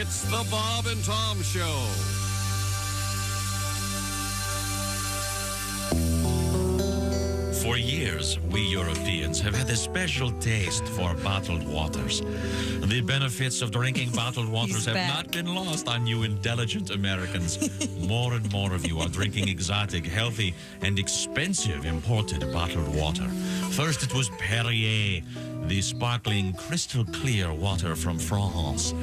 It's the Bob and Tom Show. For years, we Europeans have had a special taste for bottled waters. The benefits of drinking bottled waters have not been lost on you intelligent Americans. More and more of you are drinking exotic, healthy, and expensive imported bottled water. First, it was Perrier, the sparkling, crystal clear water from France.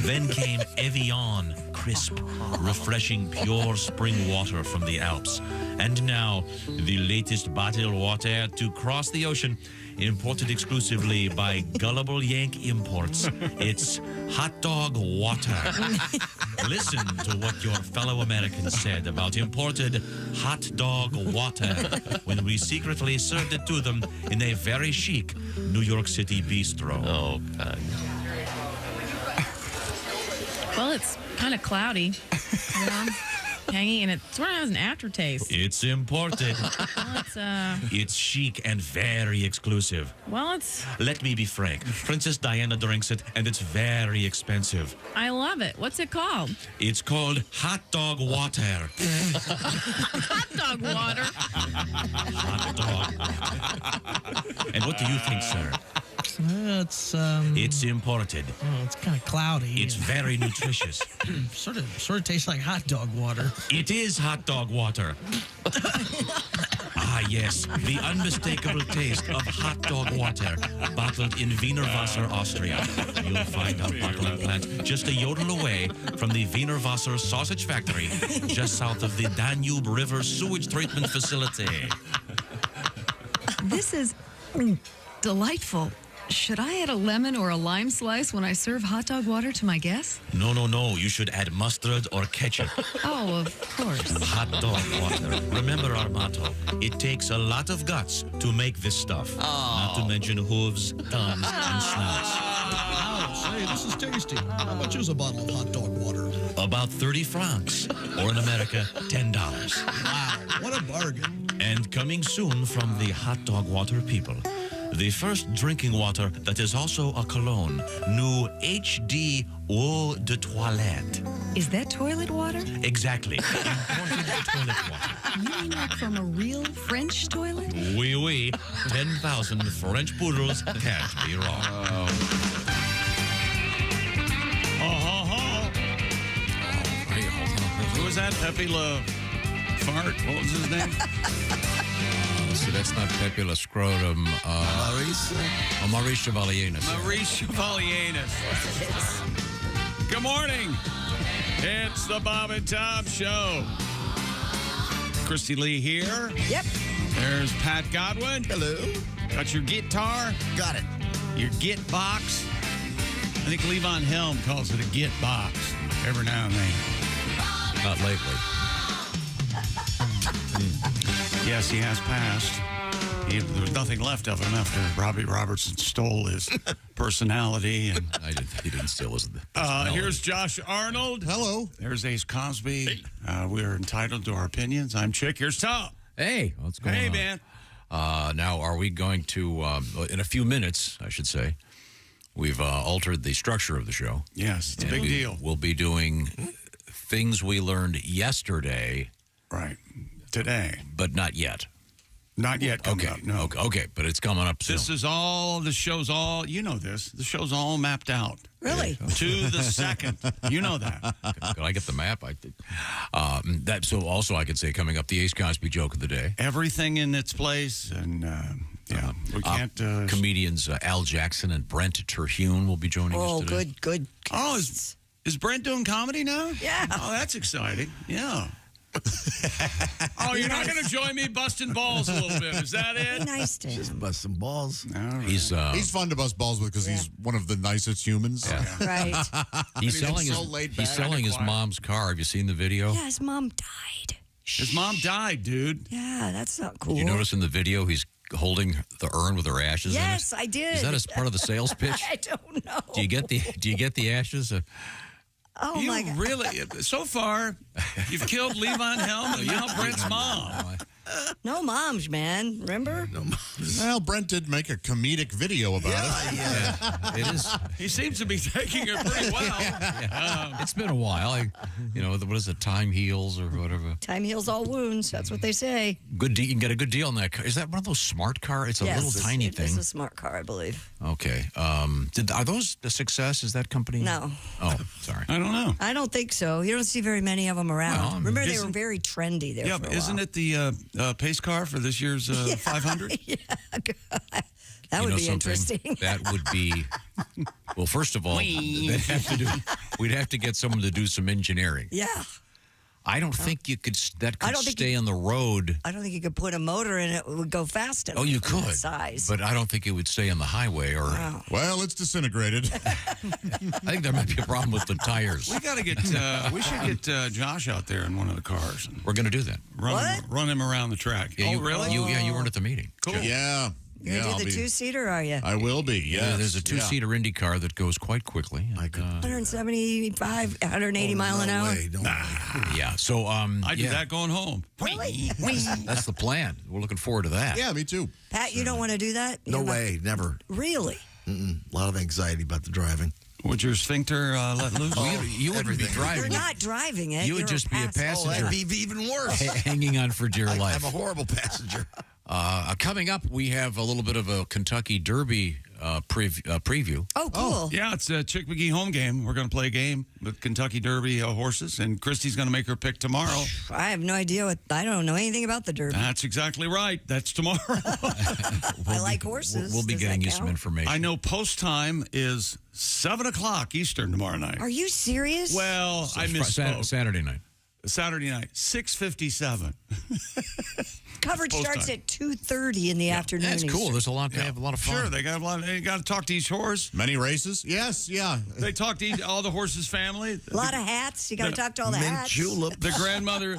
Then came Evian, crisp, refreshing, pure spring water from the Alps. And now, the latest bottled water to cross the ocean, imported exclusively by Gullible Yank Imports. It's hot dog water. Listen to what your fellow Americans said about imported hot dog water when we secretly served it to them in a very chic New York City bistro. Oh, God. Well, it's kind of cloudy, you know, tangy, and it sort of has an aftertaste. It's imported. Well, It's chic and very exclusive. it's. Let me be frank. Princess Diana drinks it, and it's very expensive. I love it. What's it called? It's called hot dog water. Hot dog water. Hot dog. And what do you think, sir? It's imported. it's kind of cloudy. It's very nutritious. sort of tastes like hot dog water. It is hot dog water. Ah, yes, the unmistakable taste of hot dog water, bottled in Wiener Wasser, Austria. You'll find our bottling plant just a yodel away from the Wiener Wasser sausage factory, just south of the Danube River sewage treatment facility. This is delightful. Should I add a lemon or a lime slice when I serve hot dog water to my guests? No. You should add mustard or ketchup. Oh, of course. Hot dog water. Remember our motto. It takes a lot of guts to make this stuff. Not to mention hooves, thumbs, and snouts. Wow, say, this is tasty. How much is a bottle of hot dog water? About 30 francs. Or in America, $10. Wow, what a bargain. And coming soon from the hot dog water people, the first drinking water that is also a cologne, new HD Eau de Toilette. Is that toilet water? Exactly. Imported toilet water. You mean like from a real French toilet? Oui. 10,000 French poodles can't be wrong. Who was that? Pepe Le Fart? What was his name? See, that's not Pepe Le Scrotum. Maurice Chevalieris. Maurice Chevalieris. Good morning. It's the Bob and Tom Show. Christy Lee here. Yep. There's Pat Godwin. Hello. Got your guitar. Got it. Your git box. I think Levon Helm calls it a git box every now and then. Not lately. Yes, he has passed. There was nothing left of him after Robbie Robertson stole his personality. And He didn't steal his. here's Josh Arnold. Hello. There's Ace Cosby. We are entitled to our opinions. I'm Chick. Here's Tom. Hey, what's going on? Hey, man. Now, are we going to, in a few minutes, I should say, we've altered the structure of the show. Yes, it's a big deal. We'll be doing things we learned yesterday. Right. Today. But not yet. Not yet coming up, no. Okay, but it's coming up soon. This is all, the show's all, you know this, the show's all mapped out. Really? To the second. You know that. Could I get the map? I think. So also I could say coming up, the Ace Cosby joke of the day. Everything in its place, and we can't... comedians Al Jackson and Brent Terhune will be joining us today. Good. Oh, is Brent doing comedy now? Yeah. Oh, that's exciting. Yeah. Oh, you're not going to join me busting balls a little bit. Is that it? Nice to him. Bust some balls. All right. He's fun to bust balls with because he's one of the nicest humans. Right. he's selling so laid back. he's selling his mom's car. Have you seen the video? Yeah, his mom died. His mom died, dude. Yeah, that's not cool. You notice in the video he's holding the urn with her ashes Yes, in it? I did. Is that as part of the sales pitch? I don't know. Do you get the ashes? Oh, You my God. really, so far, you've killed Levon Helm and now Brent's mom. No moms, man. Remember? No moms. Well, Brent did make a comedic video about it. Yeah, it is. He seems to be taking it pretty well. It's been a while. What is it? Time heals or whatever. Time heals all wounds. That's what they say. Good deal. You can get a good deal on that car. Is that one of those smart cars? It's a little tiny thing. It's a smart car, I believe. Okay. Are those a success? Is that company? No. Oh, sorry. I don't know. I don't think so. You don't see very many of them around. Well, Remember, they were very trendy there. Yeah, for a but isn't while. it the pace car for this year's 500? Yeah, that would be interesting. That would be. Well, first of all, we'd have to get someone to do some engineering. Yeah. I don't think you could. That could think stay on the road. I don't think you could put a motor in it. It would go fast enough. Oh, you for that could. size. But I don't think it would stay on the highway. Or Well, it's disintegrated. I think there might be a problem with the tires. We got to get. We should get Josh out there in one of the cars. And We're going to do that. run him around the track. Yeah, oh, really? You weren't at the meeting. Cool. Yeah. You're going to do the two-seater, are you? I will be, Yeah, there's a two-seater Indy car that goes quite quickly. And, 175, 180 mile an hour. yeah, so I did that going home. Really? That's the plan. We're looking forward to that. Yeah, me too. Pat, you don't want to do that? No way, never. Really? A lot of anxiety about the driving. Would your sphincter let loose? You wouldn't be driving. You're not driving it. You would just be a passenger. Oh, that'd be even worse. Hanging on for dear life. I'm a horrible passenger. Coming up, we have a little bit of a Kentucky Derby preview. Oh, cool. Yeah, it's a Chick McGee home game. We're going to play a game with Kentucky Derby horses, and Christy's going to make her pick tomorrow. I have no idea I don't know anything about the Derby. That's exactly right. That's tomorrow. I like horses. We'll be Does getting that you some count? information. I know post time is 7 o'clock Eastern tomorrow night. Are you serious? Well, I misspoke. Saturday night. Saturday night, 6:57. Coverage Post starts time. at 2:30 in the afternoon. That's cool. Eastern. There's a lot to have a lot of fun. Sure, they got a lot. You got to talk to each horse. Many races? Yes, yeah. They talk to all the horses' family. A lot of hats. You got to talk to all the hats. Julep. The grandmother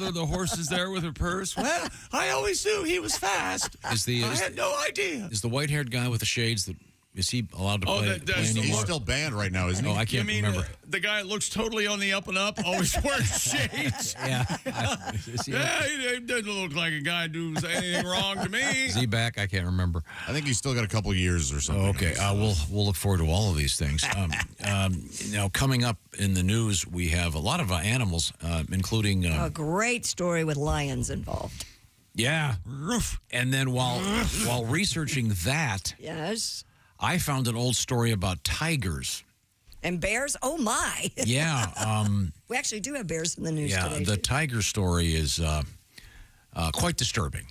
of the horse is there with her purse. Well, I always knew he was fast. I had no idea. Is the white-haired guy with the shades is he allowed to play He's anymore? still banned right now, isn't he? Oh, I can't remember. The guy that looks totally on the up and up, always wearing shades. Yeah. He doesn't look like a guy who does anything wrong to me. Is he back? I can't remember. I think he's still got a couple years or something. Okay, we'll look forward to all of these things. Now, coming up in the news, we have a lot of animals, including A great story with lions involved. yeah. And then while researching that, Yes. I found an old story about tigers. And bears? Oh, my. Yeah. We actually do have bears in the news Yeah, today. the too. tiger story is quite disturbing.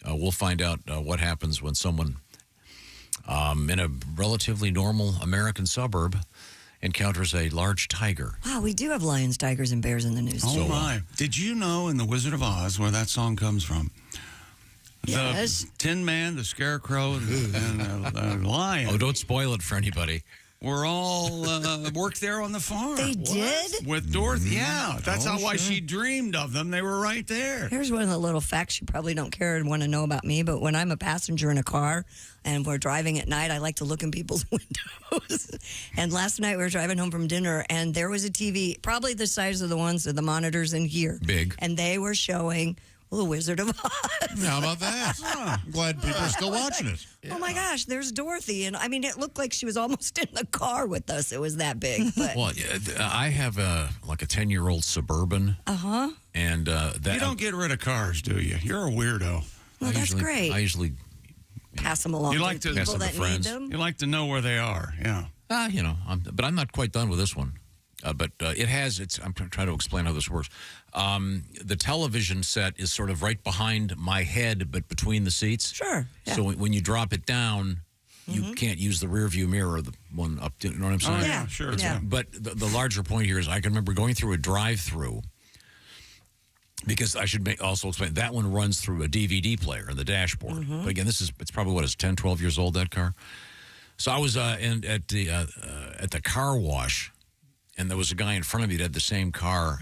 We'll find out what happens when someone in a relatively normal American suburb encounters a large tiger. Wow, we do have lions, tigers, and bears in the news Oh, today. my. Did you know in The Wizard of Oz where that song comes from? Yes. The Tin Man, the Scarecrow, and the Lion. Oh, don't spoil it for anybody. Were all worked there on the farm. They did? With Dorothy, yeah. That's why she dreamed of them. They were right there. Here's one of the little facts you probably don't care and want to know about me, but when I'm a passenger in a car and we're driving at night, I like to look in people's windows. And last night we were driving home from dinner, and there was a TV, probably the size of the ones of the monitors in here. Big. And they were showing The Wizard of Oz. How about that? I'm glad people are still watching it. Oh my gosh, there's Dorothy. And I mean, it looked like she was almost in the car with us. It was that big. But Well, I have a 10-year-old Suburban. uh-huh. And that You don't get rid of cars, do you? You're a weirdo. Well, that's great. I usually Pass them along You to like to- people Pass them to that need friends. them. You like to know where they are, yeah. but I'm not quite done with this one. But it has, I'm trying to explain how this works. The television set is sort of right behind my head, but between the seats. Sure. Yeah. So when you drop it down, you can't use the rear view mirror, the one up, you know what I'm saying? Oh, yeah, sure. Yeah. But the larger point here is I can remember going through a drive-through, because I should also explain, that one runs through a DVD player in the dashboard. But again, it's probably, it's 10, 12 years old, that car. So I was at the car wash, and there was a guy in front of me that had the same car,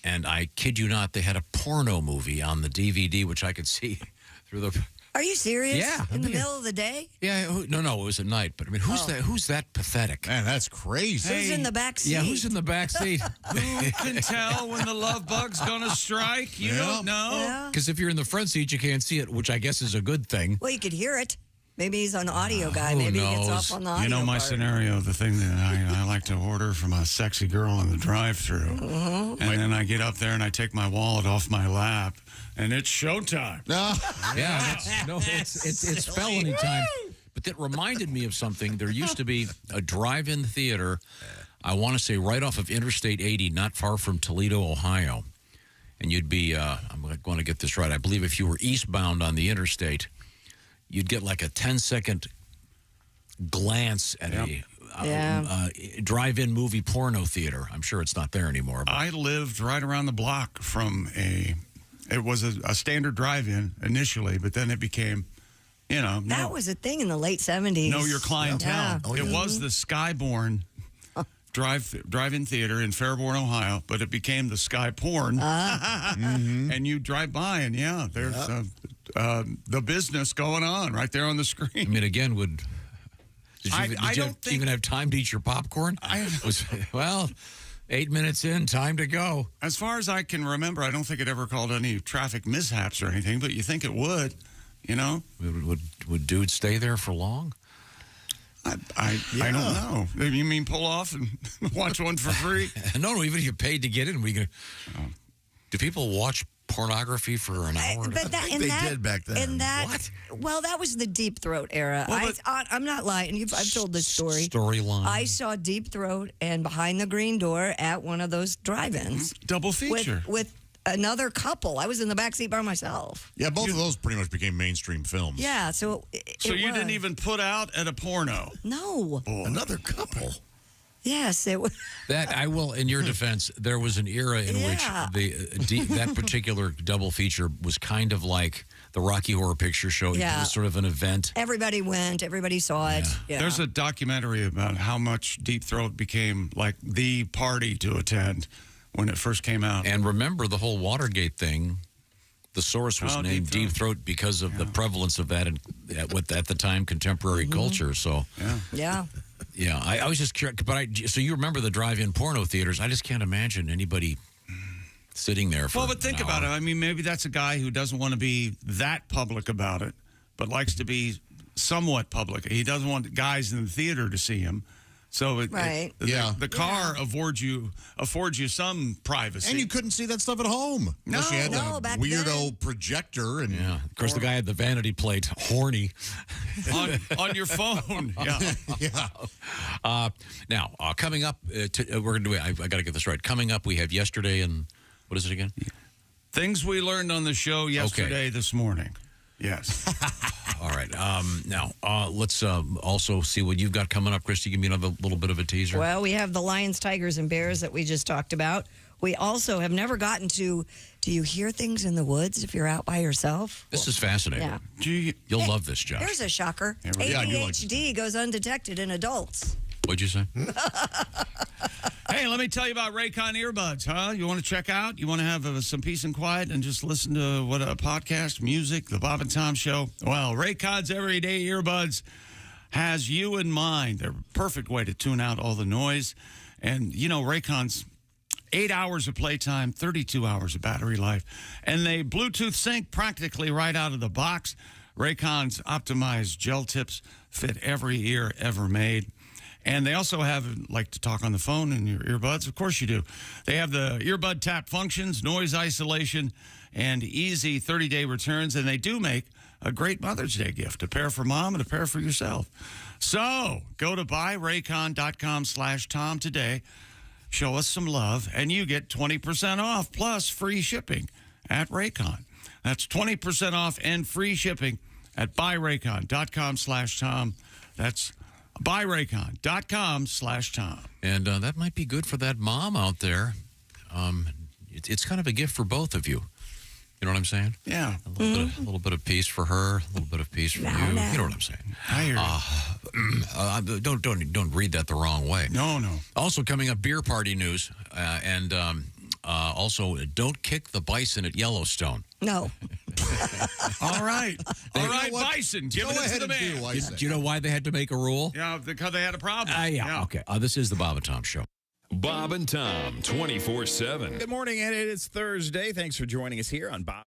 and I kid you not, they had a porno movie on the DVD, which I could see through the Are you serious? Yeah. In the middle of the day? Yeah, no, it was at night. But I mean, who's that pathetic? Man, that's crazy. Who's in the back seat? Yeah, who's in the back seat? Who can tell when the love bug's going to strike? You don't know. Because if you're in the front seat, you can't see it, which I guess is a good thing. Well, you could hear it. Maybe he's an audio guy. Who Maybe he knows? gets off on the audio You know my part. scenario, the thing that I like to order from a sexy girl in the drive-thru. And then I get up there and I take my wallet off my lap, and it's showtime. Yeah, it's felony time. But that reminded me of something. There used to be a drive-in theater, I want to say right off of Interstate 80, not far from Toledo, Ohio. And you'd be, I'm going to get this right, I believe if you were eastbound on the interstate, you'd get like a 10-second glance at a drive-in movie porno theater. I'm sure it's not there anymore. But. I lived right around the block from it was a standard drive-in initially, but then it became, That was a thing in the late 70s. Know your clientele. Yeah. It was the Skyborn drive-in theater in Fairborn, Ohio, but it became the Sky Porn. And you drive by, and there's the business going on right there on the screen. I mean, again, did you don't think, even have time to eat your popcorn? 8 minutes in, time to go. As far as I can remember, I don't think it ever called any traffic mishaps or anything, but you think it would, Would dudes stay there for long? I don't know. You mean pull off and watch one for free? No, even if you paid to get in, do people watch pornography for an hour? But I think they did back then. Well, that was the Deep Throat era. I'm not lying. I've told this story. Storyline. I saw Deep Throat and Behind the Green Door at one of those drive-ins. Double feature. With another couple. I was in the backseat by myself. Yeah, both of those pretty much became mainstream films. Yeah, so you didn't even put out at a porno? No. Another couple. Yes, it was. That I will. In your defense, there was an era in which that particular double feature was kind of like the Rocky Horror Picture Show. Yeah. It was sort of an event. Everybody went. Everybody saw it. Yeah. There's a documentary about how much Deep Throat became like the party to attend when it first came out. And remember the whole Watergate thing. The source was named Deep Throat because of the prevalence of that at the time contemporary culture. So yeah. I was just curious. So you remember the drive-in porno theaters? I just can't imagine anybody sitting there for. Well, but think about it. I mean, maybe that's a guy who doesn't want to be that public about it, but likes to be somewhat public. He doesn't want guys in the theater to see him. So the car affords you some privacy. And you couldn't see that stuff at home. Unless you had the back weirdo then. projector. And Of course, the guy at the vanity plate, horny. on your phone. Now, coming up, we're going to do. I got to get this right. Coming up, we have yesterday and what is it again? Things we learned on the show yesterday, this morning. Yes. All right. Now, let's also see what you've got coming up. Christy, give me another little bit of a teaser. Well, we have the lions, tigers, and bears that we just talked about. We also have never gotten to, do you hear things in the woods if you're out by yourself? This is fascinating. Yeah. You'll love this, Josh. Here's a shocker. Yeah, I do like ADHD goes undetected in adults. What'd you say? Hey, let me tell you about Raycon earbuds, huh? You want to check out? You want to have some peace and quiet and just listen to a podcast, music, the Bob and Tom Show? Well, Raycon's everyday earbuds has you in mind. They're a perfect way to tune out all the noise. And, Raycon's 8 hours of playtime, 32 hours of battery life, and they Bluetooth sync practically right out of the box. Raycon's optimized gel tips fit every ear ever made. And they also have, like to talk on the phone in your earbuds. Of course you do. They have the earbud tap functions, noise isolation, and easy 30-day returns. And they do make a great Mother's Day gift, a pair for mom and a pair for yourself. So go to buyraycon.com/Tom today. Show us some love, and you get 20% off plus free shipping at Raycon. That's 20% off and free shipping at buyraycon.com/Tom. That's buyraycon.com/Tom. And that might be good for that mom out there. It's kind of a gift for both of you. You know what I'm saying? Yeah. A little bit of peace for her, a little bit of peace for you. You know what I'm saying? I hear you. Don't read that the wrong way. No. Also coming up, beer party news, and Also, don't kick the bison at Yellowstone. No. All right. All right, what? Bison. Give Go it to ahead the and do man. what I say. Do you know why they had to make a rule? Yeah, because they had a problem. Yeah. Okay. This is the Bob and Tom Show. Bob and Tom, 24/7. Good morning, and it is Thursday. Thanks for joining us here on Bob.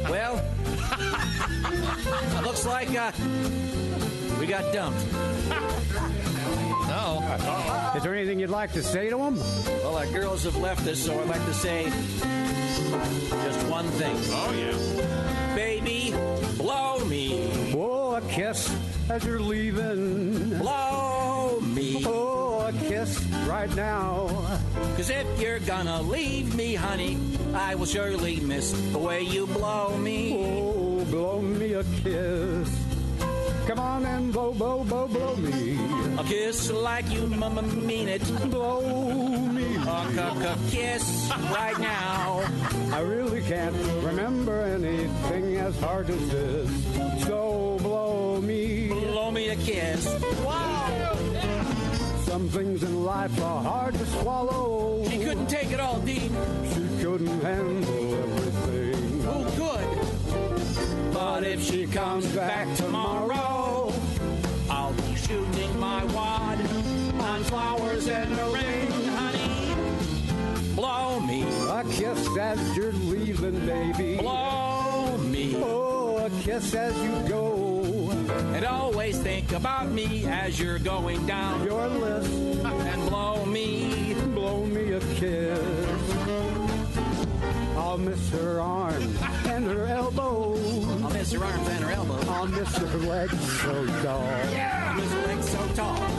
Well, looks like we got dumped. No. Is there anything you'd like to say to them? Well, our girls have left us, so I'd like to say just one thing. Oh, yeah. Baby, blow me. Oh, a kiss as you're leaving. Blow me. Oh, a kiss right now. 'Cause if you're gonna leave me, honey, I will surely miss the way you blow me. Oh, blow me a kiss. Come on and blow, blow, blow, blow me. A kiss like you mean it. Blow me. A kiss right now. I really can't remember anything as hard as this. So blow me. Blow me a kiss. Wow. Some things in life are hard to swallow. She couldn't take it all, Dean. She couldn't handle everything. Who could? But if she comes back tomorrow, I'll be shooting my wad on flowers and a ring, honey. Blow me. A kiss as you're leaving, baby. Blow me. Oh, a kiss as you go. And always think about me as you're going down your list. And blow me. Blow me a kiss. I'll miss her arms and her elbows. I'll miss her arms and her elbows. I'll miss her legs so tall. I'll miss her legs so tall.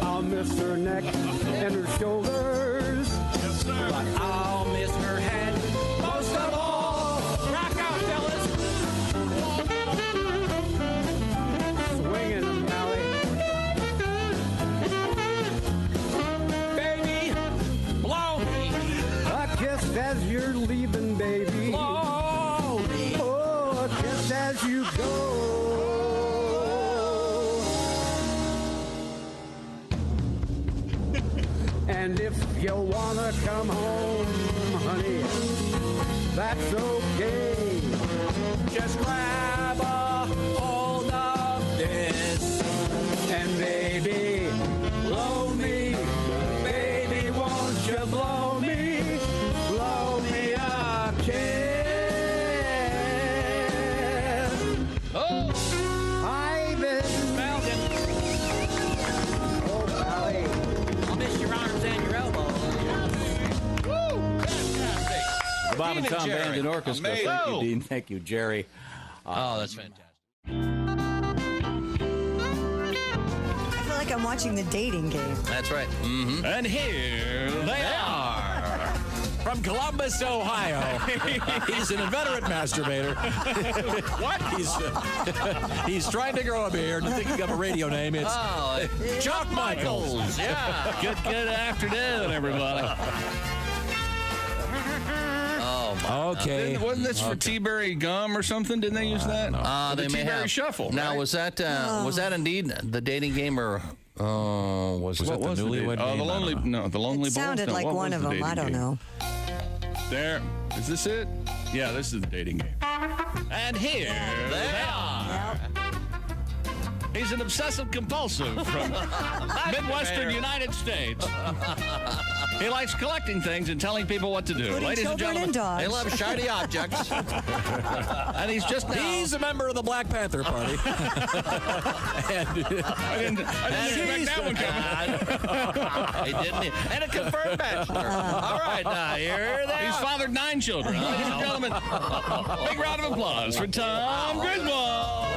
I'll miss her neck and her shoulders. Yes, sir. But I'll miss her head most of all. Rock out, fellas. Swinging them, Mally. Baby, blow me. A kiss as you're leaving, baby. Blow me. Oh, a kiss as you go. And if you wanna come home, honey, that's okay. Just grab a hold of this. And baby, blow me. Baby, won't you blow me? Blow me a kiss. Oh, I've been Malcolm. oh, Sally. I'll miss your arms and your elbows. Woo! Fantastic. The Bob and Tom Band and Orchestra. Amazing. Thank you, Dean. Thank you, Jerry. Oh, that's fantastic. I feel like I'm watching the dating game. That's right. Mm-hmm. And here they are. From Columbus, Ohio. He's an inveterate masturbator. What? He's trying to grow a beard and thinking of a radio name. It's Chuck Michaels. Yeah. Good afternoon, everybody. Okay. Wasn't this for T-Berry gum or something? Didn't they use that? They the may T-Berry have. Shuffle. Now, right? was that indeed the dating game, or was that the newlywed the game? lonely? No, the lonely. It sounded Bulls? No, like what one was of the them. I dating don't game? know. There. Is this it? Yeah, this is the dating game. And here they are. He's an obsessive compulsive from Midwestern United States. He likes collecting things and telling people what to do. Including Ladies and children gentlemen, and dogs. They love shiny objects. and he's just now. He's a member of the Black Panther Party. I didn't expect that one coming. He didn't. And a confirmed bachelor. All right, now here they He's are. fathered 9 children. Ladies and gentlemen, big round of applause for Tom Griswold.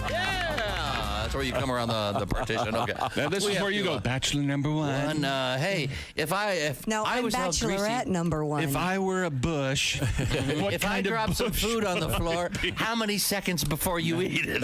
Yeah, that's where you come around the partition. Okay. Now this is where you go, bachelor number one. Hey, if I I'm was held greasy- bachelorette number one. If I were a bush, what if I kind of drop some bush food on the would it floor, be? how many seconds before you eat it?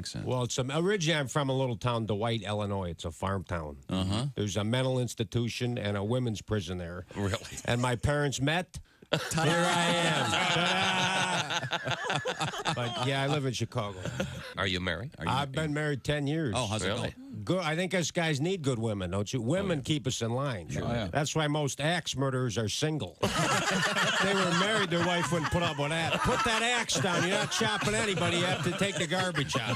accent. Well, originally I'm from a little town, Dwight, Illinois. It's a farm town. Uh-huh. There's a mental institution and a women's prison there. Really? And my parents met. Here I am. But yeah, I live in Chicago. Are you married? I've been married 10 years. Oh, how's it going? Good. I think us guys need good women, don't you? Women keep us in line. Sure. Oh, yeah. That's why most axe murderers are single. They were married, their wife wouldn't put up with that. Put that axe down. You're not chopping anybody. You have to take the garbage out.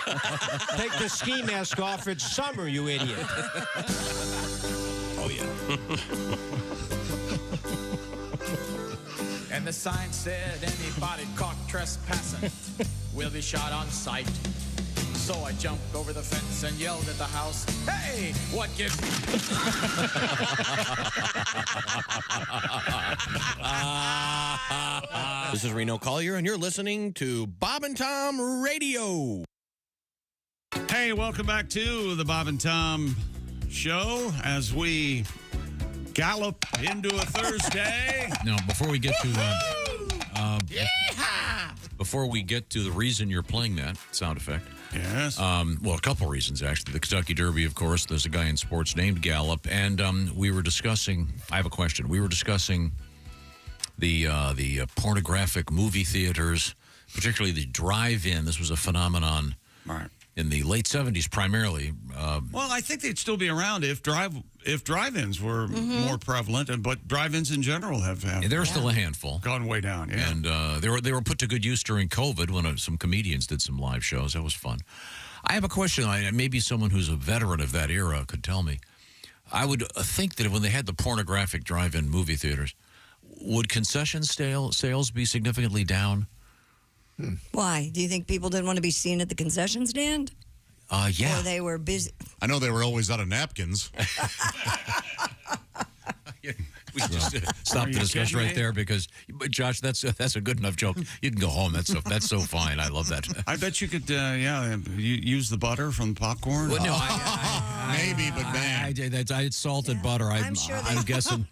Take the ski mask off. It's summer, you idiot. Oh, yeah. And the sign said anybody caught trespassing will be shot on sight. So I jumped over the fence and yelled at the house, "Hey, what gives?" This is Reno Collier, and you're listening to Bob and Tom Radio. Hey, welcome back to the Bob and Tom Show as we gallop into a Thursday. Now, before we get to before we get to the reason you're playing that sound effect. Yes. Well, a couple reasons, actually. The Kentucky Derby, of course. There's a guy in sports named Gallup. And we were discussing, I have a question. We were discussing the pornographic movie theaters, particularly the drive-in. This was a phenomenon in the late 70s primarily. Well, I think they'd still be around if drive-ins were more prevalent, but drive-ins in general have they're still a handful. Gone way down, yeah. And they were put to good use during COVID when some comedians did some live shows. That was fun. I have a question. Maybe someone who's a veteran of that era could tell me. I would think that when they had the pornographic drive-in movie theaters, would concession sales be significantly down? Why? Do you think people didn't want to be seen at the concession stand? Yeah. Or they were busy? I know they were always out of napkins. We just stop the discussion right there because, Josh, that's a good enough joke. You can go home. That's so fine. I love that. I bet you could, use the butter from the popcorn. Well, no, maybe, but man, I had salted butter. I'm guessing.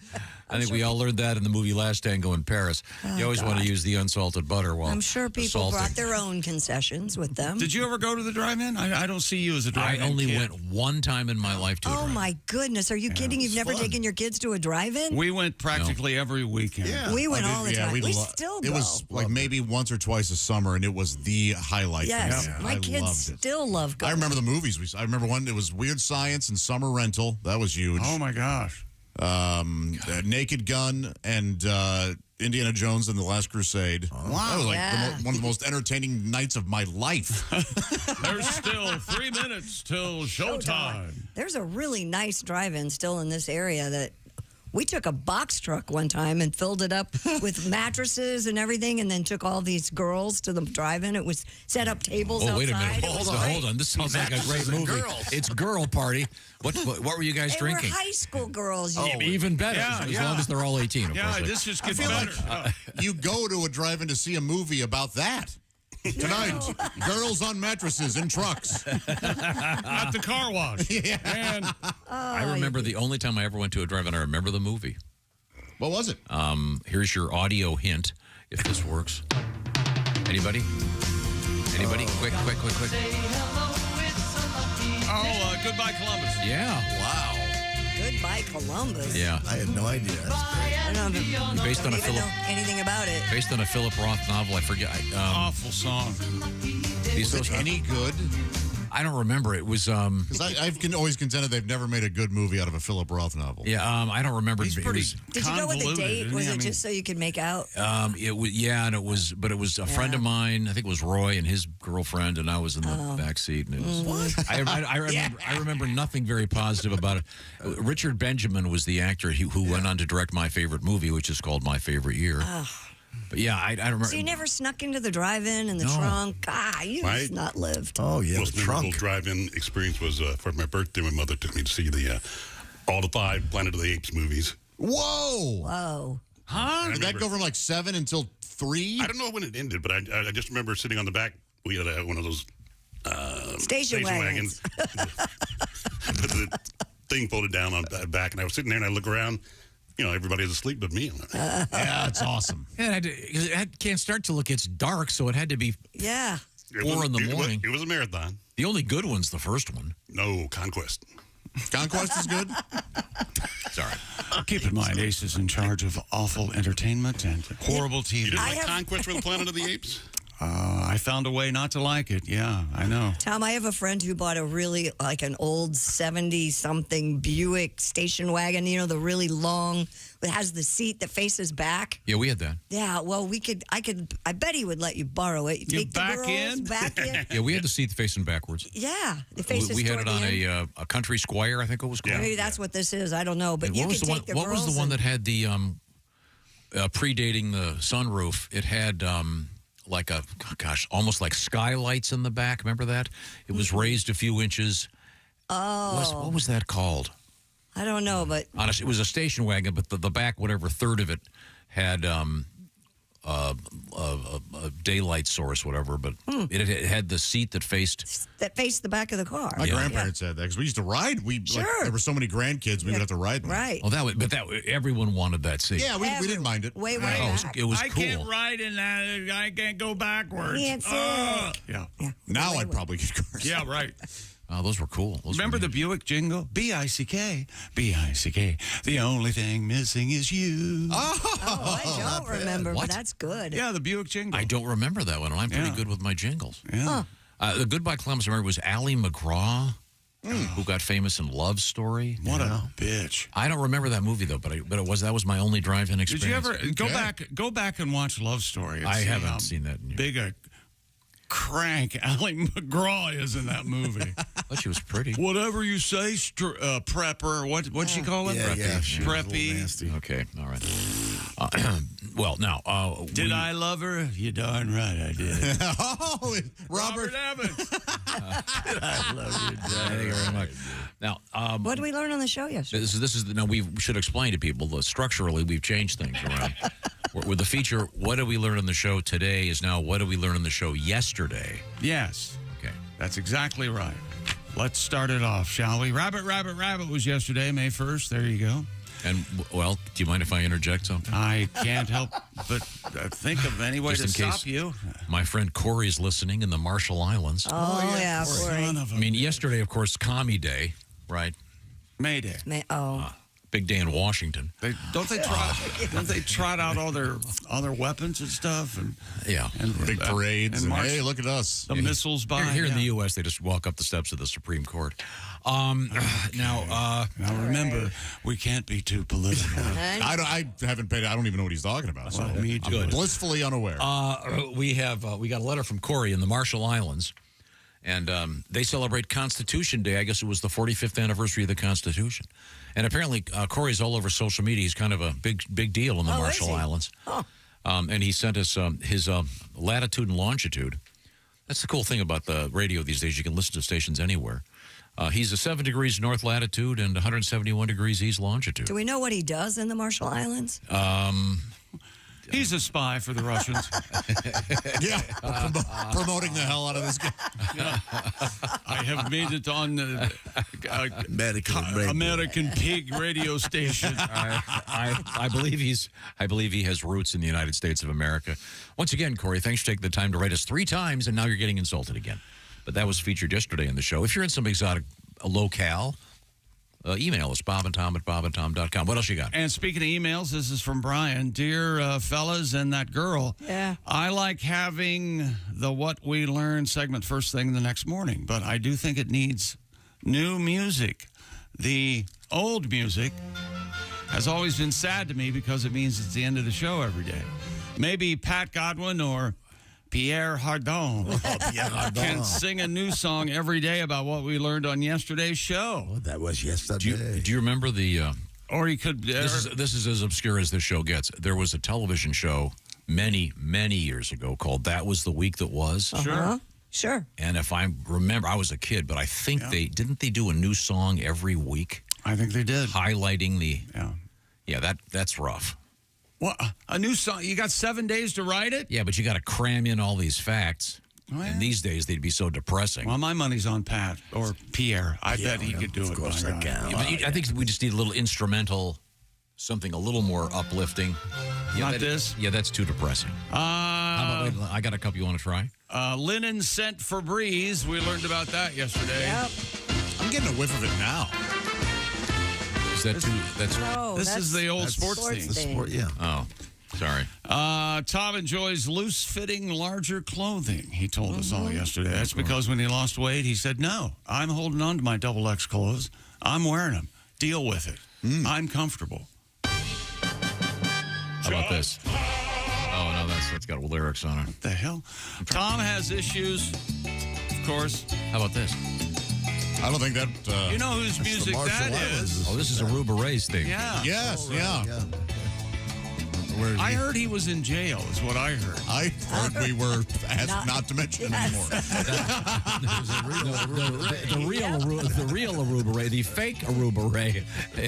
I think we all learned that in the movie Last Tango in Paris. You always want to use the unsalted butter while I'm sure people brought their own concessions with them. Did you ever go to the drive-in? I don't see you as a drive-in I only kid. went one time in my life to a drive-in. My goodness. Are you kidding? You've never taken your kids to a drive-in? We went practically every weekend. Yeah. We went all the time. We still go. It was like maybe once or twice a summer, and it was the highlight. Yes, my kids loved it. still love going. I remember the movies. I remember one. It was Weird Science and Summer Rental. That was huge. Oh my gosh. Naked Gun and Indiana Jones and the Last Crusade. Wow. That was like one of the most entertaining nights of my life. There's still 3 minutes till showtime. There's a really nice drive-in still in this area that we took a box truck one time and filled it up with mattresses and everything, and then took all these girls to the drive-in. It was set up tables outside. Wait a minute. Hold on. This sounds like a great movie. It's Girl Party. What were you guys drinking? They were high school girls. Even better. As long as they're all 18, of course. This just gets better. Like you go to a drive-in to see a movie about that. Tonight, girls on mattresses in trucks. At the car wash. Yeah. And I remember the only time I ever went to a drive-in, I remember the movie. What was it? Here's your audio hint, if this works. Anybody? Quick. Oh, Goodbye Columbus. Yeah. Wow. Goodbye Columbus. Yeah. I had no idea. I don't know Based on a know anything about it. Based on a Philip Roth novel, I forget. Awful song. Is it any good? I don't remember. It was because I've always contended they've never made a good movie out of a Philip Roth novel. Yeah, I don't remember. He's pretty Did you go with the date? Was it just so you could make out? It was, and it was, but it was a friend of mine. I think it was Roy and his girlfriend, and I was in the back seat. And it was. I remember nothing very positive about it. Richard Benjamin was the actor who went on to direct my favorite movie, which is called My Favorite Year. But yeah, I don't remember. So you never snuck into the drive-in in the trunk? You just not lived. Oh, yeah, most memorable drive-in experience was for my birthday. My mother took me to see all the 5 Planet of the Apes movies. Whoa! Huh? Did that go from like 7 until 3? I don't know when it ended, but I just remember sitting on the back. We had one of those station wagons. With the thing folded down on the back, and I was sitting there, and I look around. Everybody is asleep but me. Yeah, it's awesome. Yeah, it can't start till it gets dark, so it had to be 4 in the morning. It was a marathon. The only good one's the first one. No, Conquest. Conquest is good. Sorry. Keep in mind, Ace is in charge of awful entertainment and horrible TV. You didn't like Conquest for the Planet of the Apes? I found a way not to like it. Yeah, I know. Tom, I have a friend who bought a really, like an old 70-something Buick station wagon, you know, the really long, it has the seat that faces back. Yeah, we had that. Yeah, well, I bet he would let you borrow it. You take back the girls, in? back in. Yeah, we had the seat facing backwards. Yeah, it faces We had toward it on the end. a Country Squire, I think it was called. Maybe that's what this is. I don't know, but And you what was could the take one? the What was girls the one and- that had the predating the sunroof? It had like almost like skylights in the back. Remember that? It was raised a few inches. Oh, What was that called? I don't know, but Honestly, it was a station wagon, but the back, whatever third of it, had a daylight source, whatever. But it had the seat that faced the back of the car. My grandparents had that because we used to ride. There were so many grandkids, we would have to ride them. Right. Oh, everyone wanted that seat. Yeah, we didn't mind it. Way It was I cool. can't ride in that. I can't go backwards. Can't sit. Yeah. Now I'd probably get cars. Yeah, right. Oh, those were cool. Remember the Buick jingle? B-I-C-K, B-I-C-K. The only thing missing is you. I don't remember, but that's good. Yeah, the Buick jingle. I don't remember that one, and I'm pretty good with my jingles. Yeah. The Goodbye Columbus, I remember, was Ally McGraw, who got famous in Love Story. What a bitch. I don't remember that movie, though, but that was my only drive-in Did experience. you ever go back and watch Love Story? I haven't seen that in years. Big a crank Ally McGraw is in that movie. But she was pretty. Whatever you say, prepper. What'd she call it? Preppy. Okay, all right. Well, now, did I love her? You darn right I did. Oh, Robert Evans. Did I love you? Thank you very much. Now, what did we learn on the show yesterday? Now we should explain to people that structurally we've changed things around. With the feature, what did we learn on the show today is now what did we learn on the show yesterday? Yes. Okay. That's exactly right. Let's start it off, shall we? Rabbit was yesterday, May 1st. There you go. And, well, do you mind if I interject something? I can't help but think of any way Just to in stop case you. My friend Corey's listening in the Marshall Islands. Oh, yeah, Corey. I mean, yesterday, of course, Commie Day, right? May Day. Big day in Washington. Don't they trot out all their weapons and stuff? And big parades. And hey, look at us. The missiles by. Here in the U.S., they just walk up the steps of the Supreme Court. Now remember, we can't be too political. I haven't paid. I don't even know what he's talking about. So me too. I'm blissfully unaware. We got a letter from Corey in the Marshall Islands, and they celebrate Constitution Day. I guess it was the 45th anniversary of the Constitution, and apparently Corey's all over social media. He's kind of a big deal in the Marshall Islands. And he sent us his latitude and longitude. That's the cool thing about the radio these days. You can listen to stations anywhere. He's a 7 degrees north latitude and 171 degrees east longitude. Do we know what he does in the Marshall Islands? He's a spy for the Russians. Promoting the hell out of this guy. I have made it on American Pig radio station. I believe he has roots in the United States of America. Once again, Corey, thanks for taking the time to write us 3 times, and now you're getting insulted again. But that was featured yesterday in the show. If you're in some exotic locale, email us, bobandtom@bobandtom.com. What else you got? And speaking of emails, this is from Brian. Dear fellas and that girl, I like having the What We Learn segment first thing the next morning, but I do think it needs new music. The old music has always been sad to me because it means it's the end of the show every day. Maybe Pat Godwin or Pierre Hardon can sing a new song every day about what we learned on yesterday's show. Oh, that was yesterday. Do you remember the... or he could... This is as obscure as this show gets. There was a television show many, many years ago called That Was the Week That Was. Sure. And if I remember, I was a kid, but I think they do a new song every week? I think they did. Highlighting the... Yeah, that's rough. What? A new song? You got 7 days to write it? Yeah, but you got to cram in all these facts. Oh, yeah. And these days, they'd be so depressing. Well, my money's on Pat or Pierre. I bet he could do it. Of course I can. I think we just need a little instrumental, something a little more uplifting. Not this? Yeah, that's too depressing. Wait, I got a couple you want to try? Linen scent Febreze. We learned about that yesterday. Yep. I'm getting a whiff of it now. Is that too? That's this is the old sports thing. Sport, yeah. Oh, sorry. Tom enjoys loose-fitting, larger clothing. He told us all yesterday. That's because when he lost weight, he said, "No, I'm holding on to my double X clothes. I'm wearing them. Deal with it. I'm comfortable." How about this? Oh no, that's got lyrics on it. What the hell? Tom has issues, of course. How about this? I don't think that. You know whose music that is? Oh, this is Aruba Ray's thing. Yeah. Yes, yeah. I heard he was in jail, is what I heard. I heard we were asked not to mention it anymore. The real Aruba Ray, the fake Aruba Ray,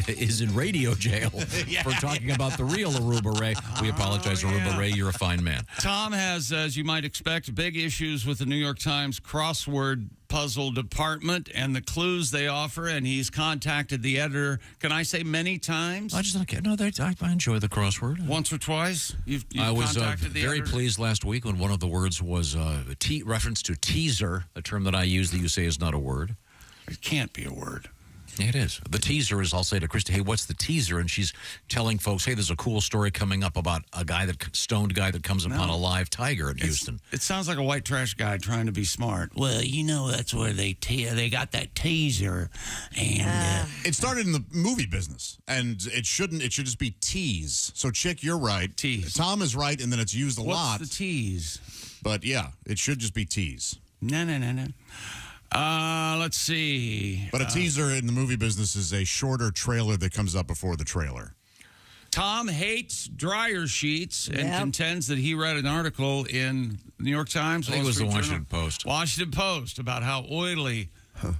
is in radio jail for talking about the real Aruba Ray. We apologize, Aruba Ray. You're a fine man. Tom has, as you might expect, big issues with the New York Times crossword puzzle department and the clues they offer, and he's contacted the editor. Can I say many times? I just don't care. No, I enjoy the crossword. Once or twice? You've I was contacted the very editor? pleased last week when one of the words was a reference to teaser, a term that I use that you say is not a word. It can't be a word. It is. The teaser is, I'll say to Christy, "Hey, what's the teaser?" And she's telling folks, "Hey, there's a cool story coming up about a stoned guy that comes upon a live tiger in Houston." It sounds like a white trash guy trying to be smart. Well, you know, that's where they got that teaser, and it started in the movie business, and it should just be tease. So, Chick, you're right. Tease. Tom is right, and then it's used a lot. What's the tease? But yeah, it should just be tease. No. Let's see. But a teaser in the movie business is a shorter trailer that comes up before the trailer. Tom hates dryer sheets and contends that he read an article in the New York Times. I think it was the Wall Street Washington Journal. Post. Washington Post about how oily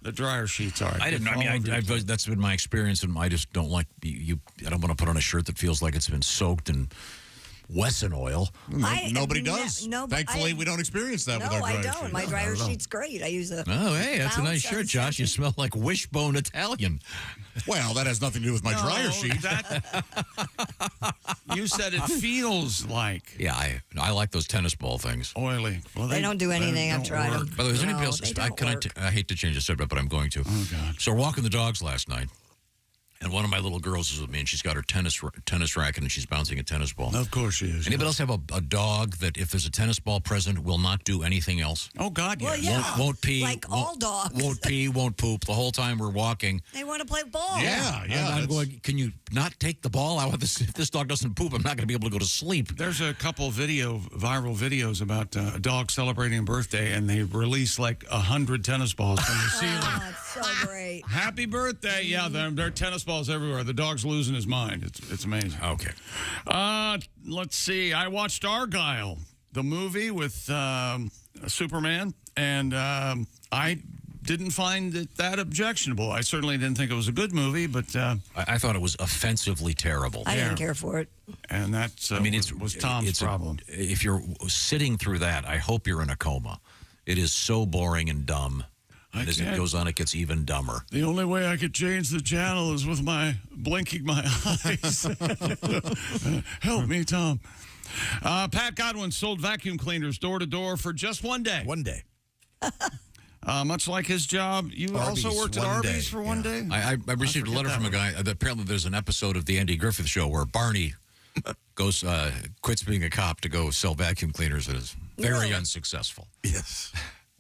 the dryer sheets are. I didn't. I mean, that's been my experience, and I just don't like you. I don't want to put on a shirt that feels like it's been soaked in Wesson oil. Nobody does. Thankfully, we don't experience that with our dryer sheets. No, I don't. My dryer sheet's great. I use a. Oh, hey, that's a nice shirt, Josh. You smell like Wishbone Italian. Well, that has nothing to do with my dryer sheet. You said it feels like. Yeah, I like those tennis ball things. Oily. Well, they don't do anything. I've tried them. By the way, is anybody else? I hate to change the subject, but I'm going to. Oh, God. So we're walking the dogs last night. And one of my little girls is with me, and she's got her tennis racket, and she's bouncing a tennis ball. Of course she is. Anybody else have a dog that, if there's a tennis ball present, will not do anything else? Oh, God, yes. Well, yeah. Won't pee. Like all dogs. Won't pee, won't poop. The whole time we're walking. They want to play ball. Yeah. I'm going, can you not take the ball out of this? If this dog doesn't poop, I'm not going to be able to go to sleep. There's a couple viral videos about a dog celebrating a birthday, and they release like 100 tennis balls from the ceiling. Oh, it's so great. Happy birthday. Yeah, there are tennis balls everywhere. The dog's losing his mind. It's amazing. Okay. Let's see. I watched Argyle, the movie with Superman, and I didn't find it that objectionable. I certainly didn't think it was a good movie, but I thought it was offensively terrible. I didn't care for it. And that's was Tom's problem. If you're sitting through that, I hope you're in a coma. It is so boring and dumb. And as it goes on, it gets even dumber. The only way I could change the channel is with blinking my eyes. Help me, Tom. Pat Godwin sold vacuum cleaners door to door for just one day. One day. Much like his job, you also worked at Arby's for one day? I received a letter from a guy that apparently there's an episode of the Andy Griffith Show where Barney quits being a cop to go sell vacuum cleaners and is very unsuccessful. Yes.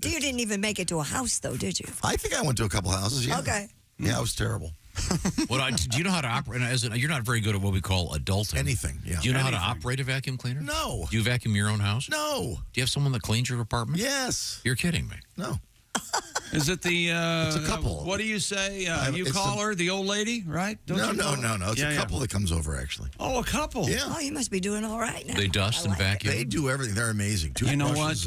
You didn't even make it to a house, though, did you? I think I went to a couple houses, yeah. Okay. Yeah, it was terrible. Do you know how to operate? You're not very good at what we call adulting. Anything, yeah. Do you know how to operate a vacuum cleaner? No. Do you vacuum your own house? No. Do you have someone that cleans your apartment? Yes. You're kidding me. No. Is it the... it's a couple. What do you say? You call her the old lady, right? No. It's a couple that comes over, actually. Oh, a couple? Yeah. Oh, you must be doing all right now. They dust and vacuum? They do everything. They're amazing. You know what?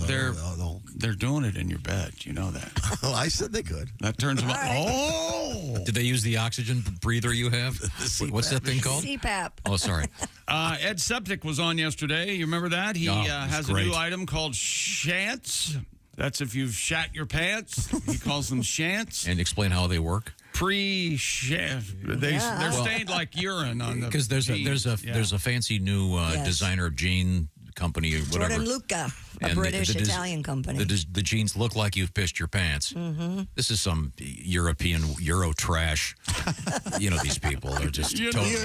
They're doing it in your bed. You know that. Well, I said they could. That turns them up. Oh! Did they use the oxygen breather you have? What's that thing called? CPAP. Oh, sorry. Ed Septic was on yesterday. You remember that? He has a new item called Shants. That's if you've shat your pants. He calls them Shants. And explain how they work. They're stained like urine on the because there's a fancy new designer of jean company or whatever. Jordan Luca, a And British Italian company. The jeans look like you've pissed your pants. Mm-hmm. This is some European Euro trash. You know these people. They're just totally.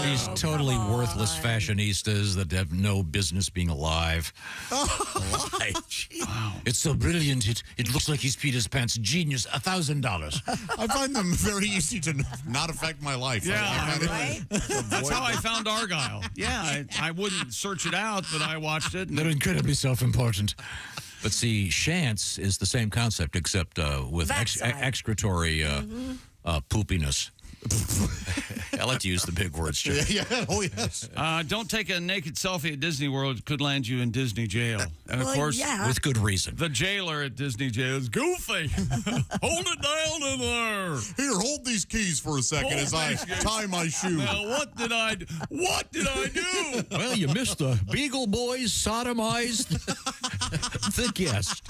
These totally worthless fashionistas that have no business being alive. Why? Wow. It's so brilliant. It looks like he's peed his pants. Genius. $1,000. I find them very easy to not affect my life. Yeah, right? That's how I found Argyle. Yeah, I wouldn't search it out, but I watched it. They're incredibly self-important. But see, Shants is the same concept, except with excretory poopiness. I like to use the big words, Joe. Yeah. Oh, yes. Don't take a naked selfie at Disney World. It could land you in Disney jail. And, of course, with good reason. The jailer at Disney jail is Goofy. Hold it down in there. Here, hold these keys for a second as I tie my shoe. Now, what did I do? Well, you missed the Beagle Boys sodomized the guest.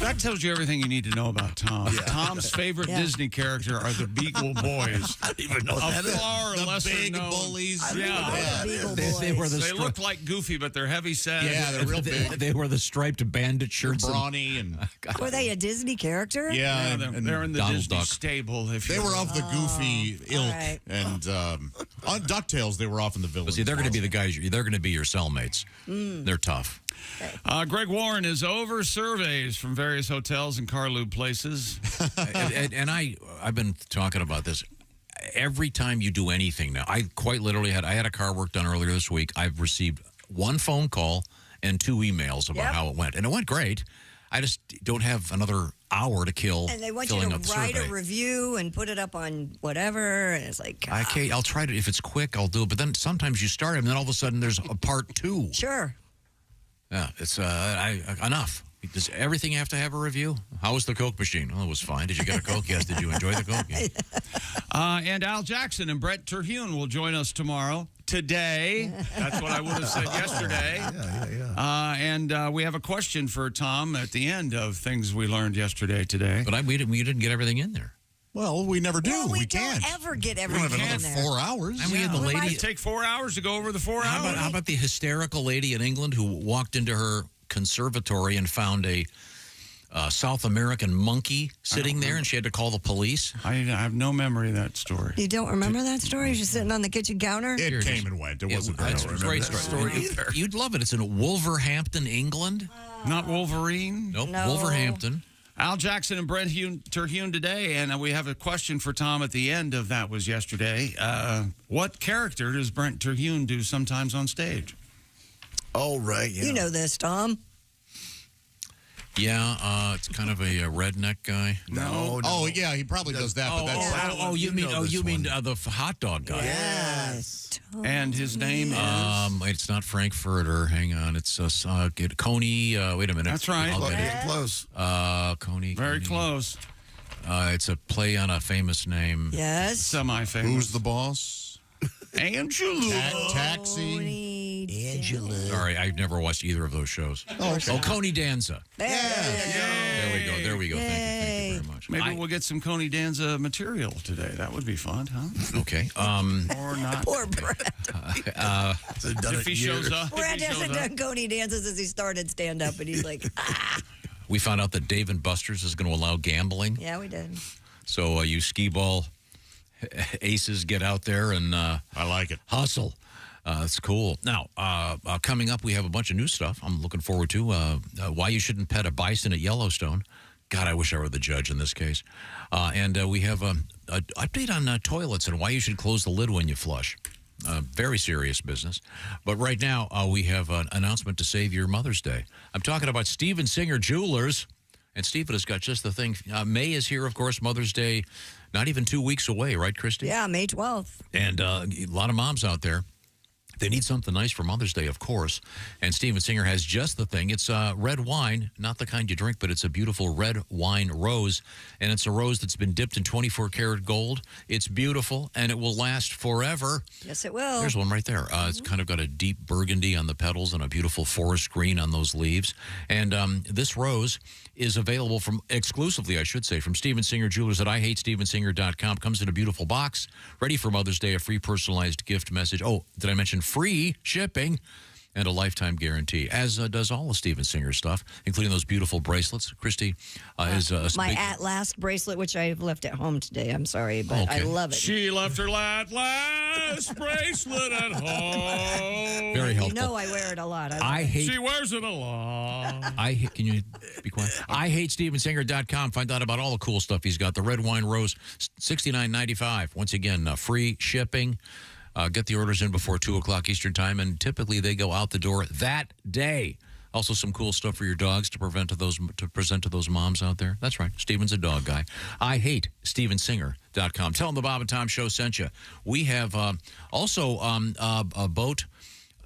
That tells you everything you need to know about Tom. Yeah. Tom's favorite Disney character are the Beagle Boys. I don't even know that. Far the lesser big known. bullies. They were They look like Goofy, but they're heavy set. Yeah, they're real big. They were the striped bandit shirts. Brawny and Were they a Disney character? yeah, they're in the Donald Disney Duck. stable. they were of the Goofy ilk, right. and on DuckTales they were off in the village. But see, they're going to be the guys. They're going to be your cellmates. They're tough. Greg Warren is over surveys from various hotels and car lube places. and I've been talking about this. Every time you do anything now, I quite literally I had a car work done earlier this week. I've received one phone call and 2 emails about how it went, and it went great. I just don't have another hour to kill. And they want you to write a review and put it up on whatever, and it's like, I'll try to, if it's quick, I'll do it. But then sometimes you start it, and then all of a sudden there's a part 2. Sure. Yeah, it's enough. Does everything have to have a review? How was the Coke machine? Oh, it was fine. Did you get a Coke? Yes. Did you enjoy the Coke? Yeah. And Al Jackson and Brent Terhune will join us tomorrow. Today. That's what I would have said yesterday. Yeah. And we have a question for Tom at the end of things we learned yesterday today. But we didn't get everything in there. Well, we never do. Well, we can't ever get We everything don't have in another there. 4 hours. And we had the lady. It'd take 4 hours to go over the 4 hours. How about the hysterical lady in England who walked into her conservatory and found a South American monkey sitting there, and she had to call the police? I have no memory of that story. You don't remember that story? She's sitting on the kitchen counter? It came and went. It wasn't very It's a great story. You'd love it. It's in Wolverhampton, England. Not Wolverine? Nope, no. Wolverhampton. Al Jackson and Brent Terhune today, and we have a question for Tom at the end of that was yesterday. What character does Brent Terhune do sometimes on stage? Oh, right. Yeah. You know this, Tom. Yeah, it's kind of a redneck guy. No. Oh, yeah, he probably does that. But that's you mean the hot dog guy? Yes. And his name is? It's not Frankfurter. Hang on. It's Coney. Wait a minute. That's right. Close. Coney. Very close. It's a play on a famous name. Yes. Semi-famous. Who's the boss? Angela. Taxi. Angela. Sorry, I've never watched either of those shows. Oh, okay. Coney Danza. There we go. Thank you very much. Maybe we'll get some Coney Danza material today. That would be fun, huh? Okay. Or not. Poor Brett. If he shows up. Brett hasn't done Coney Danza since he started stand-up, and he's like, We found out that Dave & Buster's is going to allow gambling. Yeah, we did. So you skee-ball aces get out there and I like it. Hustle. It's cool. Now, coming up, we have a bunch of new stuff I'm looking forward to. Why you shouldn't pet a bison at Yellowstone. God, I wish I were the judge in this case. And we have an update on toilets and why you should close the lid when you flush. Very serious business. But right now, we have an announcement to save your Mother's Day. I'm talking about Steven Singer Jewelers. And Stephen has got just the thing. May is here, of course, Mother's Day, not even 2 weeks away, right, Christy? Yeah, May 12th. And a lot of moms out there, they need something nice for Mother's Day, of course. And Steven Singer has just the thing. It's red wine, not the kind you drink, but it's a beautiful red wine rose. And it's a rose that's been dipped in 24-karat gold. It's beautiful, and it will last forever. Yes, it will. There's one right there. It's kind of got a deep burgundy on the petals and a beautiful forest green on those leaves. And this rose is available exclusively, I should say, from Steven Singer Jewelers at IHateStevenSinger.com. Comes in a beautiful box, ready for Mother's Day, a free personalized gift message. Oh, did I mention free shipping, and a lifetime guarantee, as does all of Steven Singer's stuff, including those beautiful bracelets. Christy is my At Last bracelet, which I've left at home today. I'm sorry, but I love it. She left her At Last bracelet at home. Very helpful. You know I wear it a lot. She wears it a lot. Can you be quiet? I hate StevenSinger.com. Find out about all the cool stuff he's got. The red wine rose, $69.95. Once again, free shipping. Get the orders in before 2 o'clock Eastern time, and typically they go out the door that day. Also, some cool stuff for your dogs to present to those moms out there. That's right. Steven's a dog guy. I hate StevenSinger.com. Tell them the Bob and Tom Show sent you. We have also a boat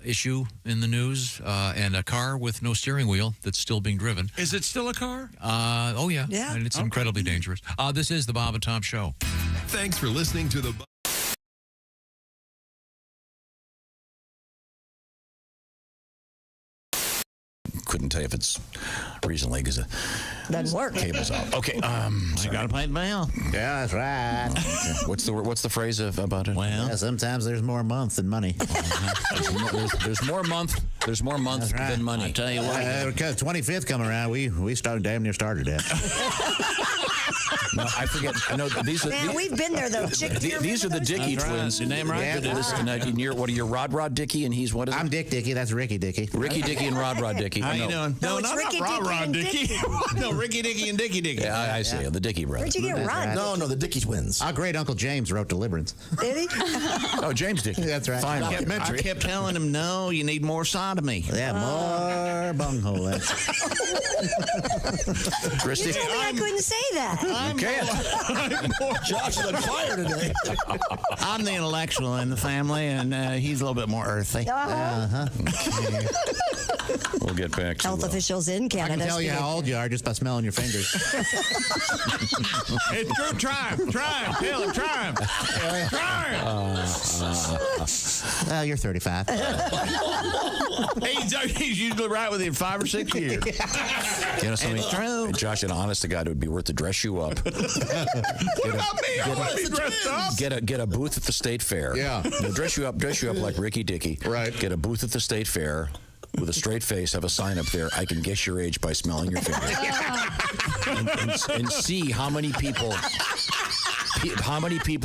issue in the news and a car with no steering wheel that's still being driven. Is it still a car? Oh, yeah. And it's incredibly dangerous. This is the Bob and Tom Show. Thanks for listening to the... Couldn't tell you if it's recently because the doesn't work. Cable's out. Okay, you got to pay the bill. Yeah, that's right. Okay. What's the phrase about it? Well, yeah, sometimes there's more month than money. There's more month. There's more month than money. I tell you what, because 25th come around, we damn near started that. No, I forget. I know these are. Man, we've been there though. These are the Dicky twins. Your name right? Yeah, what are you, Rod Dicky, and he's what is it? I'm Dick Dicky. That's Ricky Dicky. Ricky Dicky and Rod Dicky. How you doing? No, it's Ricky Dicky and Dicky. No, Ricky Dicky and Dicky Dicky. Yeah, I see. The Dicky brothers. Where'd you get Rod? No, the Dicky twins. Our great Uncle James wrote Deliverance. Did he? Oh, James Dicky. That's right. Fine. I kept telling him, no, you need more sodomy. Yeah, more bunghole. Christy, You told me I couldn't say that. You can't. Josh is on fire today. I'm the intellectual in the family, and he's a little bit more earthy. Okay. We'll get back to Health officials in Canada. I can tell you how old you are just by smelling your fingers. It's true. Try him. Tell him. Try him. You're 35. He's usually right within 5 or 6 years. You know something? It's true. Josh, an honest to God, it would be worth to dress you up. What about me? I want to be dressed up. Get a booth at the state fair. Yeah. Now, dress you up like Ricky Dicky. Right. Get a booth at the state fair with a straight face. Have a sign up there. I can guess your age by smelling your fingers. and see how many people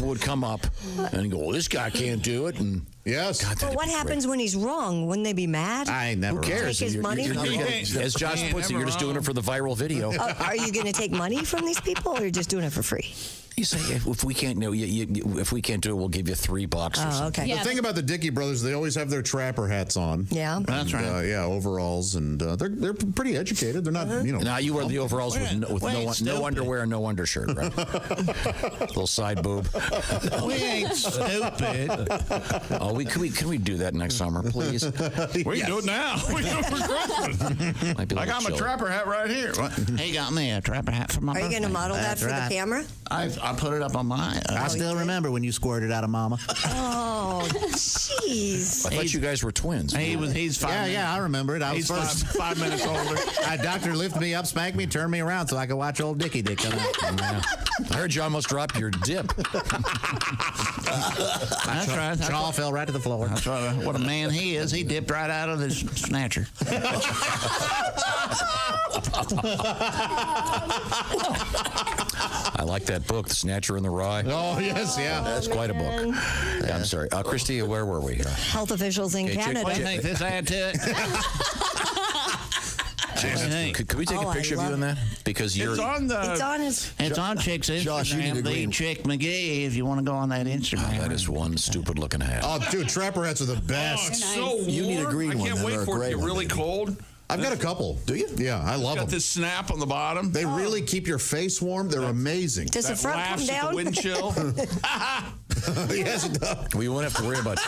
would come up and go, well, this guy can't do it. And yes. God, Well, what happens when he's wrong? Wouldn't they be mad? I never. Who cares? Take his money? As Josh puts it, you're just doing it for the viral video. Are you going to take money from these people, or you're just doing it for free? You say if we can't if we can't do it, we'll give you $3 or something. Okay. The thing about the Dicky brothers, they always have their trapper hats on. Yeah, that's right. Yeah, overalls, and they're pretty educated. They're not, Now you wear the overalls with no underwear and no undershirt, right? Little side boob. We ain't stupid. Oh, can we do that next summer, please? We can do it now. We do it for Christmas. I got my trapper hat right here. He got me a trapper hat for my birthday. Are you going to model that for the camera? I put it up on mine. I still remember when you squirted out of Mama. Oh, jeez. I thought you guys were twins. He's 5. Yeah, I remember it. I was first. 5 minutes older. A doctor lifted me up, spanked me, turned me around so I could watch old Dicky Dick come out. Yeah. I heard you almost dropped your dip. That's right. Jaw fell right to the floor. That's right. What a man he is. He dipped right out of his snatcher. I like that book, The Snatcher and the Rye. Oh, yes, yeah. That's quite a book. Yeah, I'm sorry. Christy, where were we here? Health officials in Canada. What do you think this add to it? Could we take a picture of you in that? Because you're. It's on Chick's Instagram. Josh, you need a green. Chick McGee, if you want to go on that Instagram. That is one stupid looking hat. Oh, dude, trapper hats are the best. Oh, it's so warm. You need a green one. I can't wait for it to get really cold. I've got a couple. Do you? Yeah, I love them. Got this snap on the bottom. They really keep your face warm. They're amazing. Does the front come down? The wind chill. Yes, it does. Well, you won't have to worry about.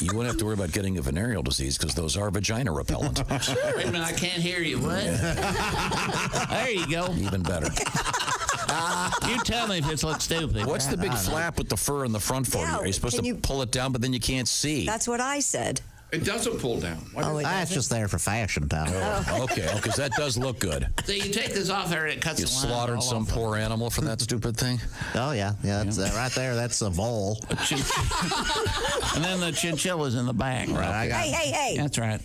You won't have to worry about getting a venereal disease because those are vagina repellent. Wait a minute, I can't hear you. What? There you go. Even better. You tell me if this looks stupid. What's the big flap with the fur in the front for you? Are you supposed to pull it down, but then you can't see? That's what I said. It doesn't pull down. That's just there for fashion, Tom. Okay, because that does look good. So you take this off there and it cuts You the line slaughtered all some over. poor animal for that stupid thing? Oh, yeah. That's, right there, that's a vole. And then the chinchilla's in the back. Right. Hey. That's right.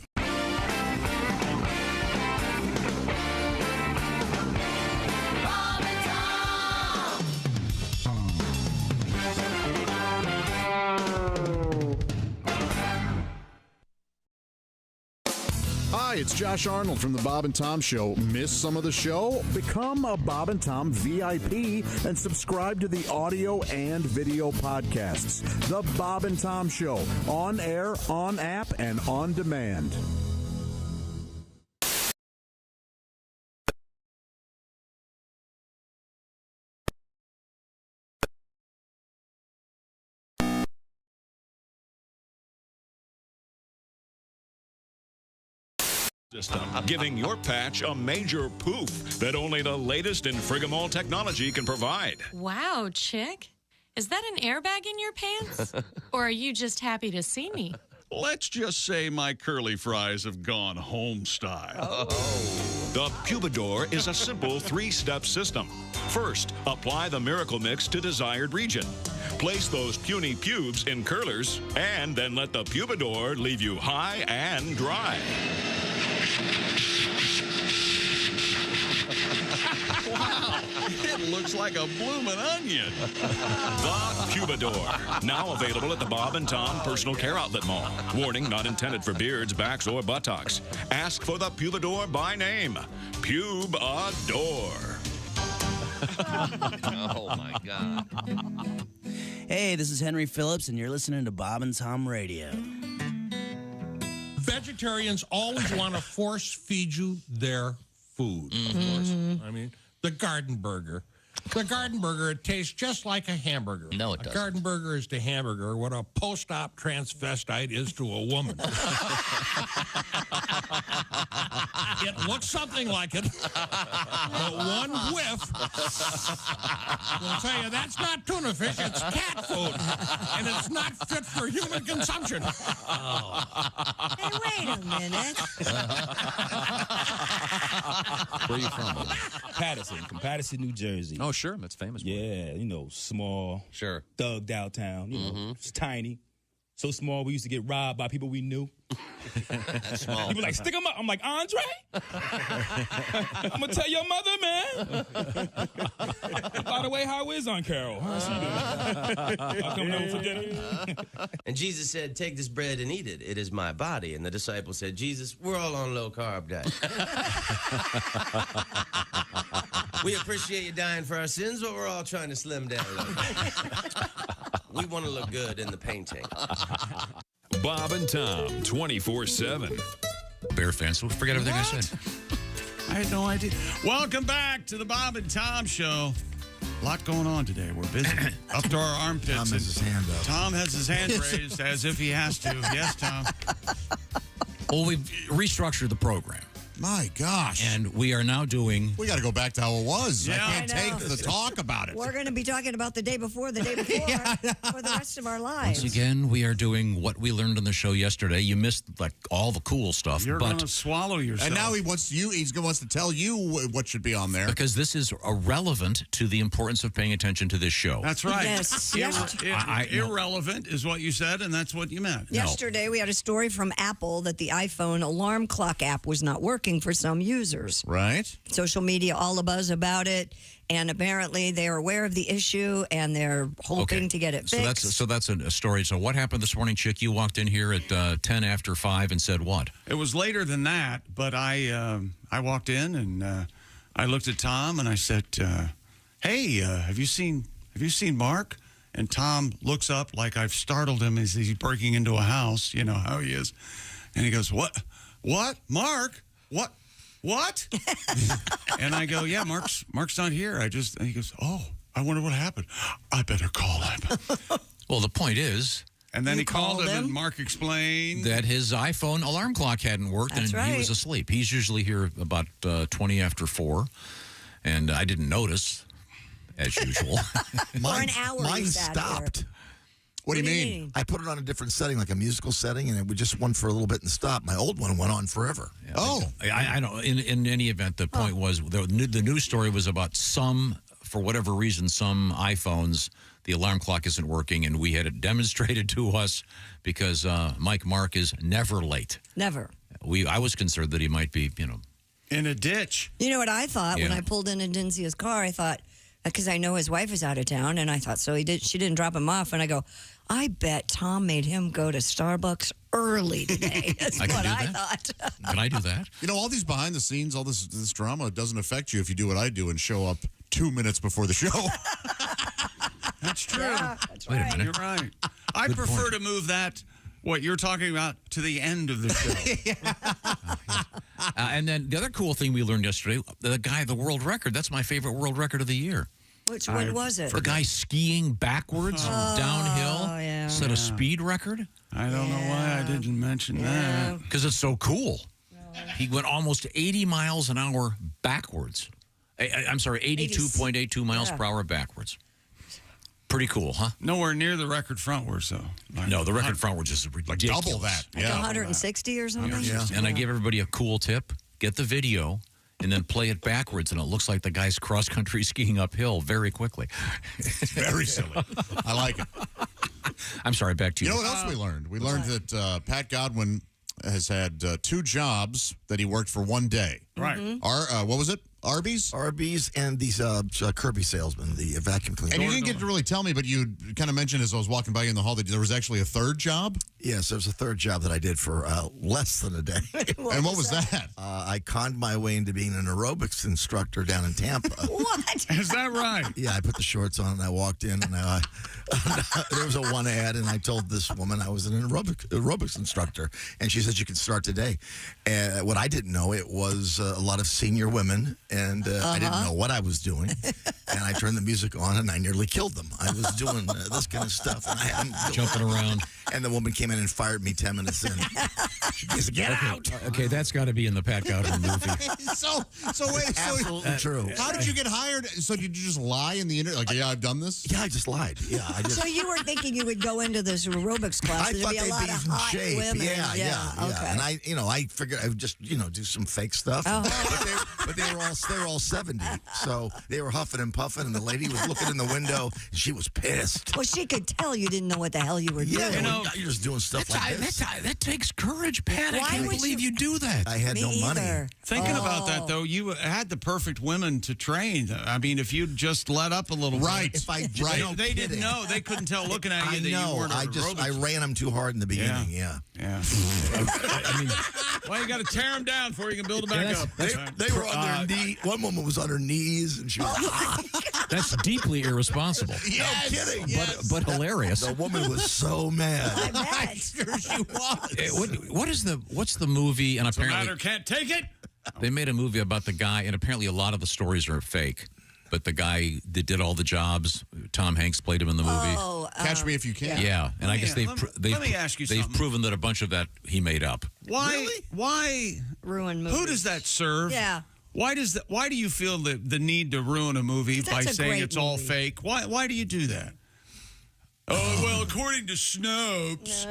Hi, it's Josh Arnold from the Bob and Tom Show. Miss some of the show? Become a Bob and Tom VIP and subscribe to the audio and video podcasts. The Bob and Tom Show, on air, on app, and on demand. System, giving your patch a major poof that only the latest in Frigamall technology can provide. Wow, chick. Is that an airbag in your pants? Or are you just happy to see me? Let's just say my curly fries have gone home style. The Pubador is a simple three-step system. First, apply the Miracle Mix to desired region. Place those puny pubes in curlers, and then let the Pubador leave you high and dry. Wow, it looks like a bloomin' onion. The Pubador, now available at the Bob and Tom Personal Care Outlet Mall. Warning, not intended for beards, backs, or buttocks. Ask for the Pubador by name. Pubador. Oh, my God. Hey, this is Henry Phillips, and you're listening to Bob and Tom Radio. Vegetarians always want to force feed you their food, of course. I mean, the garden burger. The garden burger, it tastes just like a hamburger. No, it doesn't. A doesn't. garden burger is to hamburger what a post-op transvestite is to a woman. It looks something like it, but one whiff will tell you that's not tuna fish, it's cat food, and it's not fit for human consumption. Hey, wait a minute. Where are you from? Patterson, New Jersey. Oh, sure. That's famous. Yeah, small. Sure. Thugged out town. It's tiny. So small, we used to get robbed by people we knew. That's small. People like, stick them up. I'm like, Andre? I'm going to tell your mother, man. By the way, how is Aunt Carol? How's she doing? I'll come over for dinner. And Jesus said, take this bread and eat it. It is my body. And the disciples said, Jesus, we're all on low-carb diet. We appreciate you dying for our sins, but we're all trying to slim down a little bit. We want to look good in the painting. Bob and Tom, 24/7. Bear fans, so forget everything I said. I had no idea. Welcome back to the Bob and Tom Show. A lot going on today. We're busy. Up to our armpits. Tom has his hand up. Tom has his hand raised as if he has to. Yes, Tom. Well, we've restructured the program. My gosh. And we are now doing... We got to go back to how it was. Yeah. I can't I know. take the talk about it. We're going to be talking about the day before for the rest of our lives. Once again, we are doing what we learned on the show yesterday. You missed like all the cool stuff. You're going to swallow yourself. And now he wants to tell you what should be on there. Because this is irrelevant to the importance of paying attention to this show. That's right. Yes. Irrelevant is what you said, and that's what you meant. Yesterday, we had a story from Apple that the iPhone alarm clock app was not working for some users. Right. Social media all abuzz about it, and apparently they are aware of the issue, and they're hoping to get it fixed. So that's a story. So what happened this morning, Chick? You walked in here at 10 after 5 and said what? It was later than that, but I walked in, and I looked at Tom, and I said, hey, have you seen Mark? And Tom looks up like I've startled him as he's breaking into a house. You know how he is. And he goes, What? Mark? What? And I go, yeah, Mark's not here. And he goes, oh, I wonder what happened. I better call him. Well, the point is... And then he called him, and Mark explained... that his iPhone alarm clock hadn't worked, and he was asleep. He's usually here about 20 after 4, and I didn't notice, as usual. For an hour Mine he sat stopped. What do you mean? I put it on a different setting, like a musical setting, and it would just went for a little bit and stopped. My old one went on forever. Yeah, I don't. In any event, the point was the news story was about for whatever reason, some iPhones, the alarm clock isn't working, and we had it demonstrated to us because Mike Mark is never late. Never. I was concerned that he might be, in a ditch. You know what I thought when I pulled in and didn't see his car? I thought, because I know his wife is out of town, and I thought, she didn't drop him off. And I go, I bet Tom made him go to Starbucks early today. That's what I thought. Can I do that? All these behind the scenes, all this drama doesn't affect you if you do what I do and show up 2 minutes before the show. That's true. Yeah, that's Wait a right. minute. You're right. I prefer to move that, what you're talking about, to the end of the show. And then the other cool thing we learned yesterday, the world record, that's my favorite world record of the year. Which one was it? The guy skiing backwards downhill set a speed record. I don't know why I didn't mention that. Because it's so cool. He went almost 80 miles an hour backwards. I'm sorry, 82.82 miles per hour backwards. Pretty cool, huh? Nowhere near the record frontwards, though. No, the record frontwards is ridiculous. Double that. Like 160 or something? Yeah. And I give everybody a cool tip. Get the video and then play it backwards, and it looks like the guy's cross-country skiing uphill very quickly. Very silly. I like it. I'm sorry, back to you. You know what else we learned? We learned that Pat Godwin has had 2 jobs that he worked for one day. Right. What was it? Arby's? Arby's and these Kirby salesmen, the vacuum cleaner. And you didn't get to really tell me, but you kind of mentioned as I was walking by you in the hall that there was actually a third job? Yes, there was a third job that I did for less than a day. And what was that? I conned my way into being an aerobics instructor down in Tampa. What? Is that right? Yeah, I put the shorts on and I walked in and there was a one ad and I told this woman I was an aerobics instructor. And she said, you can start today. And what I didn't know, it was a lot of senior women. And I didn't know what I was doing. And I turned the music on, and I nearly killed them. I was doing this kind of stuff. And I hadn't jumping around. And the woman came in and fired me 10 minutes in. She said, get out. Okay, that's got to be in the Pat Godwin movie. So wait. Absolutely true. How did you get hired? So did you just lie in the interview? Like, yeah, I've done this? Yeah, I just lied. Yeah, I just. So you were thinking you would go into this aerobics class? I There'd thought be a they'd lot be of in hot shape. women. Yeah. Okay. And I figured I would just, do some fake stuff. But they were all 70. So they were huffing and puffing, and the lady was looking in the window. And she was pissed. Well, she could tell you didn't know what the hell you were doing. Yeah, you're just doing stuff like this. That takes courage, Pat. I can't believe you do that. I had no money. Thinking about that, though, you had the perfect women to train. I mean, if you'd just let up a little right. bit. If I They didn't know. They couldn't tell looking at you that you weren't I ran them too hard in the beginning, yeah. I mean, well, you got to tear them down before you can build them back up. They were on their knee. One woman was on her knees, and she was. That's deeply irresponsible. Yes, no kidding. Yes. But hilarious. The woman was so mad. I bet. I'm sure she was. What's the movie? And The apparently matter can't take it. they made a movie about the guy, and apparently a lot of the stories are fake. But the guy that did all the jobs, Tom Hanks played him in the movie. Catch Me If You Can. Yeah, and I guess let me ask you they've something. proven that a bunch of that he made up. Why ruin movies? Who does that serve? Yeah. Why do you feel the need to ruin a movie by saying great it's all movie. fake? Why do you do that? Well, according to Snopes,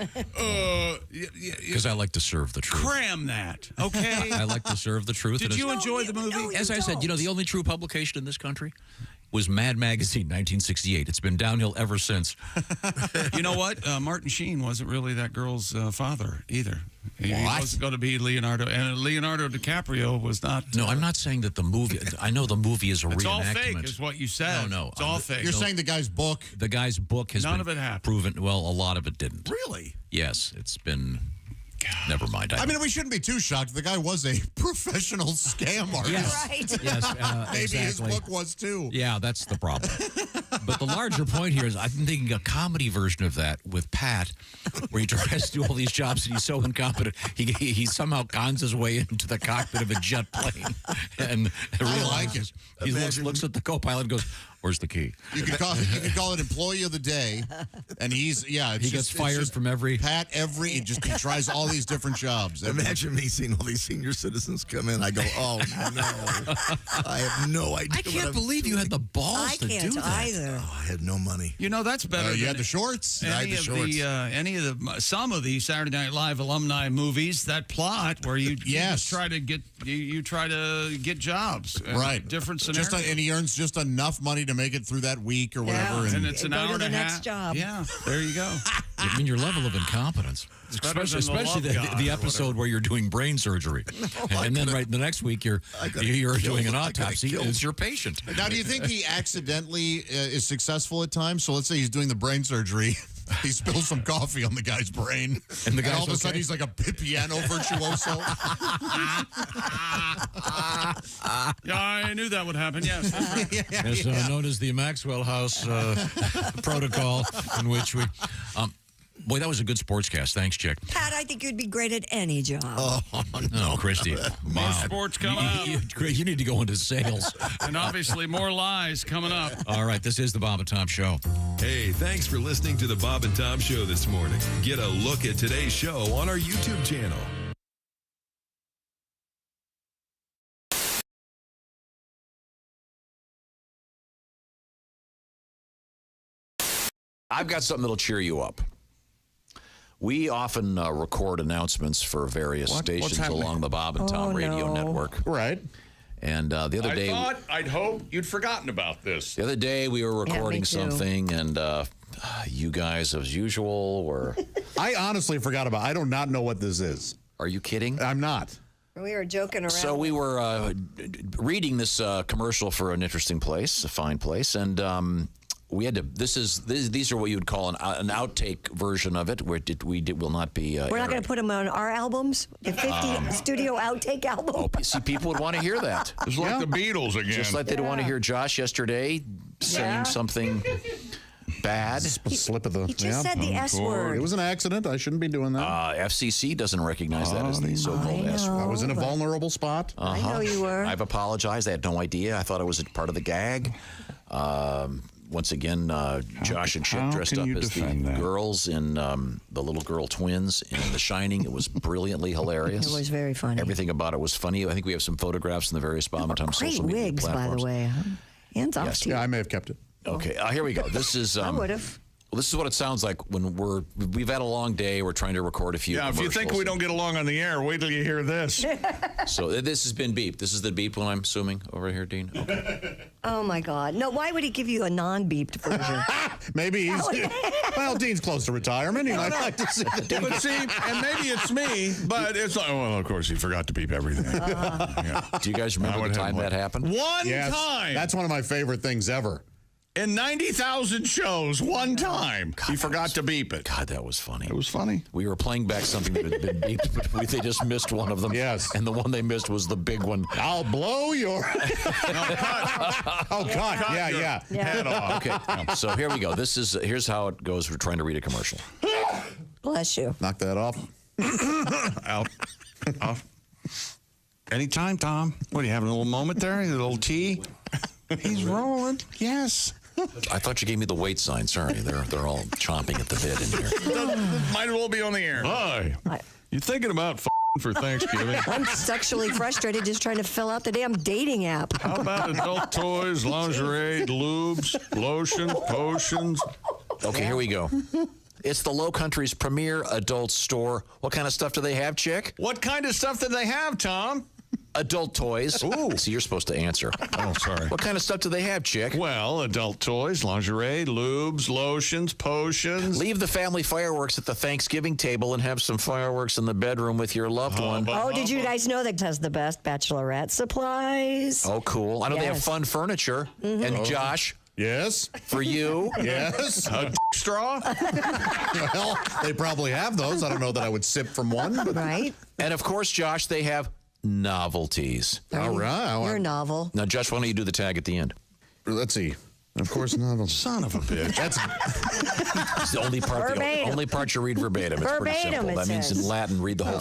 Because I like to serve the truth. cram that, okay? I like to serve the truth. Did you enjoy the movie? As I said, the only true publication in this country was Mad Magazine, 1968. It's been downhill ever since. You know what? Martin Sheen wasn't really that girl's father either. He wasn't going to be Leonardo, and Leonardo DiCaprio was not. No, I'm not saying that the movie. I know the movie is a It's reenactment. all fake, is what you said. No, it's all fake. You're saying the guy's book? The guy's book has None been of it happened. proven. Well, a lot of it didn't. Really? Yes, it's been. Never mind. I mean, we shouldn't be too shocked. The guy was a professional scam artist. Yes. Right. Yes, Maybe exactly. his book was too. Yeah, that's the problem. But the larger point here is I'm thinking a comedy version of that with Pat, where he tries to do all these jobs and he's so incompetent. He somehow cons his way into the cockpit of a jet plane and realizes. I like it. He looks at the co-pilot and goes, Where's the key? You can call it Employee of the Day, and he gets fired from every. He tries all these different jobs. Imagine me seeing all these senior citizens come in. I go, oh no, I have no idea. I can't believe you had the balls to do that. I can't either. Oh, I had no money. You know, that's better. You had the shorts. Some of the Saturday Night Live alumni movies, that plot where you try to get jobs, right? Different scenarios, and he earns just enough money to make it through that week or whatever, and it's an hour and a half. Next job. Yeah, there you go. I mean, your level of incompetence, especially the episode where you're doing brain surgery, and then right the next week you're doing an autopsy. It's your patient. Now, do you think he accidentally is successful at times? So let's say he's doing the brain surgery. He spills some coffee on the guy's brain, and all of a sudden he's like a piano virtuoso. Yeah, I knew that would happen. Yes, as known as the Maxwell House protocol, in which we. Boy, that was a good sportscast. Thanks, Chick. Pat, I think you'd be great at any job. Oh, no, Christy. More sports coming up. You need to go into sales. And obviously more lies coming up. All right, this is the Bob and Tom Show. Hey, thanks for listening to the Bob and Tom Show this morning. Get a look at today's show on our YouTube channel. I've got something that'll cheer you up. We often record announcements for various stations along the Bob and Tom radio network. Right. And the other day... I'd hope you'd forgotten about this. The other day we were recording something, and you guys, as usual, were... I honestly forgot about it. I do not know what this is. Are you kidding? I'm not. We were joking around. So we were reading this commercial for an interesting place, a fine place, and... we had to. These are what you would call an outtake version of it, where will not be. We're not going to put them on our albums. The 50 studio outtake album. Oh, see, people would want to hear that. It's like the Beatles again. Just like they'd want to hear Josh yesterday saying something bad. Slip of the. He just said the S word. It was an accident. I shouldn't be doing that. FCC doesn't recognize that as the so-called S word. I was in a vulnerable spot. I know you were. I've apologized. I had no idea. I thought it was a part of the gag. Once again, Josh and Chip dressed up as the girls in the little girl twins in The Shining. It was brilliantly hilarious. It was very funny. Everything about it was funny. I think we have some photographs in the various Bob and Tom social media wigs, platforms. by the way. Hands off to you. Yeah, I may have kept it. Okay, here we go. This is. I would have. Well, this is what it sounds like when we've had a long day. We're trying to record a few. Yeah, if you think we don't get along on the air, wait till you hear this. So this has been beeped. This is the beep one, I'm assuming, over here, Dean. Okay. Oh my God! No, why would he give you a non-beeped version? Maybe he's. Well, Dean's close to retirement. He might like to see. But see, and maybe it's me, but it's like, well, of course, he forgot to beep everything. Yeah. Do you guys remember the time that happened? One time. That's one of my favorite things ever. In 90,000 shows, one time, he forgot to beep it. God, that was funny. It was funny. We were playing back something that had been beeped, but they just missed one of them. Yes. And the one they missed was the big one. I'll blow your... cut. Yeah. Head off. Okay, so here we go. Here's how it goes. We're trying to read a commercial. Bless you. Knock that off. Out. Off. Anytime, Tom. What, are you having a little moment there? A little tea? He's rolling. Yes. I thought you gave me the wait sign. Sorry, they're all chomping at the bit in here. Might as well be on the air. Hi. You thinking about for Thanksgiving? I'm sexually frustrated just trying to fill out the damn dating app. How about adult toys, lingerie, lubes, lotion, potions? Okay, here we go. It's the Low Country's premier adult store. What kind of stuff do they have, Chick? What kind of stuff do they have, Tom? Adult toys. Ooh. So you're supposed to answer. Oh, sorry. What kind of stuff do they have, Chick? Well, adult toys, lingerie, lubes, lotions, potions. Leave the family fireworks at the Thanksgiving table and have some fireworks in the bedroom with your loved one. Oh, did you guys know that has the best bachelorette supplies? Oh, cool. I know they have fun furniture. Mm-hmm. And Josh? Yes. For you? Yes. A straw? Well, they probably have those. I don't know that I would sip from one. But... Right. And, of course, Josh, they have novelties. All right. You're novel. Now, Josh, why don't you do the tag at the end? Let's see. Of course, novel. Son of a bitch. That's it's the only part. The only part you read verbatim. It's pretty simple. That means in Latin, read the whole.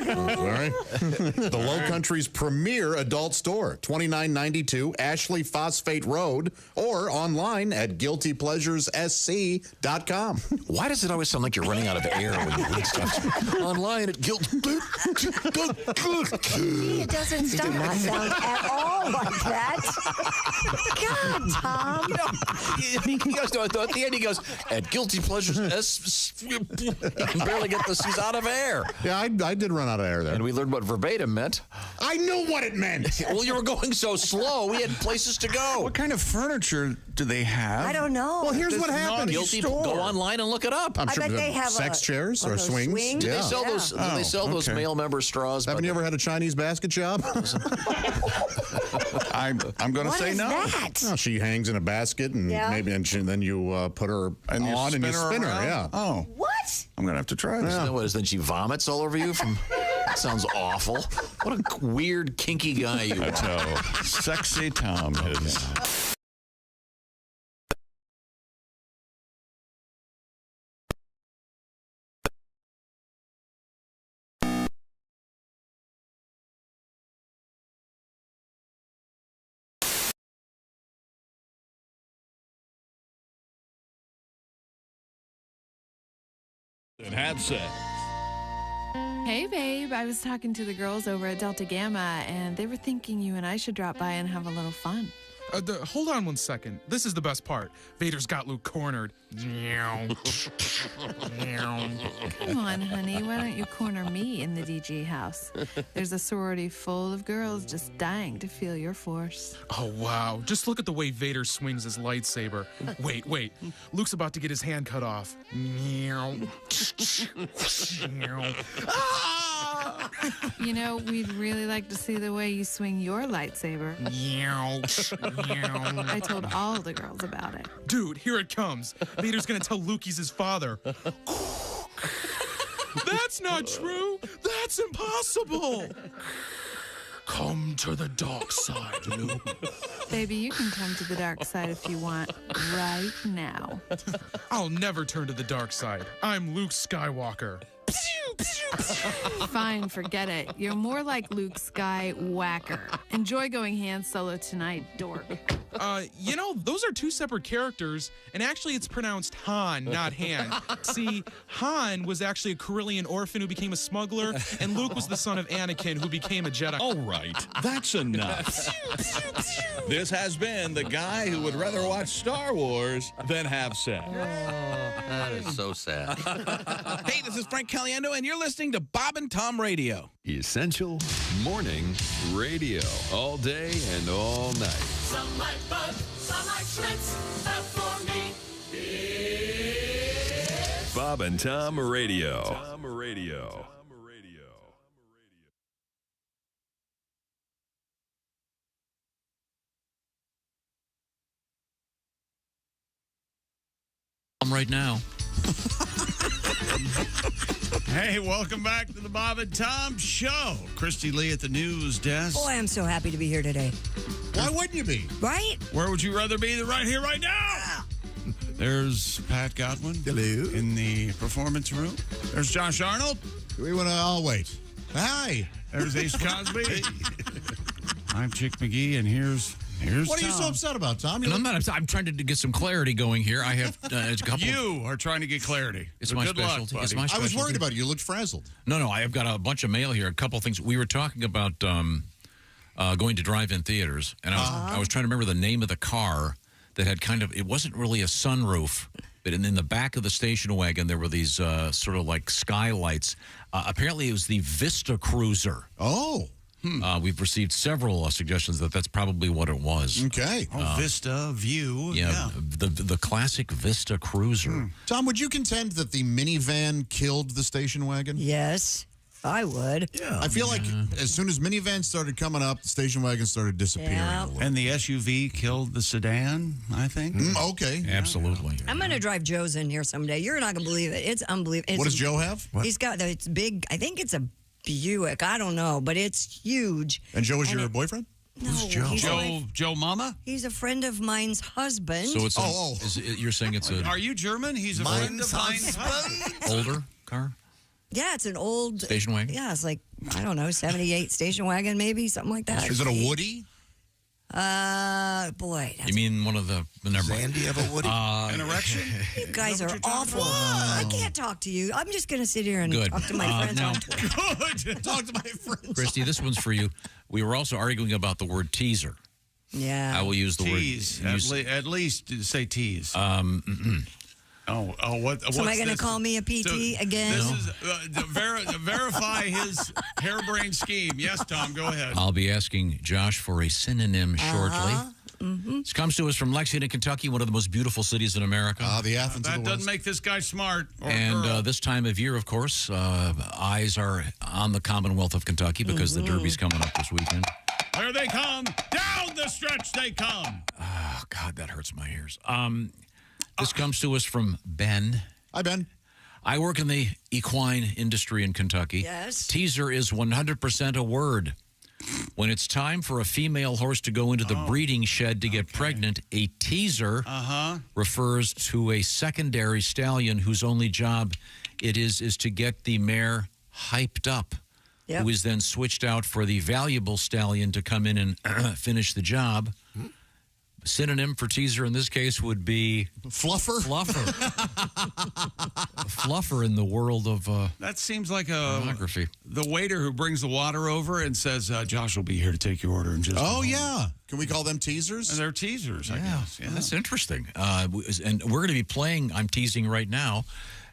right. The Low Country's premier adult store, 2992 Ashley Phosphate Road, or online at guiltypleasuressc.com. Why does it always sound like you're running out of air when you read stuff? Online at guilt. It doesn't not sound at all like that. God, Tom. He goes at the end. He goes at guilty pleasures. He can barely get this. He's out of air. Yeah, I did run out of air there. And we learned what verbatim meant. I knew what it meant. Well, you were going so slow. We had places to go. What kind of furniture do they have? I don't know. Well, here's what happened. Guilty. Go online and look it up. I'm sure bet they have sex chairs or swings. Do Yeah. they sell those? Do they sell those male member straws? Haven't you ever had a Chinese basket job? I'm going to say no. That? Well, she hangs in a basket, and then you put her on and you spin her. Yeah. Oh. What? I'm going to have to try this. What is then she vomits all over you? That sounds awful. What a weird, kinky guy you are. That's how sexy Tom is. And had said. Hey, babe. I was talking to the girls over at Delta Gamma, and they were thinking you and I should drop by and have a little fun. Hold on one second. This is the best part. Vader's got Luke cornered. Come on, honey. Why don't you corner me in the DG house? There's a sorority full of girls just dying to feel your force. Oh, wow. Just look at the way Vader swings his lightsaber. Wait. Luke's about to get his hand cut off. You know, we'd really like to see the way you swing your lightsaber. I told all the girls about it. Dude, here it comes. Vader's gonna tell Luke he's his father. That's not true. That's impossible. Come to the dark side, Luke. Baby, you can come to the dark side if you want right now. I'll never turn to the dark side. I'm Luke Skywalker. Fine, forget it. You're more like Luke Skywhacker. Enjoy going Han Solo tonight, dork. Those are two separate characters, and actually it's pronounced Han, not Han. See, Han was actually a Corellian orphan who became a smuggler, and Luke was the son of Anakin who became a Jedi. All right, that's enough. This has been the guy who would rather watch Star Wars than have sex. That is so sad. Hey, this is Frank Caliendo, and you're listening to Bob and Tom Radio. Essential morning radio. All day and all night. Some like Bud, some like Schmitz, but for me, it's Bob and Tom Radio. Right now. Hey, welcome back to the Bob and Tom Show. Christy Lee at the news desk. Boy, I'm so happy to be here today. Why wouldn't you be? Right? Where would you rather be than right here, right now? There's Pat Godwin. Hello. In the performance room. There's Josh Arnold. We want to all wait. Hi. There's Ace Cosby. I'm Chick McGee, and here's what Tom. are you so upset about, Tom? And I'm not upset. I'm trying to get some clarity going here. I have a couple. You are trying to get clarity. It's So my good specialty. luck, It's my I specialty. was worried about you. You looked frazzled. No, I have got a bunch of mail here. A couple things. We were talking about going to drive-in theaters, and I was trying to remember the name of the car that had it wasn't really a sunroof, but in the back of the station wagon there were these sort of like skylights. Apparently it was the Vista Cruiser. Oh. We've received several suggestions that that's probably what it was. Okay. Vista View. Yeah. The classic Vista Cruiser. Tom, would you contend that the minivan killed the station wagon? Yes, I would. Yeah. I feel like as soon as minivans started coming up, the station wagon started disappearing. Yeah. a little. And the SUV killed the sedan, I think. Okay. Absolutely. I'm going to drive Joe's in here someday. You're not going to believe it. It's unbelievable. What does Joe have? He's got it's big. I think it's a Buick. I don't know, but it's huge. And Joe is your boyfriend? No, Who's Joe? Joe Mama? He's a friend of mine's husband. So it's you're saying it's a Are you German? He's a friend of mine's husband. older car? Yeah, it's an old station wagon. Yeah, it's like I don't know, 78 station wagon, maybe something like that. Is it a Woody? Boy. You mean one of the never mind. Sandy have a Woody? An erection? You guys are awful. I can't talk to you. I'm just going to sit here and Good. talk to my friends now- on Twitter. Good. Talk to my friends. Christy, this one's for you. We were also arguing about the word teaser. Yeah. I will use the Tease. word. At least say tease. What? So am I going to call me a PT again? This is verify his harebrained scheme. Yes, Tom, go ahead. I'll be asking Josh for a synonym shortly. This comes to us from Lexington, Kentucky, one of the most beautiful cities in America. The Athens That of the doesn't West. make this guy smart. Or And girl. this time of year, of course, eyes are on the Commonwealth of Kentucky because the Derby's coming up this weekend. There they come. Down the stretch they come. Oh, God, that hurts my ears. This comes to us from Ben. Hi, Ben. I work in the equine industry in Kentucky. Yes. Teaser is 100% a word. When it's time for a female horse to go into the breeding shed to get pregnant, a teaser refers to a secondary stallion whose only job it is to get the mare hyped up, who is then switched out for the valuable stallion to come in and finish the job. Synonym for teaser in this case would be fluffer. Fluffer in the world of that seems like pornography. The waiter who brings the water over and says, Josh will be here to take your order in just a moment. Yeah. Can we call them teasers? And they're teasers, I guess. Yeah. That's interesting. And we're going to be playing, I'm teasing right now,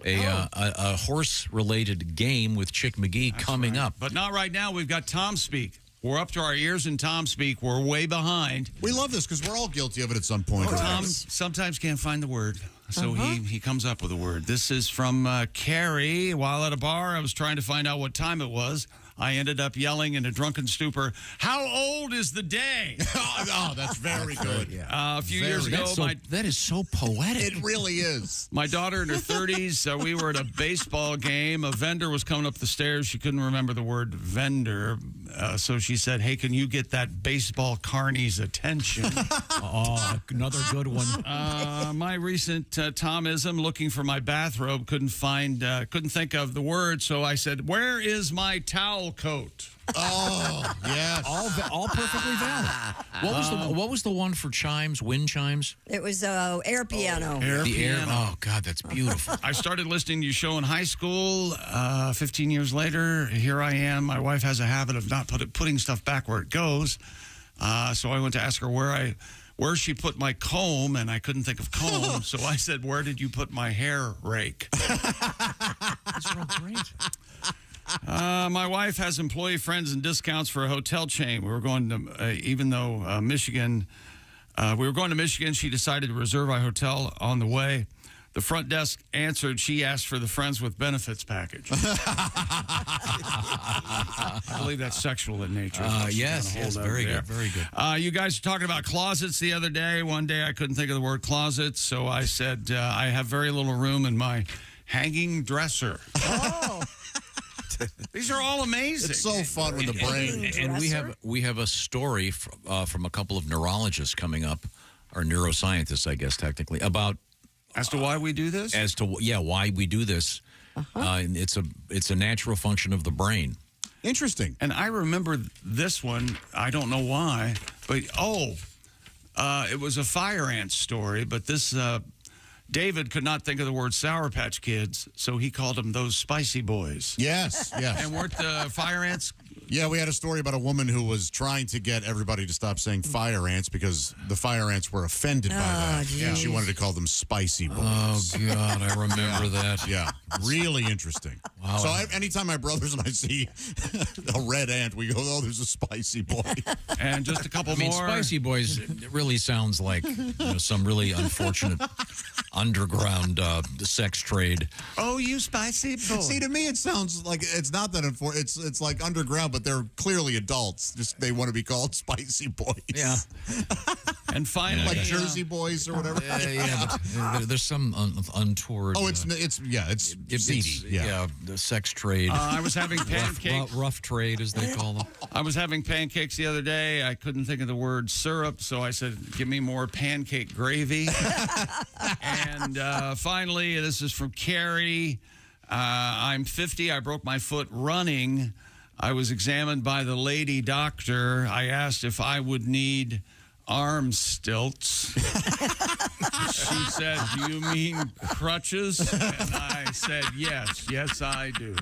a horse-related game with Chick McGee coming up. But not right now. We've got Tom Speak. We're up to our ears in Tom Speak. We're way behind. We love this because we're all guilty of it at some point. Tom sometimes can't find the word, so he comes up with a word. This is from Carrie. While at a bar, I was trying to find out what time it was. I ended up yelling in a drunken stupor, "How old is the day?" Oh, that's very good. A few years ago, that is so poetic. It really is. My daughter in her 30s, we were at a baseball game. A vendor was coming up the stairs. She couldn't remember the word vendor, so she said, "Hey, can you get that baseball carney's attention?" Oh, another good one. My recent Tomism, looking for my bathrobe, couldn't think of the word, so I said, "Where is my towel coat?" Oh, yes. All perfectly valid. What was the one for chimes, wind chimes? It was air piano. Oh, God, that's beautiful. I started listening to your show in high school. 15 years later, here I am. My wife has a habit of not putting stuff back where it goes. So I went to ask her where she put my comb, and I couldn't think of comb. So I said, "Where did you put my hair rake?" That's real great. My wife has employee friends and discounts for a hotel chain. We were going to, Michigan, we were going to Michigan. She decided to reserve our hotel on the way. The front desk answered. She asked for the friends with benefits package. I believe that's sexual in nature. Yes, very good, very good. You guys were talking about closets the other day. One day I couldn't think of the word closet, so I said I have very little room in my hanging dresser. Oh. These are all amazing. It's so fun with the brain. And we have a story from a couple of neurologists coming up, or neuroscientists, I guess, technically, about as to why we do this. Why we do this. It's a natural function of the brain. Interesting. And I remember this one. I don't know why, but it was a fire ant story. But this David could not think of the word Sour Patch Kids, so he called them those spicy boys. Yes, yes. And weren't the fire ants? Yeah, we had a story about a woman who was trying to get everybody to stop saying fire ants because the fire ants were offended by that. Geez. Yeah, she wanted to call them spicy boys. Oh, God, I remember that. Yeah, really interesting. Wow. So anytime my brothers and I see a red ant, we go, "Oh, there's a spicy boy." And just a couple more. Spicy boys really sounds like some really unfortunate underground sex trade. Oh, you spicy boy. See, to me, it sounds like it's not that unfortunate. It's like underground, but they're clearly adults. Just they want to be called spicy boys. Yeah. And finally, like Jersey Boys or whatever. But there's some untoward. Oh, it's seedy. The sex trade. I was having pancakes. Rough trade, as they call them. I was having pancakes the other day. I couldn't think of the word syrup, so I said, "Give me more pancake gravy." And finally, this is from Carrie. I'm 50. I broke my foot running. I was examined by the lady doctor. I asked if I would need arm stilts. She said, "Do you mean crutches?" And I said, yes, I do.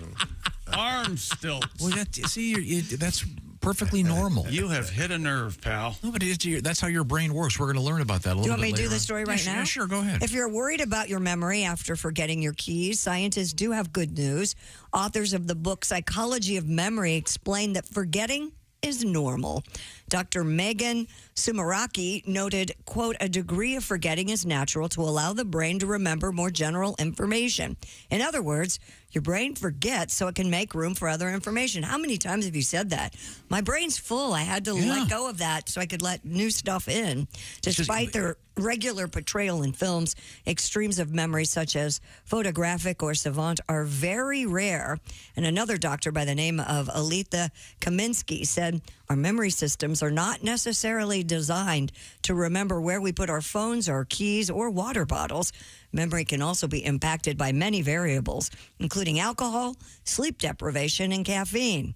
Arm stilts. Well, that's perfectly normal. You have hit a nerve, pal. No, but that's how your brain works. We're going to learn about that a little bit later. Do you want me to do the story right now? Yeah, sure, go ahead. If you're worried about your memory after forgetting your keys, scientists do have good news. Authors of the book Psychology of Memory explain that forgetting is normal. Dr. Megan Sumeraki noted, quote, "A degree of forgetting is natural to allow the brain to remember more general information." In other words, your brain forgets so it can make room for other information. How many times have you said that? My brain's full. I had to let go of that so I could let new stuff in. Despite their regular portrayal in films, extremes of memory such as photographic or savant are very rare. And another doctor by the name of Alita Kaminsky said, "Our memory systems are not necessarily designed to remember where we put our phones, our keys, or water bottles. Memory can also be impacted by many variables, including alcohol, sleep deprivation, and caffeine."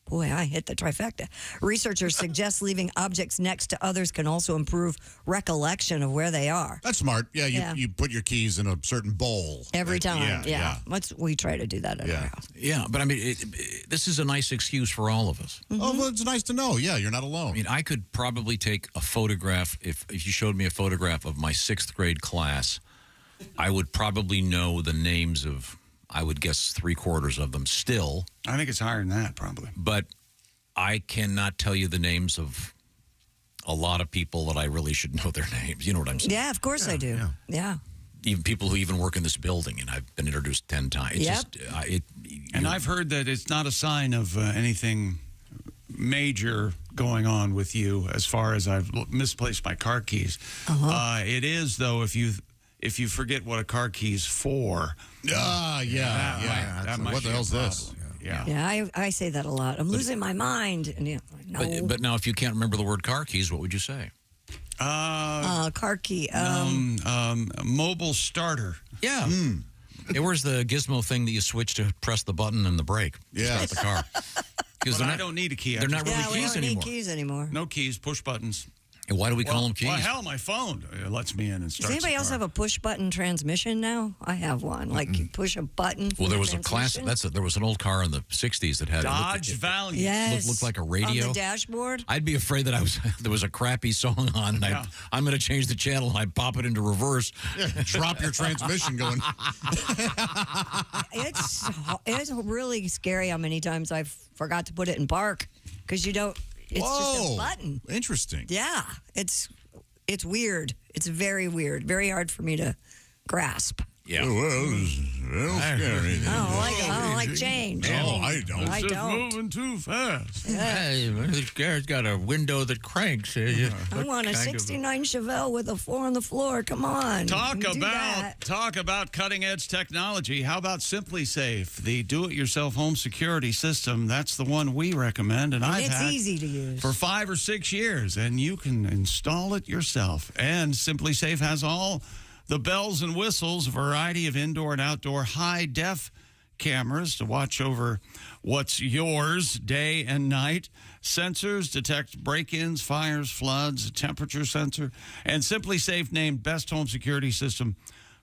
Boy, I hit the trifecta. Researchers suggest leaving objects next to others can also improve recollection of where they are. That's smart. Yeah, you put your keys in a certain bowl. Every time. Yeah. We try to do that at our house. Yeah, but I mean, this is a nice excuse for all of us. Oh, well, it's nice to know. Yeah, you're not alone. I mean, I could probably take a photograph. If you showed me a photograph of my 6th grade class, I would probably know the names of, I would guess, 3/4 of them still. I think it's higher than that, probably. But I cannot tell you the names of a lot of people that I really should know their names. You know what I'm saying? Yeah, of course I do. Yeah. Even people who even work in this building, and I've been introduced 10 times. It's And I've heard that it's not a sign of anything major going on with you as far as I've misplaced my car keys. It is, though, if you forget what a car key's for. That might what the hell's this? Yeah, I say that a lot. I'm losing my mind. And, no. But now, if you can't remember the word car keys, what would you say? Car key. Mobile starter. Yeah. Hey, where's the gizmo thing that you switch to press the button and the brake? Start the car. Because I don't need a key. They're not really we keys don't anymore. need keys anymore. No keys, push buttons. And why do we call them keys? Well, hell, my phone lets me in and starts. Does anybody else have a push button transmission now? I have one. Like you push a button. Well, there was a classic. There was an old car in the '60s that had Dodge Valiant. Yes, looked like a radio on the dashboard. I'd be afraid that there was a crappy song on, and I'm going to change the channel. And I'd pop it into reverse. Drop your transmission going. It's really scary how many times I forgot to put it in park because you don't. It's just a button. Interesting. Yeah, it's weird. It's very weird. Very hard for me to grasp. Yeah. Scary. I don't like change. No, I don't. I It's just don't. moving too fast. Hey, this car's got a window that cranks. I want a 69 Chevelle with a 4 on the floor. Come on. Talk about cutting edge technology. How about Simply Safe, the do-it-yourself home security system? That's the one we recommend, and I've it's had easy to use for 5 or 6 years, and you can install it yourself. And Simply Safe has all the bells and whistles, a variety of indoor and outdoor high-def cameras to watch over what's yours day and night. Sensors detect break-ins, fires, floods, a temperature sensor. And Simply Safe named Best Home Security System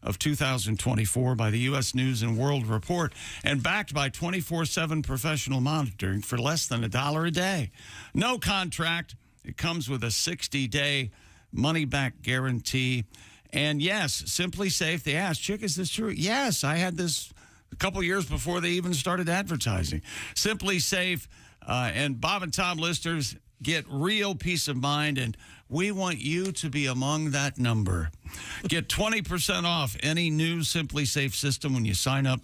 of 2024 by the U.S. News and World Report, and backed by 24/7 professional monitoring for less than $1 a day. No contract. It comes with a 60-day money-back guarantee. And yes, Simply Safe, they asked, Chick, is this true? Yes, I had this a couple years before they even started advertising. Simply Safe and Bob and Tom listeners get real peace of mind, and we want you to be among that number. Get 20% off any new Simply Safe system when you sign up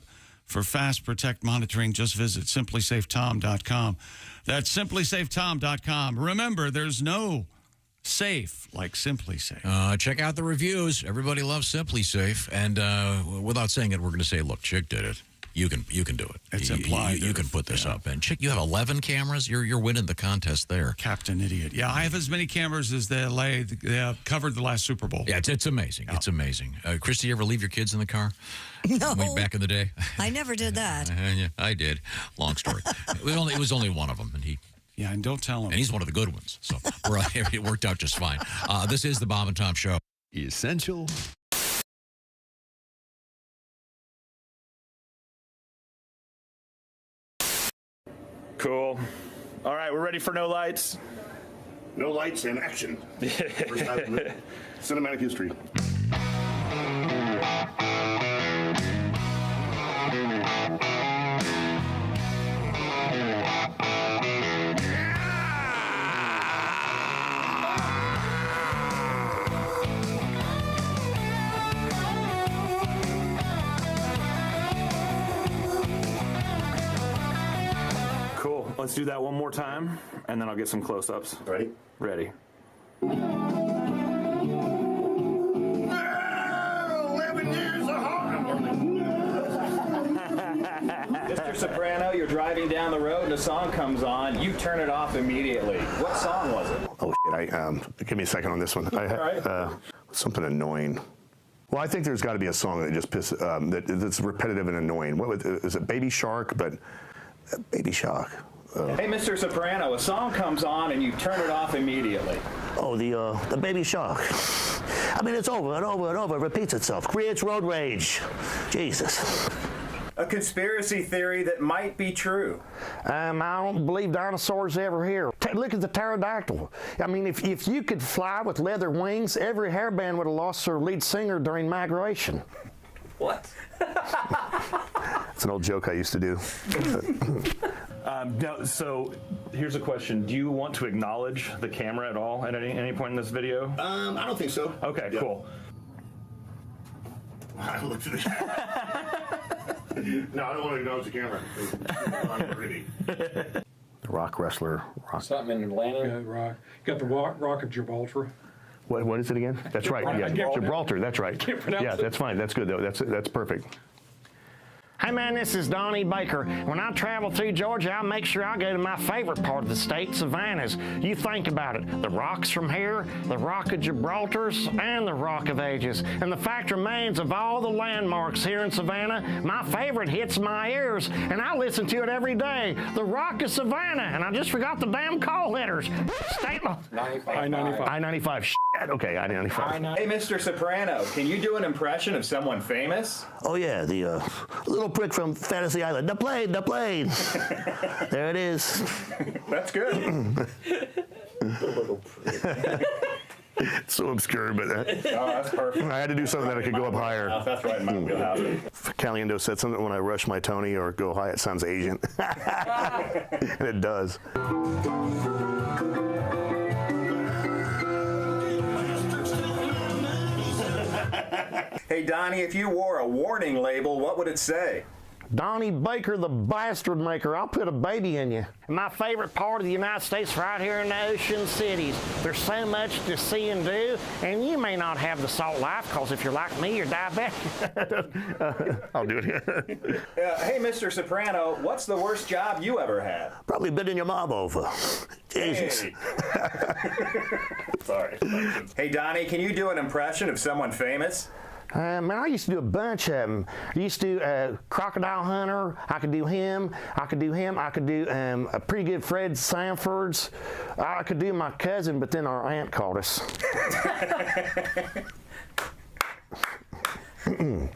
for Fast Protect monitoring. Just visit simplysafetom.com. That's simplysafetom.com. Remember, there's no safe like Simply Safe. Check out the reviews. Everybody loves Simply Safe. And without saying it, we're going to say, look, Chick did it. you can do it. It's implied. You can put this up. And Chick, you have 11 cameras. You're winning the contest there. Captain Idiot. Yeah, I have as many cameras as they have covered the last Super Bowl. Yeah, it's amazing. Yeah. It's amazing. Christy, you ever leave your kids in the car? No. Back in the day? I never did that. Yeah, I did. Long story. It was only one of them, and he. Yeah, and don't tell him. And he's one of the good ones, so it worked out just fine. This is the Bob and Tom Show. Essential. Cool. All right, we're ready for No Lights. No Lights and action. First time in cinematic history. Cool. Let's do that one more time, and then I'll get some close-ups. Ready? Ready. 11 years of Mr. Soprano, you're driving down the road and a song comes on. You turn it off immediately. What song was it? Oh, shit. Give me a second on this one. All right. Something annoying. Well, I think there's got to be a song that just pisses, that's repetitive and annoying. What is it? Baby Shark, but Baby Shark. Hey, Mr. Soprano, a song comes on and you turn it off immediately. Oh, the Baby Shark. I mean, it's over and over and over. It repeats itself. Creates road rage. Jesus. A conspiracy theory that might be true. I don't believe dinosaurs ever here. Look at the pterodactyl. I mean, if you could fly with leather wings, every hairband would have lost their lead singer during migration. What? It's an old joke I used to do. No, so here's a question. Do you want to acknowledge the camera at all at any point in this video? I don't think so. Okay, cool. I looked at No, I don't want to acknowledge the camera. I'm ready. The rock wrestler. Something in Atlanta. Yeah, rock. Got the rock of Gibraltar. What is it again? That's right. Yeah, Gibraltar. That's right. Yeah, that's fine. That's good though. That's perfect. Hey man, this is Donnie Baker. When I travel through Georgia, I make sure I go to my favorite part of the state, Savannah's. You think about it. The rocks from here, the Rock of Gibraltar's, and the Rock of Ages. And the fact remains, of all the landmarks here in Savannah, my favorite hits my ears, and I listen to it every day. The Rock of Savannah, and I just forgot the damn call letters. State law. I-95. I-95. Shit. Okay, I-95. Hey, Mr. Soprano, can you do an impression of someone famous? Oh yeah, the little prick from Fantasy Island. The plane. There it is. That's good. It's so obscure, but that's perfect. I had to do something that I could go up higher. That's right, my wheelhouse. Caliendo said something when I rush my Tony or go high, it sounds Asian. And it does. Hey, Donnie, if you wore a warning label, what would it say? Donnie Baker, the bastard maker. I'll put a baby in you. My favorite part of the United States right here in the ocean cities. There's so much to see and do, and you may not have the salt life, because if you're like me, you're diabetic. I'll do it. Hey, Mr. Soprano, what's the worst job you ever had? Probably bidding your mom over. Jesus. Hey. Sorry. Hey, Donnie, can you do an impression of someone famous? Man, I used to do a bunch of them. I used to do Crocodile Hunter. I could do him. I could do a pretty good Fred Sanford's. I could do my cousin, but then our aunt called us. There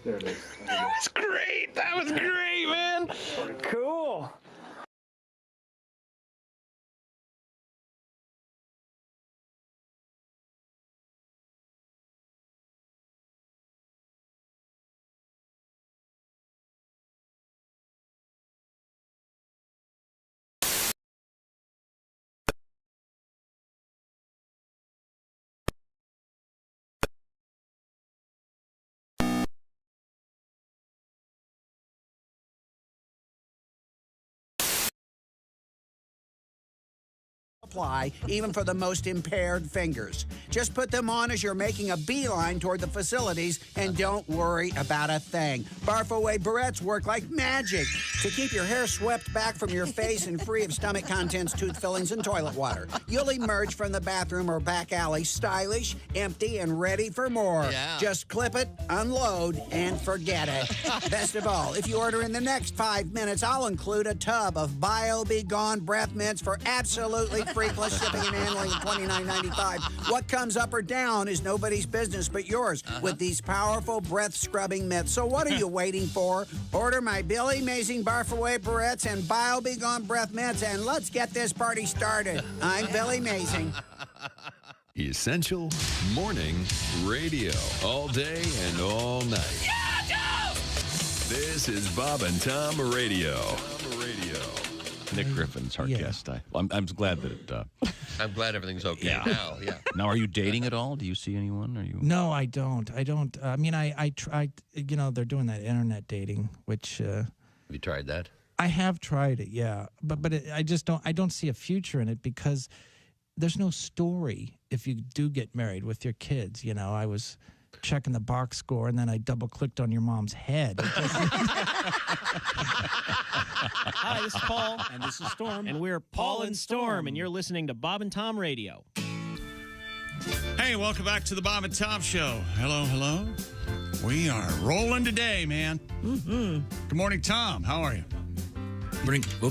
it is. That was great. That was great, man. Cool. apply, even for the most impaired fingers. Just put them on as you're making a beeline toward the facilities and don't worry about a thing. Barf Away barrettes work like magic to keep your hair swept back from your face and free of stomach contents, tooth fillings, and toilet water. You'll emerge from the bathroom or back alley stylish, empty, and ready for more. Yeah. Just clip it, unload, and forget it. Best of all, if you order in the next 5 minutes, I'll include a tub of Bio Be Gone breath mints for absolutely free plus shipping and handling of $29.95. What comes up or down is nobody's business but yours with these powerful breath scrubbing mitts. So what are you waiting for? Order my Billy Amazing Barf Away barrettes and Bio Be Gone breath mints, and let's get this party started. I'm Billy Amazing. Essential Morning Radio. All day and all night. This is Bob and Tom Radio. Nick Griffin's our guest. I'm glad that it... I'm glad everything's okay now. Yeah. Now, are you dating at all? Do you see anyone? Are you? No, I don't. I mean, I tried, they're doing that internet dating, which... Have you tried that? I have tried it, yeah. But I just don't see a future in it because there's no story if you do get married with your kids. I was checking the box score and then I double-clicked on your mom's head. Hi, this is Paul. And this is Storm. And we're Paul and Storm, and you're listening to Bob and Tom Radio. Hey, welcome back to the Bob and Tom Show. Hello. We are rolling today, man. Mm-hmm. Good morning, Tom. How are you?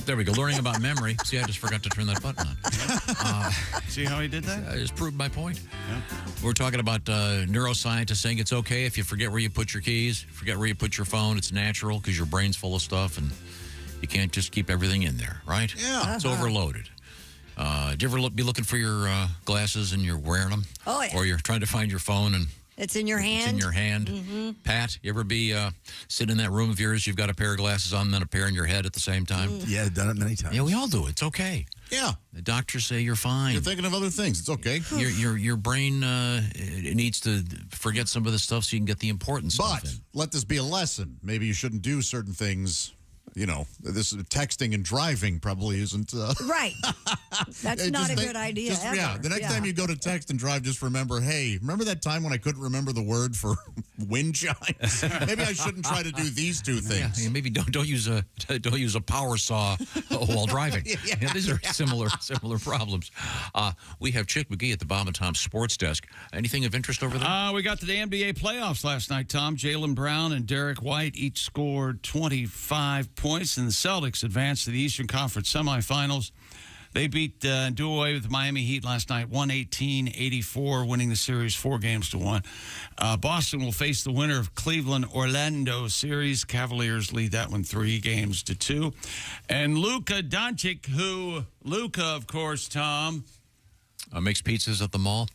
There we go. Learning about memory. See, I just forgot to turn that button on. See how he did that? I just proved my point. Yeah. We're talking about neuroscientists saying it's okay if you forget where you put your keys, forget where you put your phone. It's natural because your brain's full of stuff and you can't just keep everything in there, right? Yeah. It's overloaded. Do you ever be looking for your glasses and you're wearing them? Oh, yeah. Or you're trying to find your phone and it's in your hand. It's in your hand. Mm-hmm. Pat, you ever be sitting in that room of yours, you've got a pair of glasses on and then a pair in your head at the same time? Yeah, I've done it many times. Yeah, we all do it. It's okay. Yeah. The doctors say you're fine. You're thinking of other things. It's okay. Your brain it needs to forget some of the stuff so you can get the important stuff in. But let this be a lesson. Maybe you shouldn't do certain things. This texting and driving probably isn't... Right. That's not a good idea ever. Yeah, the next time you go to text and drive, just remember, hey, remember that time when I couldn't remember the word for wind chimes? Maybe I shouldn't try to do these two things. Yeah, maybe don't use a power saw while driving. Yeah, these are similar problems. We have Chick McGee at the Bob and Tom Sports Desk. Anything of interest over there? We got to the NBA playoffs last night, Tom. Jaylen Brown and Derek White each scored 25 points, and the Celtics advanced to the Eastern Conference semifinals. They beat do away with the Miami Heat last night, 118-84, winning the series 4-1. Boston will face the winner of Cleveland-Orlando series. Cavaliers lead that one 3-2. And Luka Doncic, Luka, of course, Tom, makes pizzas at the mall.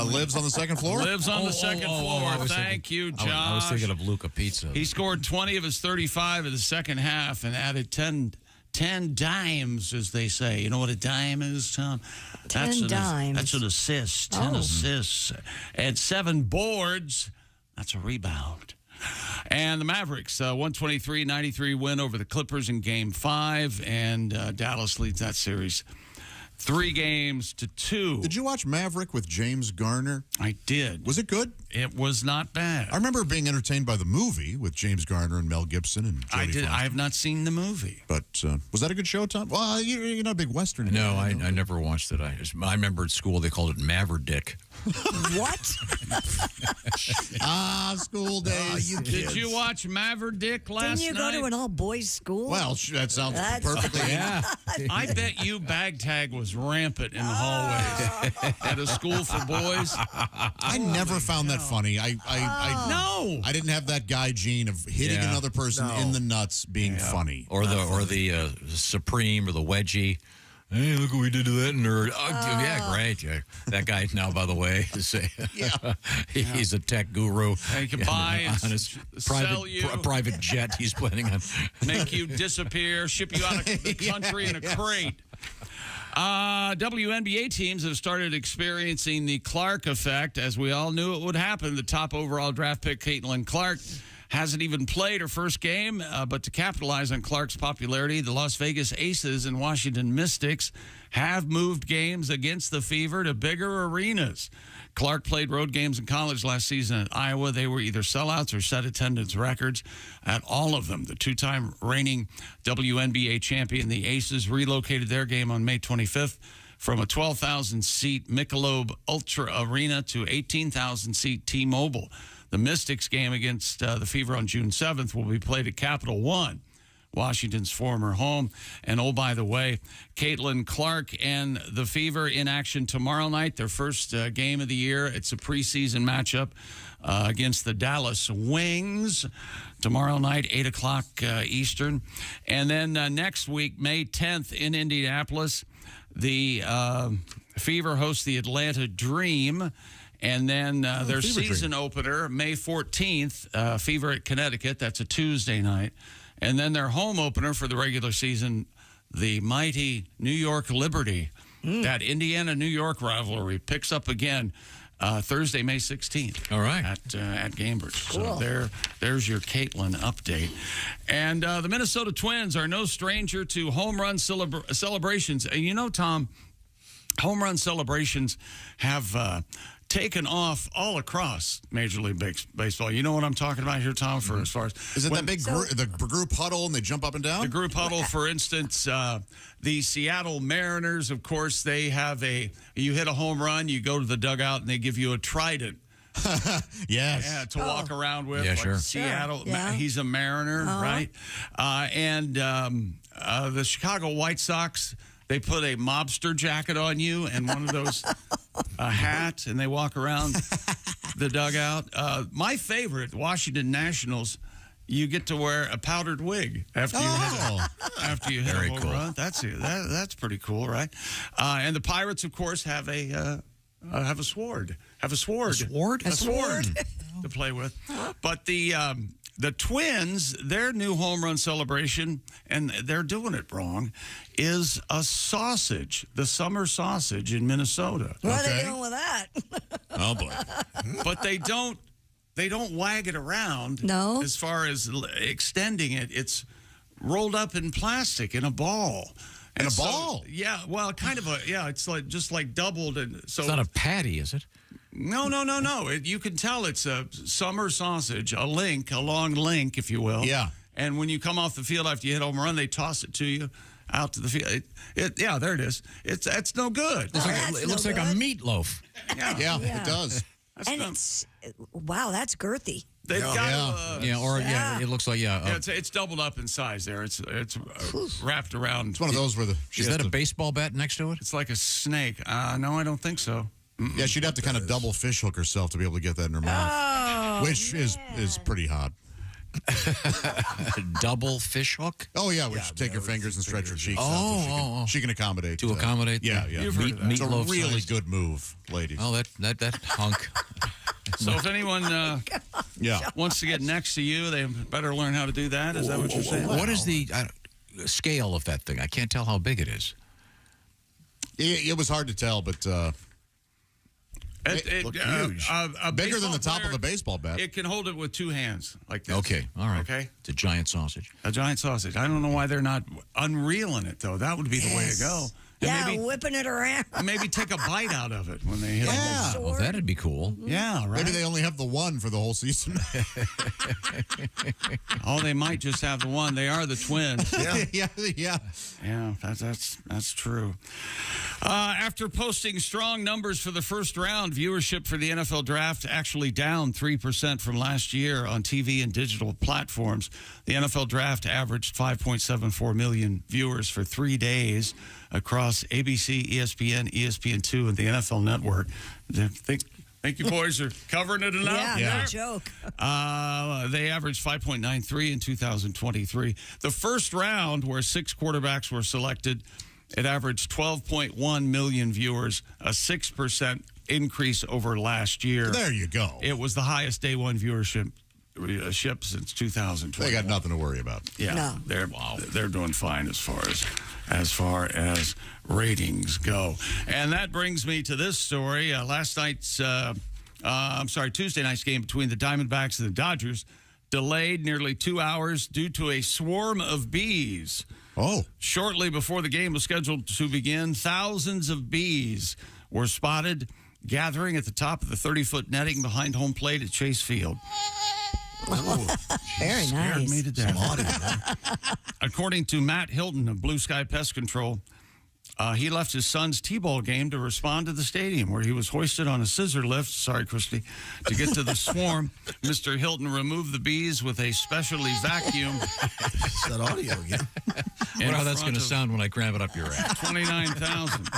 Lives on the second floor? Lives on the second floor. Thank you, Josh. I was thinking of Luka Pizza. He scored 20 of his 35 in the second half and added 10 dimes, as they say. You know what a dime is, Tom? 10 dimes. That's an assist. 10 assists. And 7 boards. That's a rebound. And the Mavericks, 123-93 win over the Clippers in Game 5, and Dallas leads that series 3-2. Did you watch Maverick with James Garner? I did. Was it good? It was not bad. I remember being entertained by the movie with James Garner and Mel Gibson and Jodie Foster. I have not seen the movie. But was that a good show, Tom? Well, you're not a big Western guy. No, I never watched it. I remember at school they called it Maverick. What? School days. Did you watch Maverick last night? Didn't you go to an all-boys school? Well, that sounds perfectly... Yeah. I bet you bag tag was rampant in the hallways at a school for boys. I never found that funny. No. I didn't have that guy gene of hitting another person in the nuts being funny. Or the Supreme or the Wedgie. Hey, look what we did to that nerd. Yeah, great. Yeah. That guy now, by the way, he's a tech guru. He can buy on his sell you. Private jet he's planning on. Make you disappear, ship you out of the country in a crate. WNBA teams have started experiencing the Clark effect, as we all knew it would happen. The top overall draft pick, Caitlin Clark, hasn't even played her first game, but to capitalize on Clark's popularity, the Las Vegas Aces and Washington Mystics have moved games against the Fever to bigger arenas. Clark played road games in college last season at Iowa. They were either sellouts or set attendance records at all of them. The two-time reigning WNBA champion, the Aces, relocated their game on May 25th from a 12,000-seat Michelob Ultra Arena to 18,000-seat T-Mobile. The Mystics game against the Fever on June 7th will be played at Capital One, Washington's former home. And oh, by the way, Caitlin Clark and the Fever in action tomorrow night, their first game of the year. It's a preseason matchup against the Dallas Wings tomorrow night, 8 o'clock Eastern. And then next week, May 10th in Indianapolis, the Fever hosts the Atlanta Dream. And then their season opener, May 14th, Fever at Connecticut. That's a Tuesday night. And then their home opener for the regular season, the mighty New York Liberty. That Indiana-New York rivalry picks up again Thursday, May 16th. All right. At Gamebridge. Cool. So there's your Caitlin update. And the Minnesota Twins are no stranger to home run celebrations. And you know, Tom, home run celebrations have taken off all across Major League Baseball. You know what I'm talking about here, Tom, for as far as... Is it that big the group huddle and they jump up and down? The group huddle, for instance, the Seattle Mariners, of course, they have you hit a home run, you go to the dugout, and they give you a trident. Yes. Yeah, to walk around with. Yeah, like sure. Seattle, Yeah. He's a Mariner, right? And the Chicago White Sox, they put a mobster jacket on you and one of those a hat, and they walk around the dugout. My favorite, Washington Nationals, you get to wear a powdered wig after you hit a home run. That's pretty cool, right? And the Pirates, of course, have a sword. Have a sword. A sword? A sword to play with. But the Twins, their new home run celebration, and they're doing it wrong, is a sausage, the summer sausage in Minnesota. What are they doing with that? Oh boy! But they don't wag it around. No. As far as extending it, it's rolled up in plastic in a ball. In a ball? Yeah. Well, kind of it's just like doubled, and so It's not a patty, is it? No. You can tell it's a summer sausage, a long link, if you will. Yeah. And when you come off the field after you hit home run, they toss it to you out to the field. There it is. It's no good. It looks like a meatloaf. Yeah, it does. Wow, that's girthy. They've got it looks like it's doubled up in size there. It's wrapped around. It's one of those where is that a baseball bat next to it? It's like a snake. No, I don't think so. Yeah, she'd have to kind of double fish hook herself to be able to get that in her mouth, which is pretty hot. Double fish hook? Oh yeah, which take your fingers and stretch her cheeks out so she can accommodate. To accommodate? Yeah. You've heard of that. It's a really good move, ladies. Oh, that hunk. So if anyone wants to get next to you, they better learn how to do that. Is that what you're saying? What is the scale of that thing? I can't tell how big it is. It was hard to tell, but it looked huge. Bigger than the top of a baseball bat. It can hold it with two hands like this. Okay, all right. Okay. It's a giant sausage. A giant sausage. I don't know why they're not unreeling it, though. That would be the way to go. And whipping it around. Maybe take a bite out of it when they hit it. Well, that'd be cool. Yeah, right. Maybe they only have the one for the whole season. Oh, they might just have the one. They are the Twins. Yeah, that's true. After posting strong numbers for the first round, viewership for the NFL Draft actually down 3% from last year on TV and digital platforms. The NFL Draft averaged 5.74 million viewers for 3 days across ABC, ESPN, ESPN2, and the NFL Network. Think you boys are covering it enough? Yeah, no joke. They averaged 5.93 in 2023. The first round, where 6 quarterbacks were selected, it averaged 12.1 million viewers, a 6% increase over last year. There you go. It was the highest day one viewership since 2020. They got nothing to worry about. Yeah, they're doing fine as far as ratings go. And that brings me to this story. Tuesday night's game between the Diamondbacks and the Dodgers delayed nearly 2 hours due to a swarm of bees. Oh. Shortly before the game was scheduled to begin, thousands of bees were spotted gathering at the top of the 30-foot netting behind home plate at Chase Field. Very Scared nice. me to death. According to Matt Hilton of Blue Sky Pest Control, he left his son's T-ball game to respond to the stadium, where he was hoisted on a scissor lift. Sorry, Christy. To get to the swarm, Mr. Hilton removed the bees with a specially vacuum. Is that audio again? I wonder how that's going to sound when I grab it up your ass. 29,000.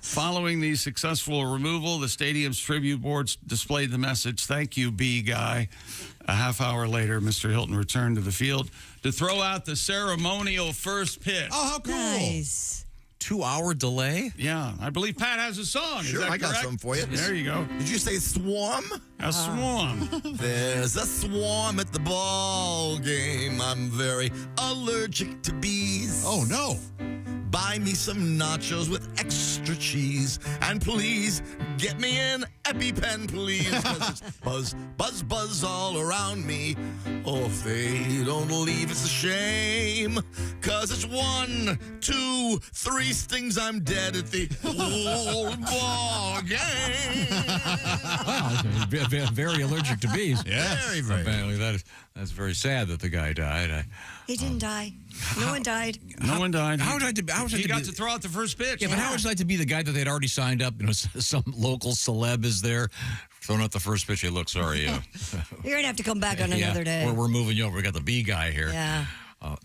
Following the successful removal, the stadium's tribute boards displayed the message, "Thank you, bee guy." A half hour later, Mr. Hilton returned to the field to throw out the ceremonial first pitch. Oh, how cool. Nice. 2-hour delay? Yeah, I believe Pat has a song. Sure, Is that I got correct? something for you. There you go. Did you say swarm? A swarm. There's a swarm at the ball game. I'm very allergic to bees. Oh, no. Buy me some nachos with extra cheese. And please, get me an EpiPen, please. 'Cause it's buzz, buzz, buzz all around me. Oh, if they don't leave, it's a shame. 'Cause it's 1, 2, 3 stings, I'm dead at the whole ball game. Wow, very allergic to bees. Yeah. Very, very. Apparently that's very sad that the guy died. He didn't die. No one died. No one died. How would I to He got to throw out the first pitch. Yeah, but how would you like to be the guy that they'd already signed up? You know, some local celeb is there throwing out the first pitch. Hey, look, sorry. You're going to have to come back on another day. We're moving you over. We got the bee guy here. Yeah.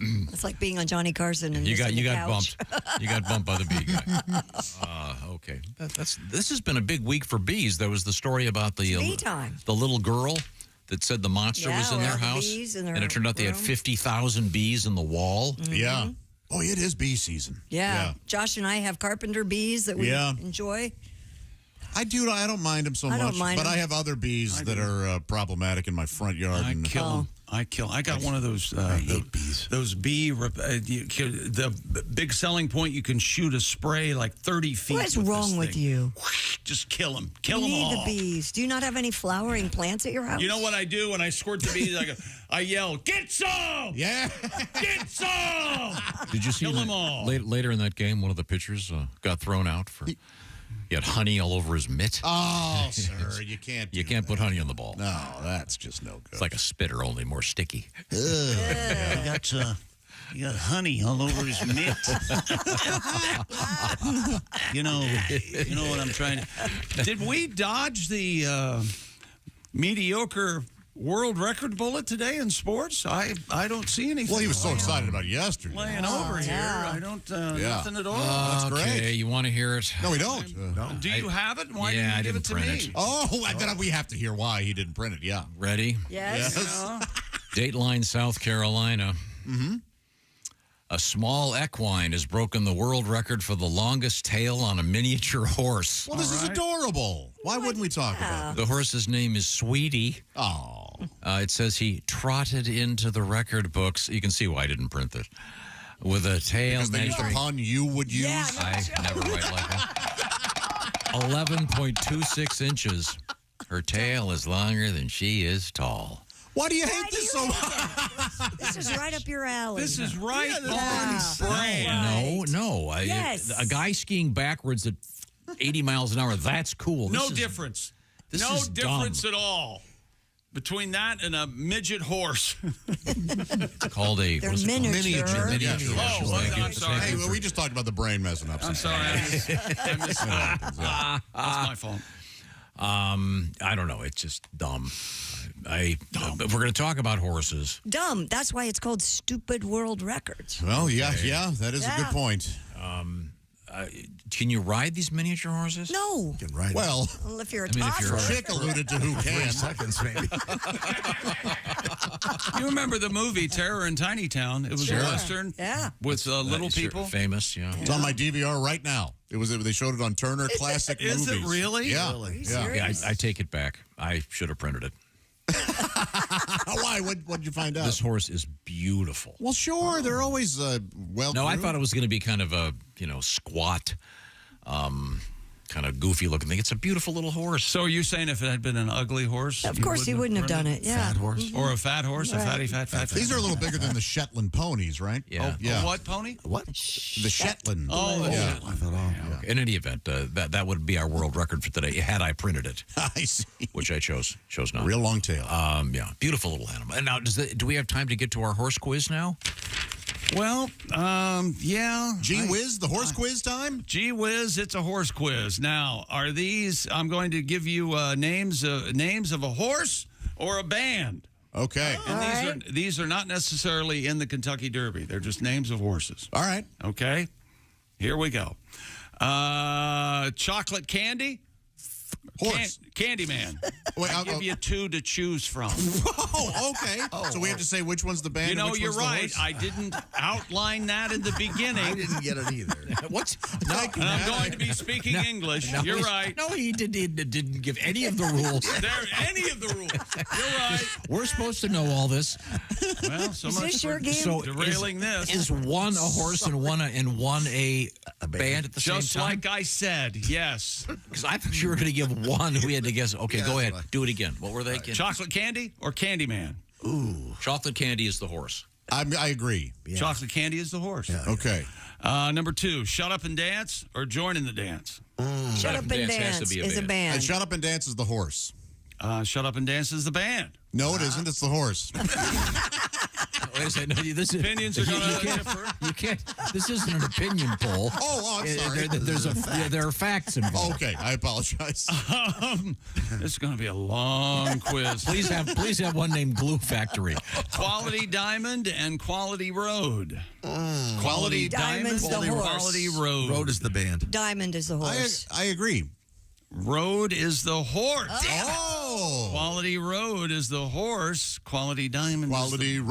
It's like being on Johnny Carson and You got couch. bumped. You got bumped by the bee guy. Okay. This has been a big week for bees. There was the story about the Bee time. the little girl that said the monster was in all their the house, bees in their and it turned out they had room. 50,000 bees in the wall. Yeah. Oh, it is bee season. Yeah. Josh and I have carpenter bees that we enjoy. I don't mind them so I much. don't mind but them. I have other bees that are problematic in my front yard. I kill them. I got one of those. I hate bees. Those bee. The big selling point, you can shoot a spray like 30 feet. What's wrong with you? Just kill them. Kill You them need all. the bees. Do you not have any flowering plants at your house? You know what I do when I squirt the bees? I yell, "Get some! Yeah, get some!" Did you see Kill them all. later in that game, one of the pitchers got thrown out for he had honey all over his mitt. Oh, sir, you can't. You can't put honey on the ball. No, that's just no good. It's like a spitter, only more sticky. I got honey all over his mitt. you know what I'm trying to. Did we dodge the mediocre world record bullet today in sports? I don't see anything. Well, he was so excited about it yesterday. Laying over here. I don't nothing at all. That's Okay, great. you want to hear it? No, we don't. Do you have it? Why Yeah, I didn't you give didn't it to print me? it. Oh, then we have to hear why he didn't print it. Yeah. Ready? Yes. Dateline, South Carolina. Mm-hmm. A small equine has broken the world record for the longest tail on a miniature horse. Well, this is adorable. Why wouldn't we talk about The horse's name is Sweetie. Oh. It says he trotted into the record books. You can see why I didn't print it. With a tail Because they used the measuring... pun you would use? I never write like that. 11.26 inches. Her tail is longer than she is tall. Why do you hate this so much? This is right up your alley. This is right on Yeah. brand. No. Yes. A guy skiing backwards at 80 miles an hour, that's cool. No difference. No is difference dumb. at all between that and a midget horse. It's called a... They're what is it called? miniature. Miniature. Oh, Thank you. I'm sorry. Hey, well, we just talked about the brain messing up. I'm sorry. I missed that. That's my fault. I don't know. It's just dumb. If we're going to talk about horses, Dumb. That's why it's called Stupid World Records. Well, yeah, that is a good point. can you ride these miniature horses? No. You can ride Well, Well, if you're a I mean, if toddler. you're Chick alluded to who 3 can. seconds, maybe. You remember the movie Terror in Tiny Town? It was a Western with little people. Famous, yeah. It's on my DVR right now. They showed it on Turner Classic Is Movies. it really? Yeah. Really? Yeah. I take it back. I should have printed it. Why? What'd you find out? This horse is beautiful. Well, sure. They're always well. No, I thought it was going to be kind of a squat, kind of goofy looking thing. It's a beautiful little horse. So are you saying if it had been an ugly horse? Of course he wouldn't have done it. Yeah. Fat horse. Or a fat horse, a fatty, fat. These are a little bigger than the Shetland ponies, right? Yeah. A what pony? What? The Shetland. Oh, yeah. I thought, Okay. In any event, that would be our world record for today had I printed it. I see. Which I chose not. Real long tail. Yeah, beautiful little animal. And now, do we have time to get to our horse quiz now? Well, yeah. Gee Whiz, the horse quiz time? Gee Whiz, it's a horse quiz. Now, are these, I'm going to give you names of a horse or a band. Okay. And these are not necessarily in the Kentucky Derby. They're just names of horses. All right. Okay. Here we go. Chocolate candy. Horse. Candyman. Wait, I'll give you two to choose from. Oh, okay. So we have to say which one's the band. You know, and which you're one's the right. horse? I didn't outline that in the beginning. I didn't get it either. What? No, and I'm going to be speaking English. No, you're right. No, he didn't give any of the rules. Any of the rules. You're right. We're supposed to know all this. Well, so Is much this your for game? So derailing this. Is one a horse and one a band at the Just same time? like I said, yes. Because I thought you were going to give one. We had to guess. Okay, go ahead. Do it again. What were they again? Chocolate candy or Candyman? Ooh. Chocolate candy is the horse. I agree. Yeah. Chocolate candy is the horse. Yeah, okay. Number 2, shut up and dance or join in the dance? Shut up and dance is a band. And shut up and dance is the horse. Shut up and dance is the band. No, it isn't. It's the horse. Wait a second. No, this is, Opinions are going to differ. You can't. This isn't an opinion poll. Oh, I'm sorry. There are facts involved. Okay, I apologize. This is going to be a long quiz. Please have one named Glue Factory. Quality Diamond and Quality Road. Quality Diamond's the horse. Quality Road. Road is the band. Diamond is the horse. I agree. Road is the horse. Oh. Quality Road is the horse. Quality Diamond Quality is the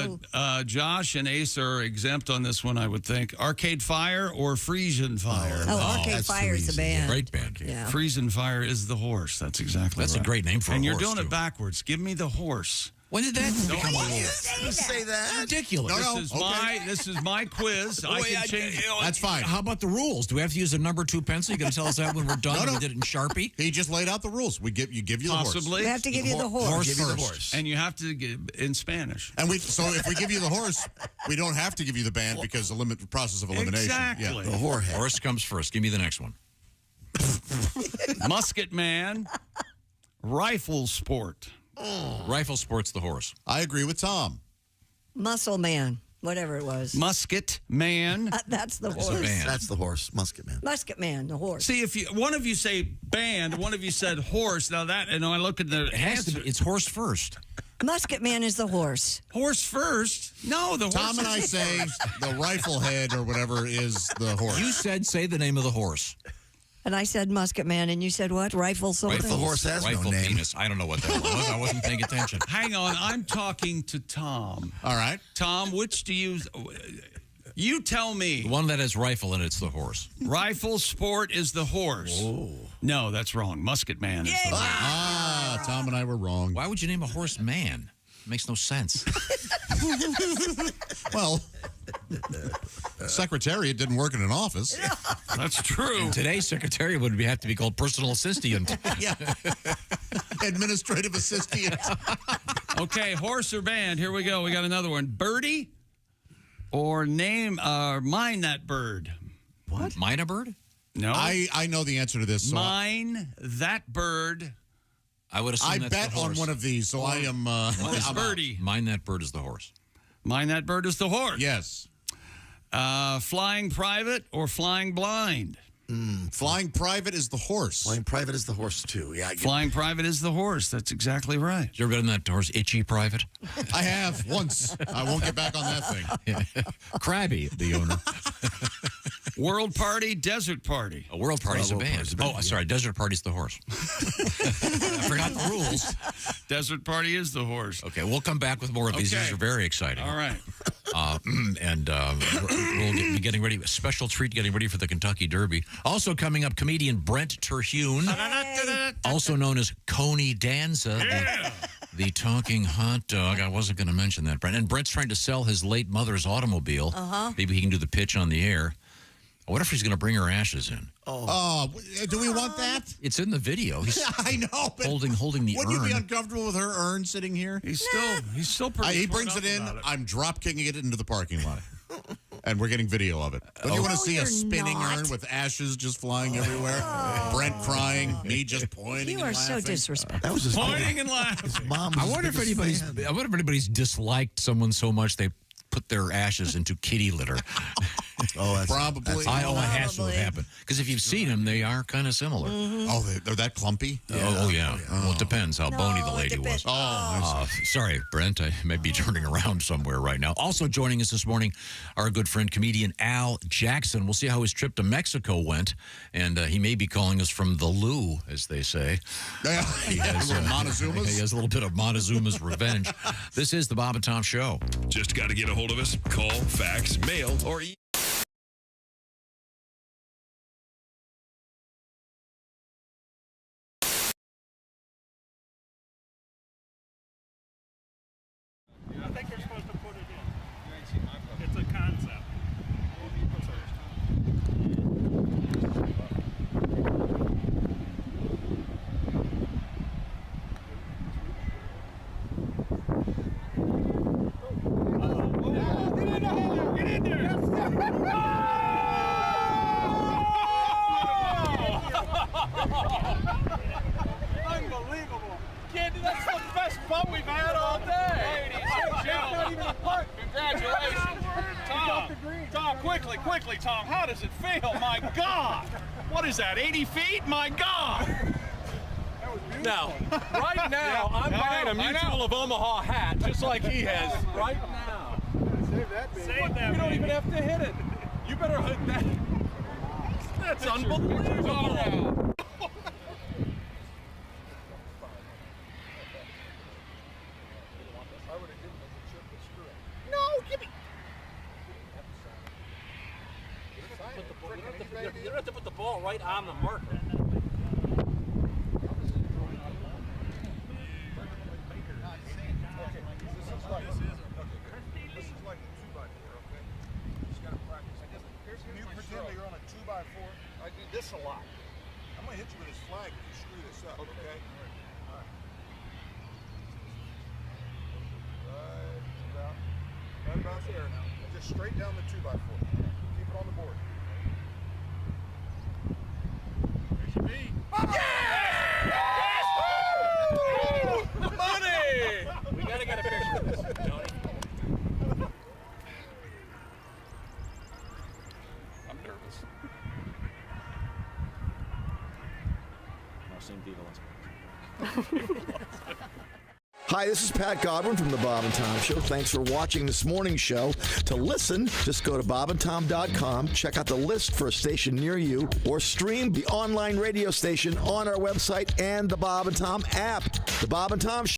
Road. Josh and Ace are exempt on this one, I would think. Arcade Fire or Frisian Fire? Arcade Fire is the band. Great band. Yeah. Frisian Fire is the horse. That's exactly That's right. a great name for and a you're horse, doing too. it backwards. Give me the horse. When did that become a rule? Say that. Ridiculous. This is my quiz. I can change. That's fine. How about the rules? Do we have to use a number 2 pencil? You going to tell us that when we're done? No. We did it in Sharpie. He just laid out the rules. We give you the horse. Possibly. We have to give you the horse. Give you the horse. And you have to give in Spanish. And so if we give you the horse, we don't have to give you the band because the process of elimination. Exactly. Yeah. The whorehead. Horse comes first. Give me the next one. Musket Man, rifle sport. Rifle sport's the horse. I agree with Tom. Muscle Man, whatever it was. Musket Man. That's the It's a horse. band. That's the horse. Musket Man. Musket Man, the horse. See, if one of you say band, one of you said horse. Now that, and I look at the It has to be. It's horse first. Musket Man is the horse. Horse first? No, the horse. Tom and I is the say horse. the rifle head or whatever is the horse. You said say the name of the horse. And I said Musket Man, and you said what? Rifle something? The horse has Rifle no name. penis. I don't know what that was. I wasn't paying attention. Hang on, I'm talking to Tom. All right. Tom, which do you tell me? The one that has rifle in it's the horse. Rifle sport is the horse. Oh. No, that's wrong. Musket Man is the horse. Tom and I were wrong. Why would you name a horse man? It makes no sense. Well, Secretariat didn't work in an office. That's true. And today's secretariat would have to be called personal assistant. Yeah. Administrative assistant. Okay, horse or band. Here we go. We got another one. Birdie or mine that bird. What? Mine a bird? No. I know the answer to this. So Mine that bird. I would assume I that's bet the on horse. one of these, so I am. It's I'm Birdie. Mine that bird is the horse. Mine that bird is the horse. Yes. Flying private or flying blind? Flying private is the horse. Flying private is the horse, too. Yeah. Flying private is the horse. That's exactly right. You ever been on that horse, Itchy Private? I have once. I won't get back on that thing. Crabby, the owner. World Party, Desert Party. A World Party's a band. Sorry, Desert Party's the horse. I forgot the rules. Desert Party is the horse. Okay, we'll come back with more of these. Okay. These are very exciting. All right. We'll be getting ready, a special treat getting ready for the Kentucky Derby. Also coming up, comedian Brent Terhune, also known as Coney Danza, the talking hot dog. I wasn't going to mention that, Brent. And Brent's trying to sell his late mother's automobile. Maybe he can do the pitch on the air. I wonder if he's going to bring her ashes in. Oh, do we want that? It's in the video. He's I know. But holding the wouldn't urn. you be uncomfortable with her urn sitting here? He's still pretty. He brings it in. I'm drop kicking it into the parking lot. And we're getting video of it. Don't you want to see a spinning urn with ashes just flying everywhere? Brent crying, me just pointing. You are and so laughing. disrespectful. That was his Pointing and laughing. His mom was I wonder if anybody's disliked someone so much they put their ashes into kitty litter. Probably. It has to have happened. Because if you've seen them, they are kind of similar. Oh, they're that clumpy? Oh, yeah. Well, it depends how bony the lady was. Sorry, Brent. I may be turning around somewhere right now. Also joining us this morning, our good friend, comedian Al Jackson. We'll see how his trip to Mexico went. And he may be calling us from the loo, as they say. He has, Montezuma's? He has a little bit of Montezuma's revenge. This is the Bob and Tom Show. Just got to get a hold of us. Call, fax, mail, or email. I think they're supposed to put it in. It's a concept. Get in there! Unbelievable! Kid, that's the best bump we've had all day. Ladies and gentlemen, congratulations. Tom, quickly, Tom. How does it feel? My God! What is that, 80 feet? My God! Now, right now, I'm buying a Mutual of Omaha hat, just like he has. Right now. Save that, baby. Save that, You don't even have to hit it. You better hit that. That's unbelievable. No, give me. You don't have to put the ball right on the marker. I do this a lot. I'm going to hit you with this flag if you screw this up, okay? All right. Right about there now. And just straight down the 2x4. Keep it on the board. There should be. Yes! Money! We got to get a picture of this, Tony. I'm nervous. Hi, this is Pat Godwin from the Bob and Tom Show. Thanks for watching this morning's show. To listen, just go to bobandtom.com, check out the list for a station near you, or stream the online radio station on our website and the Bob and Tom app. The Bob and Tom Show.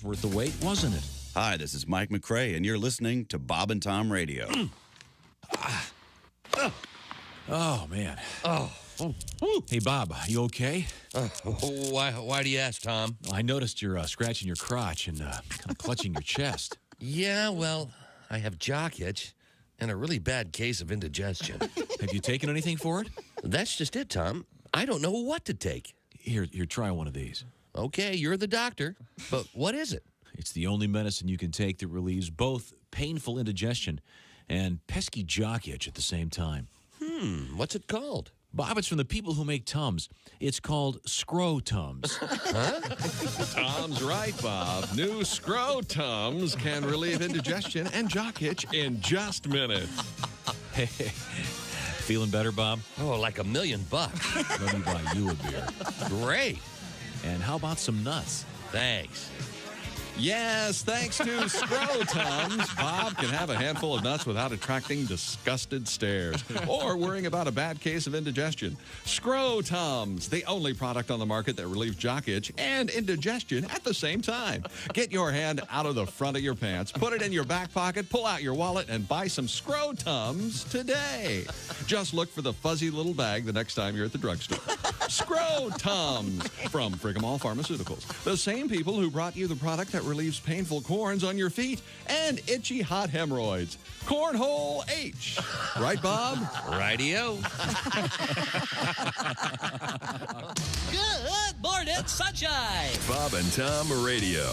Worth the wait, wasn't it? Hi, this is Mike McRae, and you're listening to Bob and Tom Radio. Oh, man. Oh. Hey, Bob, you okay? Why do you ask, Tom? I noticed you're scratching your crotch and kind of clutching your chest. Yeah, well, I have jock itch and a really bad case of indigestion. Have you taken anything for it? That's just it, Tom. I don't know what to take. Here, try one of these. Okay, you're the doctor, but what is it? It's the only medicine you can take that relieves both painful indigestion and pesky jock itch at the same time. What's it called? Bob, it's from the people who make Tums. It's called Scrow Tums. Tom's right, Bob. New Scrow Tums can relieve indigestion and jock itch in just minutes. Hey, feeling better, Bob? Oh, like $1 million. Let me buy you a beer. Great. And how about some nuts? Thanks. Yes, thanks to Scrow Tums, Bob can have a handful of nuts without attracting disgusted stares or worrying about a bad case of indigestion. Scrow Tums, the only product on the market that relieves jock itch and indigestion at the same time. Get your hand out of the front of your pants, put it in your back pocket, pull out your wallet, and buy some Scrow Tums today. Just look for the fuzzy little bag the next time you're at the drugstore. Scrow Tums from Frigamall Pharmaceuticals, the same people who brought you the product that relieves painful corns on your feet and itchy hot hemorrhoids. Cornhole H. Right, Bob? Rightio. Good morning, sunshine. Bob and Tom Radio.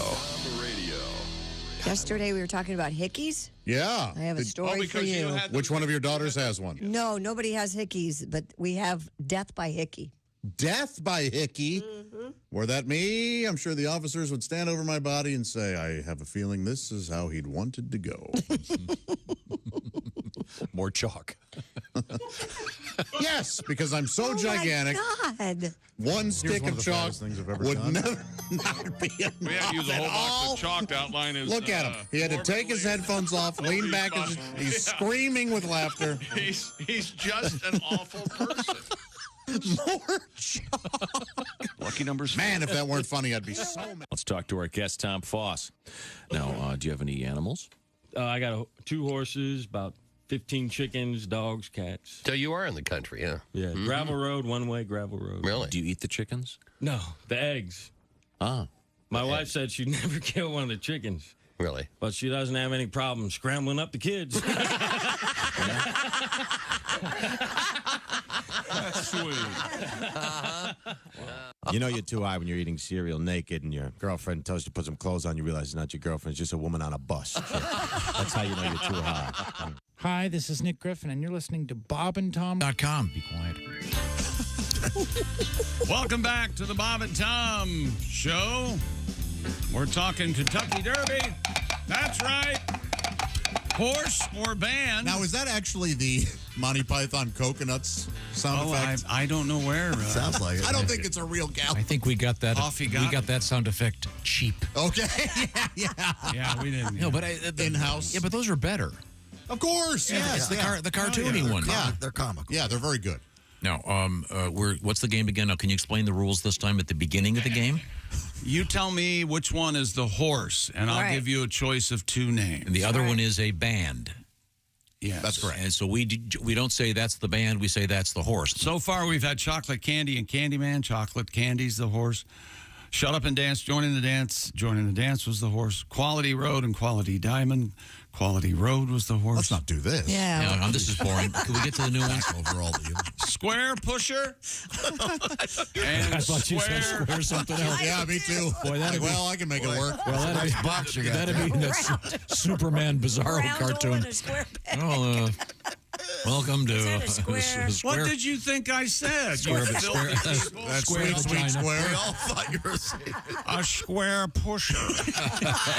Yesterday we were talking about hickeys. Yeah. I have a story for you. Which one of your daughters has one? No, nobody has hickeys, but we have death by hickey. Death by hickey. Were that me, I'm sure the officers would stand over my body and say, I have a feeling this is how he'd wanted to go. More chalk. Yes, because I'm so gigantic. Oh my God. One stick of chalk would never be enough. We had to use a whole box of chalk to outline his... Look at him. He had to take his headphones off, lean back, and he's screaming with laughter. He's just an awful person. More chalk. Lucky numbers. Man, if that weren't funny, I'd be so mad. Let's talk to our guest, Tom Foss. Now, do you have any animals? I got 2 horses, about 15 chickens, dogs, cats. So you are in the country, huh? Yeah, gravel road, one-way gravel road. Really? Do you eat the chickens? No, the eggs. Ah. My wife said she'd never kill one of the chickens. Really? But she doesn't have any problem scrambling up the kids. That's sweet. You know you're too high when you're eating cereal naked and your girlfriend tells you to put some clothes on. You realize it's not your girlfriend. It's just a woman on a bus. That's how you know you're too high. Hi, this is Nick Griffin, and you're listening to BobandTom.com. Be quiet. Welcome back to the Bob and Tom Show. We're talking Kentucky Derby. That's right. Horse or band. Now, is that actually the Monty Python Coconuts sound effect? I don't know where. Sounds like it. I don't think it's a real gal. I think we got that. Off you we got got that sound effect cheap. Okay. Yeah. Yeah, we didn't. No, but in-house. Yeah, but those are better. Of course. Yeah, it's the cartoony one. Yeah, they're comical. Yeah, they're very good. Now, what's the game again? Now, can you explain the rules this time at the beginning of the game? You tell me which one is the horse, and I'll give you a choice of 2 names. And the other one is a band. Yes. That's correct. And so we don't say that's the band, we say that's the horse. So far, we've had Chocolate Candy and Candyman. Chocolate Candy's the horse. Shut Up and Dance, Joining the Dance. Joining the Dance was the horse. Quality Road and Quality Diamond. Quality Road was the horse. Let's not do this. Yeah. No, this is boring. Can we get to the new ones? Overall, Square Pusher. And I thought you said square something else. Yeah, me too. Boy, I can make it work. Well, that'd be box you got. That'd be that Superman Bizarro cartoon. Oh, welcome to square? What did you think I said? Square, You filthy people? That's sweet square. We all thought you were saying A square pusher.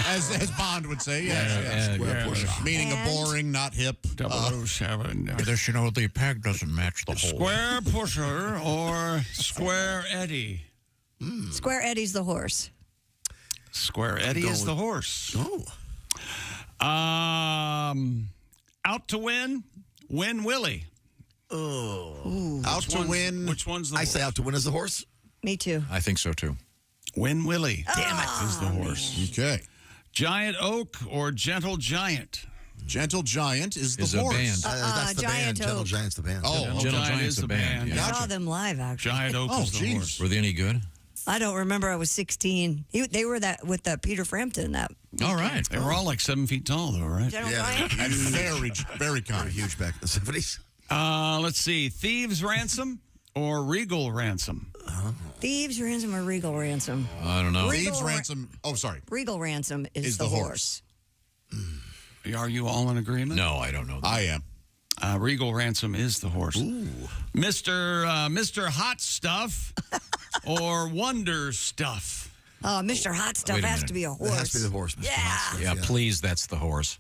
as Bond would say, yes. Square pusher. Meaning a boring, not hip. 007. This, the peg doesn't match the hole. Square Pusher or Square Eddie? Square Eddie's the horse. Square Eddie is the horse. Oh. Out to win, Win Willie. Oh. Out to win. Which one's the I horse? say out to win is the horse. Me too. I think so too. Win Willie. Damn it. Is the horse. Okay. Giant Oak or Gentle Giant? Gentle Giant is the Is a horse. band. That's the Giant band. Gentle Oak. Giant's the band. Oh, Gentle Giant Giant's is the the band. band. I saw them live, actually. Giant Oak is the horse. Were they any good? I don't remember. I was 16. They were that with Peter Frampton. That. All right. They were all like 7 feet tall, though, right? General Yeah. Giant? And very, very kind. Huge back in the 70s. Let's see. Thieves Ransom or Regal Ransom? Thieves Ransom or Regal Ransom? I don't know. Thieves Ransom. Oh, sorry. Regal Ransom is the horse. Are you all in agreement? No, I don't know. I am. Regal Ransom is the horse. Ooh. Mr. Hot Stuff or Wonder Stuff? Mr. Hot Stuff Wait a has minute. to be a horse. It has to be the horse, Mr. Hot Stuff, Yeah, please, that's the horse.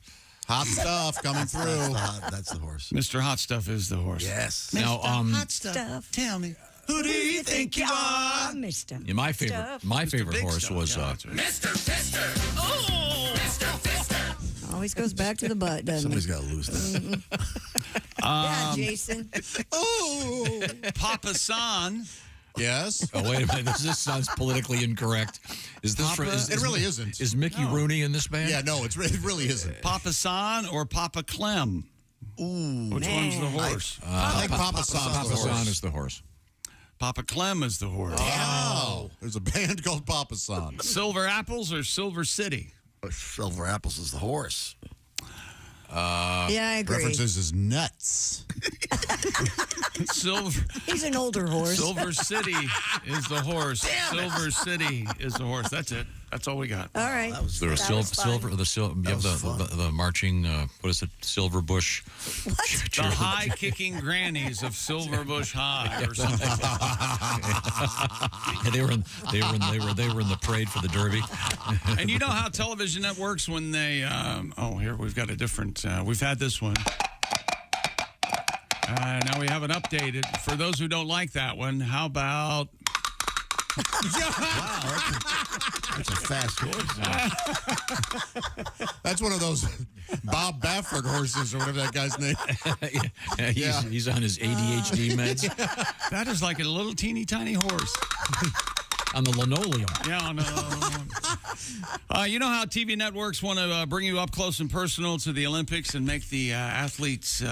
Hot stuff coming through. That's the horse. Mr. Hot Stuff is the horse. Yes. Now, Hot Stuff. Tell me, who do you think you are? Mr. yeah, my favorite Big horse Stuff. was Yeah, that's right. Mr. Fister. Oh, Mr. Fister. Always goes back to the butt, doesn't Somebody's it? got to lose that. Yeah, Jason. Oh, Papa San. Yes. Oh, wait a minute. This sounds politically incorrect. Is this Papa? It really isn't. Is Mickey Rooney in this band? Yeah, no, it really isn't. Papa San or Papa Clem? Ooh. Which one's the horse? I think Papa San Papa is the San horse. is the horse. Papa Clem is the horse. Oh. There's a band called Papa San. Silver Apples or Silver City? Silver Apples is the horse. Yeah, I agree. References is nuts. Silver. He's an older horse. Silver City is the horse. Silver City is the horse. That's it. That's all we got. All right. Is there a silver? You have the marching. What is it? Silver Bush. The high kicking grannies of Silver Bush High or something. Yeah, they were in the parade for the Derby. And you know how television networks when they here we've got a different we've had this one. Now we have it updated. For those who don't like that one, how about That's a fast horse. That's one of those Bob Baffert horses or whatever that guy's name. He's on his ADHD meds. That is like a little teeny tiny horse. On the linoleum. Yeah, on the you know how TV networks want to bring you up close and personal to the Olympics and make the athlete's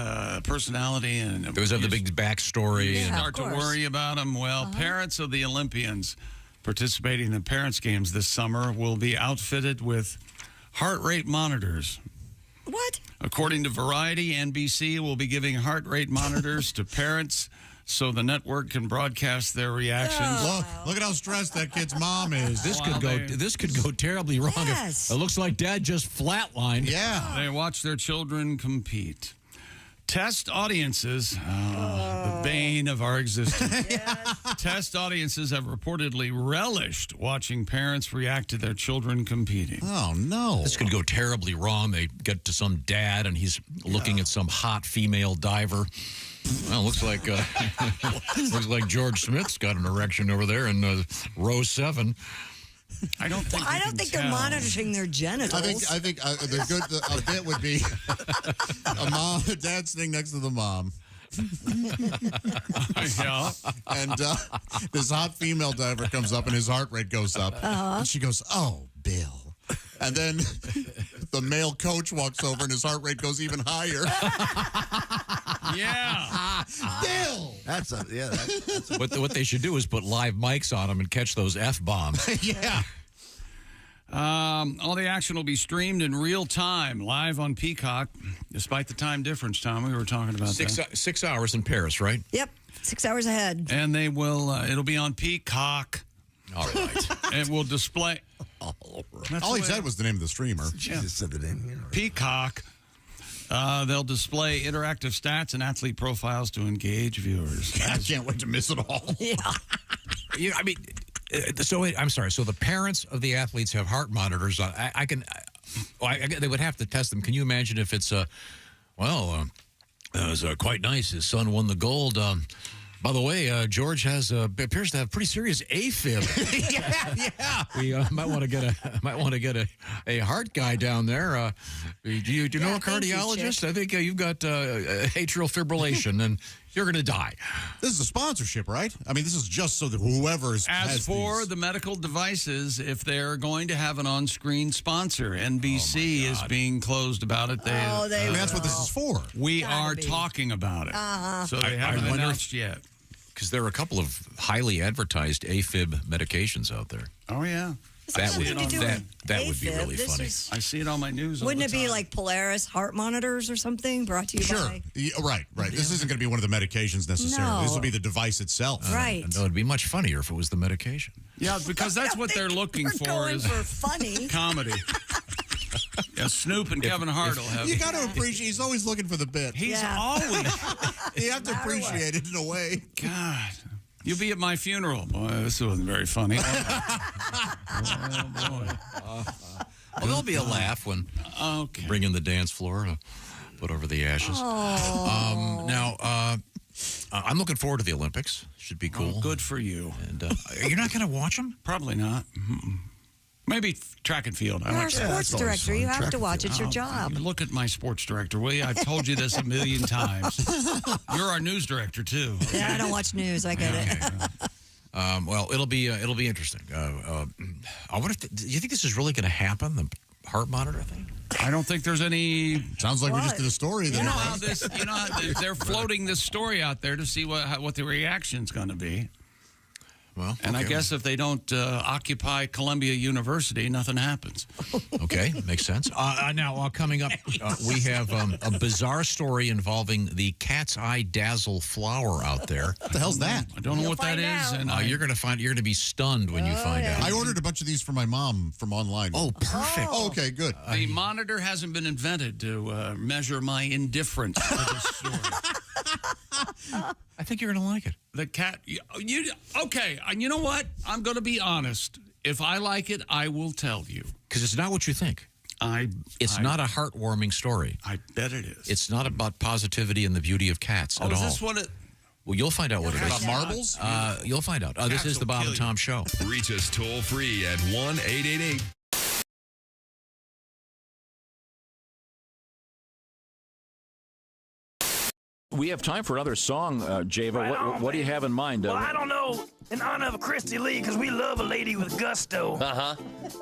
personality and They always have the big backstory. you start to worry about them. Well, parents of the Olympians participating in the parents' games this summer will be outfitted with heart rate monitors. What? According to Variety, NBC will be giving heart rate monitors to parents so the network can broadcast their reactions. Look at how stressed that kid's mom is. This could go terribly wrong. Yes. It looks like Dad just flatlined. Yeah. They watch their children compete. Test audiences, the bane of our existence. Test audiences have reportedly relished watching parents react to their children competing. Oh, no. This could go terribly wrong. They get to some dad, and he's looking at some hot female diver. Well, looks like George Smith's got an erection over there in row 7. I don't think they're monitoring their genitals. I think the bit would be a dad sitting next to the mom. Yeah. And this hot female diver comes up and his heart rate goes up. And she goes, "Oh, Bill." And then the male coach walks over and his heart rate goes even higher. Yeah. Bill. That's What they should do is put live mics on them and catch those F-bombs. Yeah. All the action will be streamed in real time, live on Peacock, despite the time difference, Tom. We were talking about that. 6 hours in Paris, right? Yep. 6 hours ahead. And they will, it'll be on Peacock. All right. It will display. All he said was the name of the streamer. Jesus said the name. Peacock. They'll display interactive stats and athlete profiles to engage viewers. I can't wait to miss it all. Yeah. I mean, I'm sorry. So the parents of the athletes have heart monitors on. They would have to test them. Can you imagine if it's it was quite nice. His son won the gold. By the way, George appears to have pretty serious AFib. Yeah. We might want to get a heart guy down there. Do you know a cardiologist? I think you've got atrial fibrillation, and You're going to die. This is a sponsorship, right? I mean, this is just so that whoever's As for the medical devices, if they're going to have an on-screen sponsor, NBC is being closed about it. That's what this is for. We are talking about it. So they haven't announced yet. Because there are a couple of highly advertised AFib medications out there. Oh, yeah. That would be really funny. I see it on my news. Wouldn't it be like Polaris heart monitors or something brought to you by? Yeah, right. This isn't going to be one of the medications necessarily. No. This will be the device itself. Right. No, it'd be much funnier if it was the medication. Yeah, because that's what they're looking for. Going is for funny comedy. Yeah, Snoop and Kevin Hart will have. You got to appreciate. He's always looking for the bit. He's always. You have to appreciate it in a way. God. You'll be at my funeral. Boy, this wasn't very funny. Oh, boy. Well, there'll be a laugh when bring in the dance floor to put over the ashes. Now, I'm looking forward to the Olympics. Should be cool. Oh, good for you. And you're not going to watch them? Probably not. Maybe track and field. You're a sports director. You have to watch. It's your job. Look at my sports director, will you? I've told you this a million times. You're our news director, too. Yeah, I don't watch news. I get it. Well, it'll be interesting. I wonder if do you think this is really going to happen? The heart monitor thing? I don't think there's any. Sounds like we just did a story. You know how they're floating this story out there to see what the reaction's going to be. Well, and I guess if they don't occupy Columbia University, nothing happens. Okay, makes sense. Now, coming up, we have a bizarre story involving the cat's eye dazzle flower out there. What the hell's that? I don't know what that is. And you're going to be stunned when you find out. I ordered a bunch of these for my mom from online. Oh, perfect. Oh, okay, good. The monitor hasn't been invented to measure my indifference to this story. I think you're going to like it. The cat, okay, and you know what? I'm going to be honest. If I like it, I will tell you. Because it's not what you think. It's not a heartwarming story. I bet it is. It's not about positivity and the beauty of cats at all. Is this what it... Well, you'll find out what it is. About marbles? You'll find out. This is the Bob and Tom Show. Reach us toll free at 1-888. We have time for another song, Java. What do you have in mind? Well, I don't know. In honor of Christy Lee, because we love a lady with gusto. Uh-huh.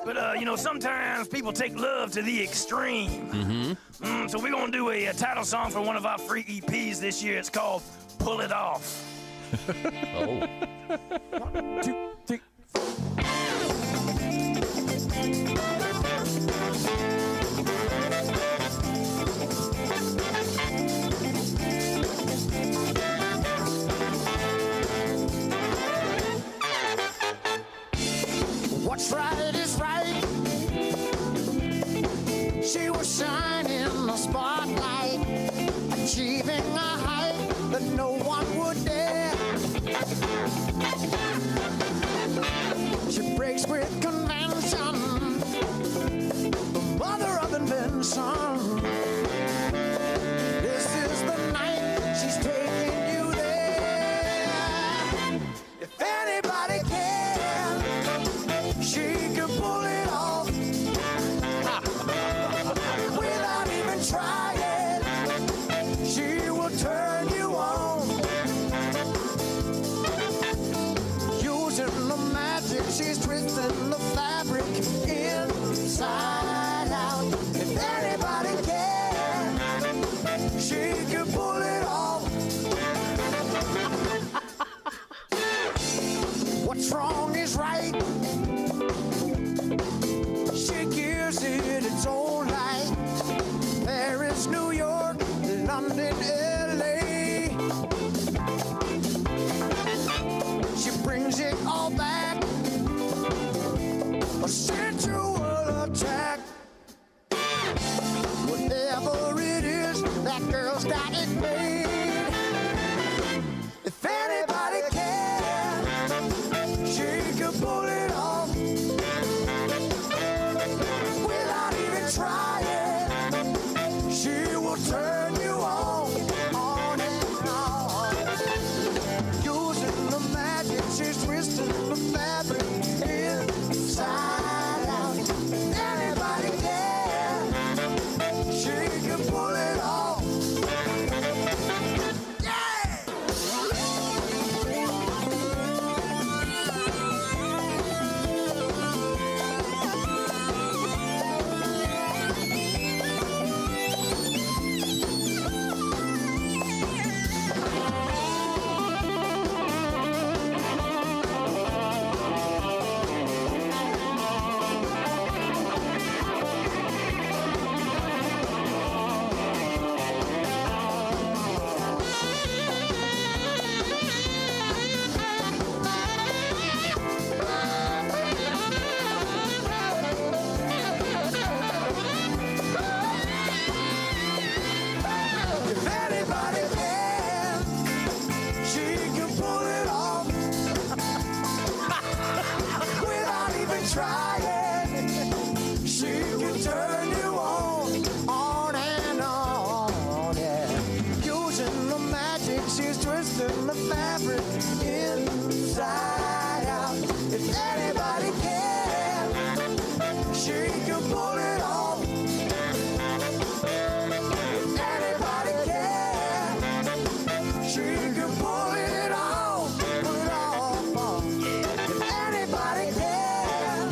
But, sometimes people take love to the extreme. Mm-hmm. So we're going to do a title song for one of our free EPs this year. It's called Pull It Off. Oh. 1, 2, 3, 4. What's right is right. She was shining the spotlight, achieving a height that no one would dare. She breaks with convention, the mother She's twisting the fabric inside out. If anybody can, she can pull it off. If anybody can, she can pull it off. Pull it off. If anybody can,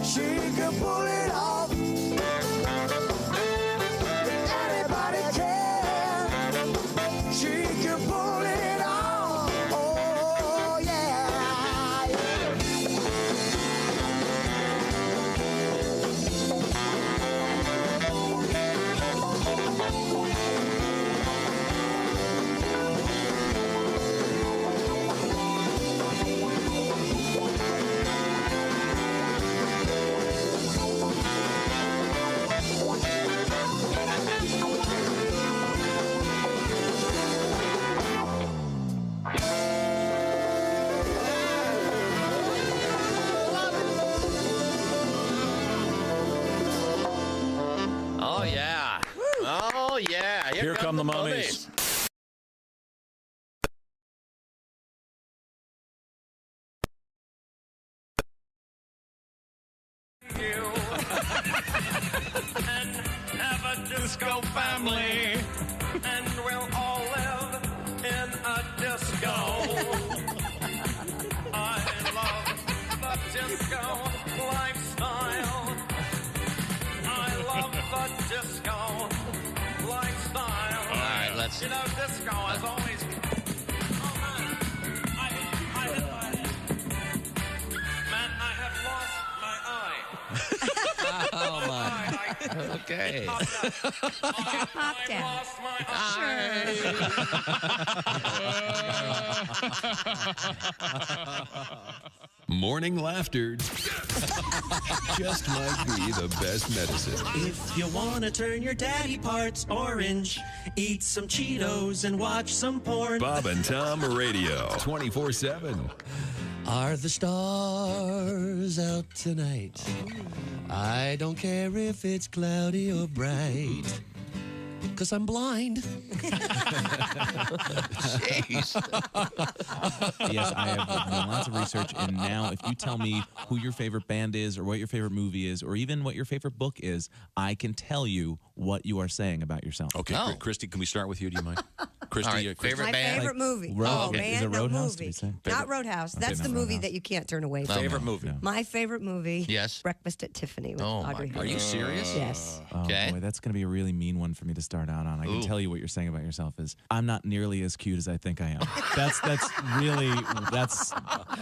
she can pull it off. If anybody can, she can pull it off. Oh, yeah. Oh, yeah. Oh, yeah. Here come the mummies. And have a disco family. And we'll all live in a disco. I love the disco lifestyle. I love the disco lifestyle. All right, let's. You know, disco has always. Oh, man. Man, I have lost my eye. Oh, my. Okay. I lost my Morning laughter just might be the best medicine. If you want to turn your daddy parts orange, eat some Cheetos and watch some porn. Bob and Tom Radio, 24/7. Are the stars out tonight? I don't care if it's cloudy or bright, 'cause I'm blind. Jeez. Yes, I have done lots of research, and now if you tell me who your favorite band is or what your favorite movie is or even what your favorite book is, I can tell you what you are saying about yourself. Okay, Christy, can we start with you? Do you mind? Christy, All right, favorite My band? favorite movie. Road- Man, is it no Roadhouse, movie. did we say? Not Roadhouse. Okay, That's not the movie Roadhouse. that you can't turn away from. Favorite movie? My favorite movie. Yes. Breakfast at Tiffany with Oh, my Audrey God. Hepburn. Are you serious? Yes. Oh, Okay. boy, that's going to be a really mean one for me to start out on. I can Ooh. tell you what you're saying about yourself is I'm not nearly as cute as I think I am. that's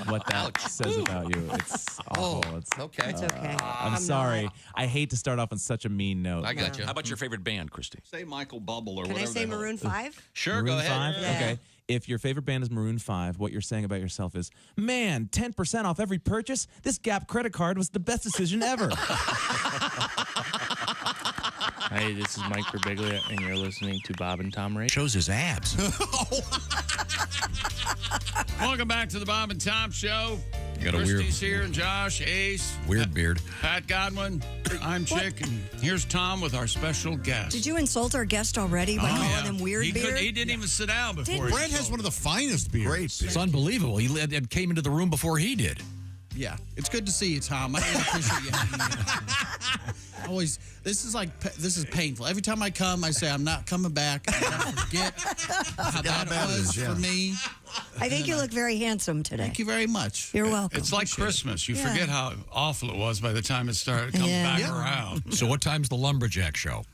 what that says about you. It's awful. Okay. It's okay. I'm sorry. I hate to start off on such a mean note. I got you. How about your favorite band, Christy? Say Michael Bubble or Can I whatever. say the hell- Maroon 5? Sure, Maroon go ahead. 5? Yeah. Okay. If your favorite band is Maroon 5, what you're saying about yourself is, man, 10% off every purchase? This Gap credit card was the best decision ever. Hi, this is Mike Birbiglia, and you're listening to Bob and Tom Radio. Shows his abs. Welcome back to the Bob and Tom Show. You got a Christy's here, and Josh, Ace, weird beard. Pat Godwin. I'm Chick, and here's Tom with our special guest. Did you insult our guest already by calling him Weird he Beard? He didn't even sit down before. Brent has one of the finest beards. Great. It's unbelievable. He came into the room before he did. Yeah, it's good to see you, Tom. I really appreciate you having me. Always, this is painful. Every time I come, I say I'm not coming back. And I forget how bad it was for me. I think you look very handsome today. Thank you very much. You're welcome. It's like Christmas. You Yeah. forget how awful it was by the time it comes back around. So what time's the Lumberjack show?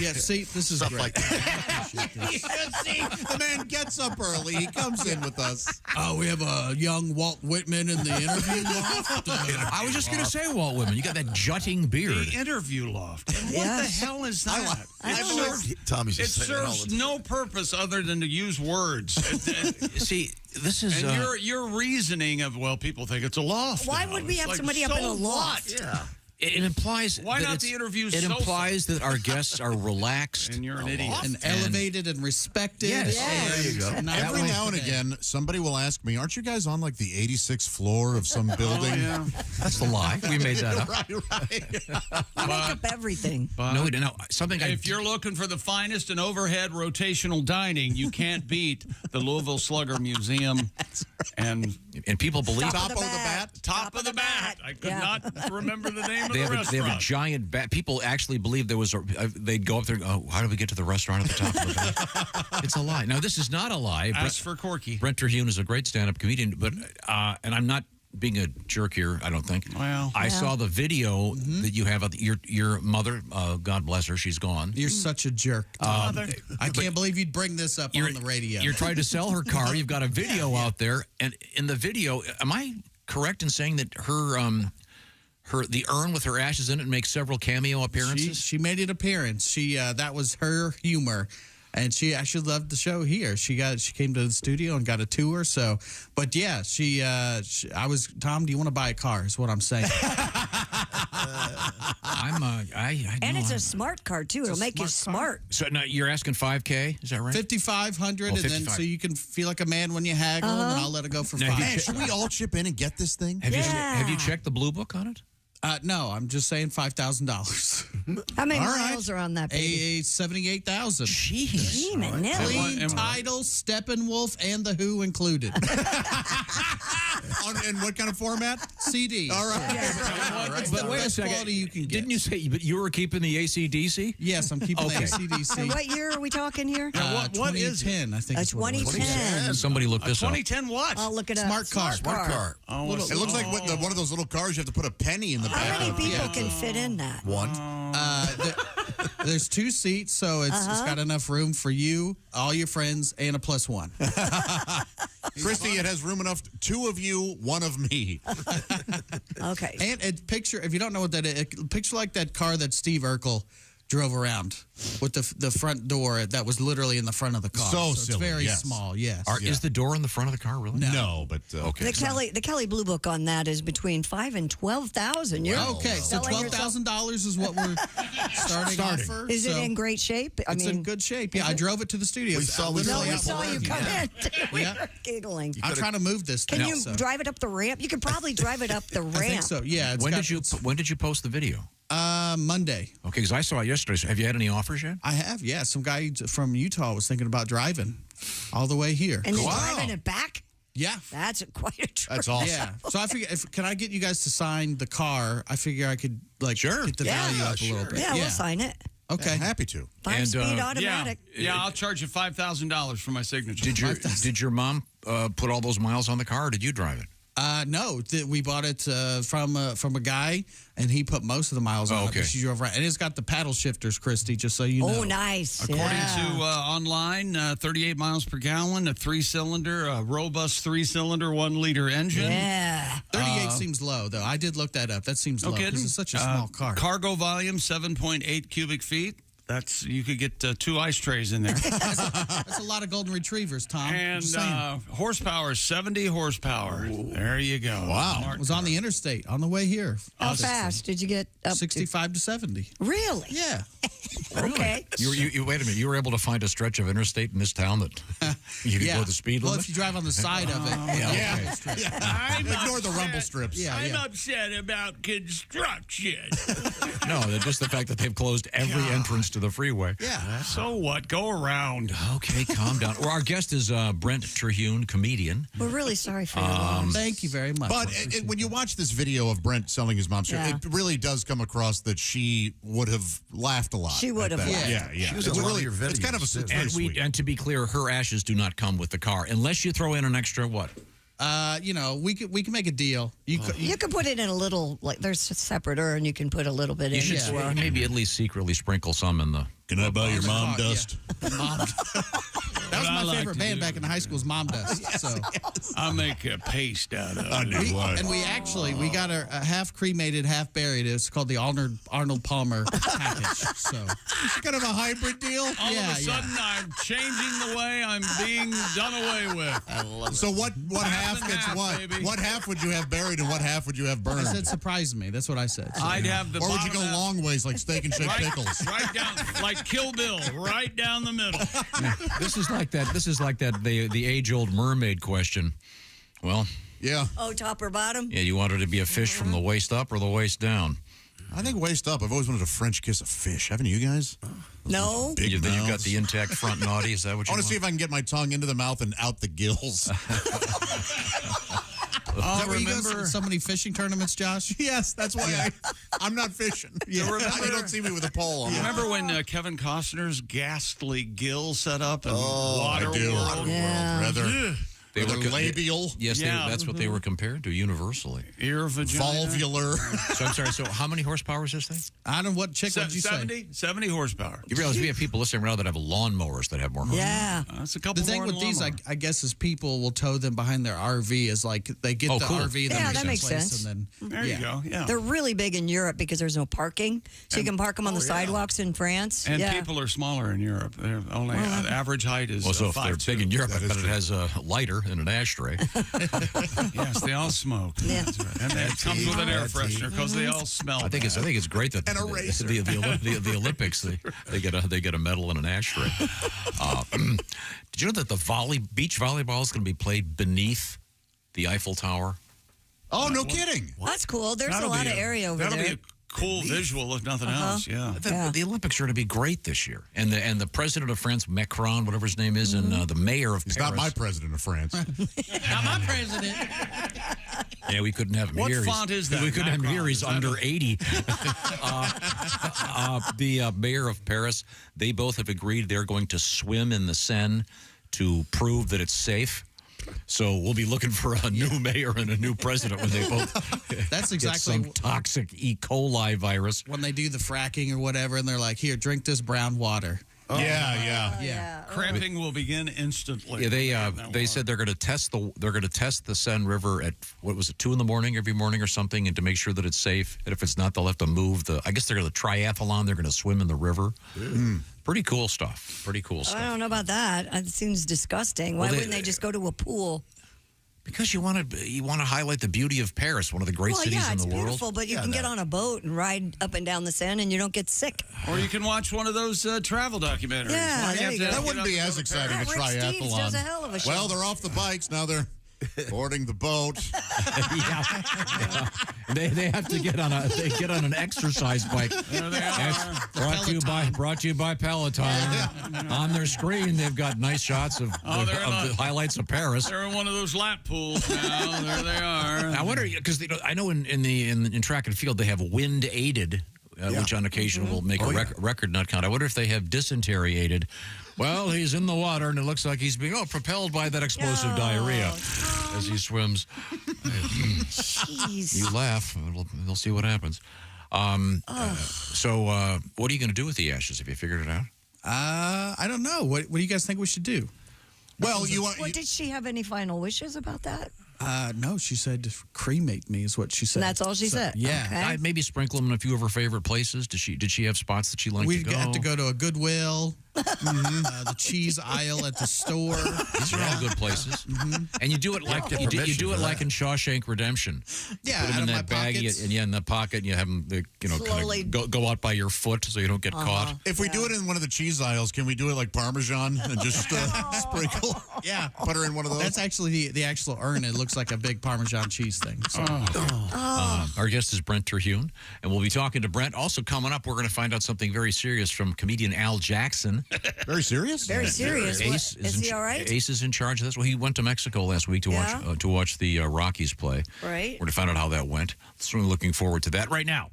Yeah, see, this is great. See, the man gets up early. He comes in with us. Oh, we have a young Walt Whitman in the interview loft. I was just going to say, Walt Whitman, you got that jutting beard. The interview loft. And what the hell is that? Tommy's It just saying it all serves the no purpose other than to use words. See, this is... And your reasoning of, well, people think it's a loft. Why now. would we It's have like, somebody up so in a loft? what? Yeah. It implies. Why that not it's- the interview's It so implies that our guests are relaxed. And you're an idiot. And elevated and respected. Yes. and There you go. not Every like now and today. again, somebody will ask me, "Aren't you guys on like the 86th floor of some building?" yeah. That's the lie. We made that up. You make up everything. No, we didn't. No, something. If you're looking for the finest in overhead rotational dining, you can't beat the Louisville Slugger Museum. And people believe Top of the bat. Top of the bat. I could not remember the name of they the have restaurant. they have a giant bat. People actually believe there was a. They'd go up there. And go, how do we get to the restaurant at the top of the bat? It's a lie. Now this is not a lie. Ask for Corky. Brent Terhune is a great stand-up comedian, but and I'm not being a jerk here. I don't think. Well, I saw the video that you have of your mother. God bless her. She's gone. You're such a jerk. Tom. I can't believe you'd bring this up on the radio. You're trying to sell her car. You've got a video out there, and in the video, am I correct in saying that the urn with her ashes in it makes several cameo appearances? She made an appearance. She that was her humor. And she actually loved the show here. She came to the studio and got a tour. So, but yeah, I was Tom. Do you want to buy a car? Is what I'm saying. And it's a smart car too. It'll make you smart. So now you're asking $5,000, is that right? 5,500, Oh, and then so you can feel like a man when you haggle, and I'll let it go for Now, $5. man, Should we all chip in and get this thing? Have you checked the blue book on it? No, I'm just saying $5,000. How many All right. miles are on that baby? 78,000. Jeez. Clean title, Steppenwolf, and The Who included. In what kind of format? CD. All right. It's the best quality you can get. Didn't you say but you were keeping the AC/DC? Yes, I'm keeping the AC/DC. And what year are we talking here? What is 2010, I think. A is what it was. 2010. Somebody look this up. 2010 what? I'll look it up. Smart car. Smart car. Oh, It looks like one of those little cars you have to put a penny in the back How many of. people can fit in that? One. There's 2 seats, so it's got enough room for you, all your friends, and a +1. Christy, it has room enough. 2 of you, 1 of me. Okay. And picture, if you don't know what that is, picture like that car that Steve Urkel drove around with the front door that was literally in the front of the car. So it's silly, very yes. small, yes. Is the door in the front of the car really? No, but okay. The Kelly Blue Book on that is between $5,000 and $12,000. You're Okay, so selling yourself- $12,000 is what we're starting off for. Is it so in great shape? it's in good shape. Yeah, I drove it to the studio. We saw we Literally saw you come in. We Yeah. were giggling. I'm trying to move this thing. Can you so. drive it up the ramp? You could probably drive it up the ramp. I think so, yeah. When did you post the video? Monday. Okay, because I saw it yesterday. So have you had any offers yet? I have, yeah. Some guy from Utah was thinking about driving all the way here. And then driving it back? Yeah. That's quite a trip. That's awesome. Yeah. So I figure, can I get you guys to sign the car? I figure I could get the value up a little bit. Yeah, we'll sign it. Okay. Happy to. 5-speed automatic. Yeah, I'll charge you $5,000 for my signature. Did your mom put all those miles on the car, or did you drive it? No, we bought it from a guy, and he put most of the miles on it. okay. But she drove right, and it's got the paddle shifters, Christy. Just so you know. Oh, nice. According to online, 38 miles per gallon, a 3-cylinder, a robust 3-cylinder, 1-liter engine. Yeah. 38 seems low, though. I did look that up. That seems low because it's such a small car. Cargo volume, 7.8 cubic feet. You could get 2 ice trays in there. That's a lot of golden retrievers, Tom. And Just saying. horsepower, 70 horsepower. Ooh. There you go. Wow. It was on the interstate on the way here. How fast did you get up 65 to 70. Really? Yeah. Okay. You wait a minute. You were able to find a stretch of interstate in this town that you could go the speed limit? Well, if you drive on the side of it. Ignore the rumble strips. I'm upset about construction. No, just the fact that they've closed every entrance to the freeway. Yeah. So what? Go around. Okay, calm down. Well, our guest is Brent Terhune, comedian. We're really sorry for your loss. Thank you very much. But when you watch this video of Brent selling his mom's shirt, Yeah. it really does come across that she would have laughed a lot. She would at have that. laughed. Yeah. She was It's in a lot of really, your it's kind of videos, a too. very And sweet. and to be clear, her ashes do not come with the car unless you throw in an extra what? We can make a deal. You could put it in a little, like there's a separate urn. You can put a little bit You in. should maybe at least secretly sprinkle some in the Can I buy your mom dust? Mom. That was my favorite band back in high school was Mom Dust. So I make a paste out of it. And we got a half cremated, half buried. It's called the Arnold Palmer package. So It's kind of a hybrid deal. All of a sudden, I'm changing the way I'm being done away with. I love it. So what half gets what? Baby. What half would you have buried and what half would you have burned? I said surprise me. That's what I said. So, I'd have the Or would you bottom go half- long ways like steak and shake pickles? Right down, like Kill Bill, right down the middle. This is like that. The age-old mermaid question. Well, yeah. Oh, top or bottom? Yeah, you want her to be a fish from the waist up or the waist down? I think waist up. I've always wanted a French kiss a fish. Haven't you guys? No. Big You've got mouths. the intact front naughty. Is that what you I want to see if I can get my tongue into the mouth and out the gills. Is that where you go to so many fishing tournaments, Josh? Yes, that's why I'm not fishing. Yeah, remember- you don't see me with a pole on. Remember when Kevin Costner's ghastly gill set up in I do. Waterworld? Yeah. Rather labial. Yes, Yeah. that's what they were compared to universally. Ear vagina. Volvular. So I'm sorry. So how many horsepower is this thing? I don't know what chick would you say? 70 horsepower. You realize we have people listening right now that have lawnmowers that have more horsepower. Yeah. That's a couple The thing more with than these, lawnmower. I guess, is people will tow them behind their RV as like they get Oh, the cool. RV, then Yeah, they that makes someplace, sense. and then There you go. Yeah. They're really big in Europe because there's no parking. So you can park them on the sidewalks in France. And yeah. people are smaller in Europe. They're only the average height is Well, so if 5'2". they're big in Europe, I bet it has a lighter and an ashtray. Yes, they all smoke. Yeah. That's right. And it comes with an air freshener because they all smell. I think it's great that And a razor. the Olympics they get a medal and an ashtray. Did you know that the beach volleyball is going to be played beneath the Eiffel Tower? Oh, no kidding. That's cool. There's That'll a lot be of area over that'll there. be a cool visual, if nothing else. Yeah. The Olympics are going to be great this year, and the president of France, Macron, whatever his name is, and the mayor of He's Paris. not my president of France. not my president. Yeah, we couldn't have him What here. font is that? We couldn't have him here. Macron? He's Is that under 80. The mayor of Paris, they both have agreed they're going to swim in the Seine to prove that it's safe. So we'll be looking for a new mayor and a new president when they both That's get exactly some toxic E. coli virus. when they do the fracking or whatever, and they're like, "Here, drink this brown water." Yeah. Cramping will begin instantly. Yeah, they said they're going to test the Seine River at 2 a.m. every morning or something, and to make sure that it's safe. And if it's not, they'll have to move I guess they're going to triathlon. They're going to swim in the river. Pretty cool stuff. I don't know about that. It seems disgusting. Why wouldn't they just go to a pool? Because you want to highlight the beauty of Paris, one of the great cities in the world. Beautiful, but you can get on a boat and ride up and down the Seine, and you don't get sick. Or you can watch one of those travel documentaries. Yeah, Why do there have you to go. That wouldn't be as exciting a Rick Steves does a hell of a triathlon. show. Well, they're off the bikes. Now they're boarding the boat. They have to get on an exercise bike. There they are. Brought to you by Peloton. On their screen, they've got nice shots of the highlights of Paris. They're in one of those lap pools now. There they are. I wonder because I know in track and field they have wind aided, which on occasion will make a record not count. I wonder if they have dysentery aided. Well, he's in the water and it looks like he's being propelled by that explosive diarrhea as he swims. Jeez. You laugh, we'll see what happens. So, what are you going to do with the ashes? Have you figured it out? I don't know. What do you guys think we should do? Well, Did she have any final wishes about that? No, she said to cremate me is what she said. And that's all she said? Yeah. Okay. Maybe sprinkle them in a few of her favorite places. Did she have spots that she liked We to go? had to go to a Goodwill, the cheese aisle at the store. These are all good places. And you do it like you do it like in Shawshank Redemption. Yeah, put them out in of that my bag, pockets. and in the pocket, and you have them, Slowly. kind of go out by your foot so you don't get caught. If we do it in one of the cheese aisles, can we do it like Parmesan and just sprinkle? Yeah, put her in one of those. That's actually the actual urn. It looks like a big Parmesan cheese thing. So. Our guest is Brent Terhune, and we'll be talking to Brent. Also coming up, we're going to find out something very serious from comedian Al Jackson. Very serious? Very serious. Ace Is he all right? Ace is in charge of this. Well, he went to Mexico last week to watch the Rockies play. Right. We're going to find out how that went. So we're looking forward to that. Right now,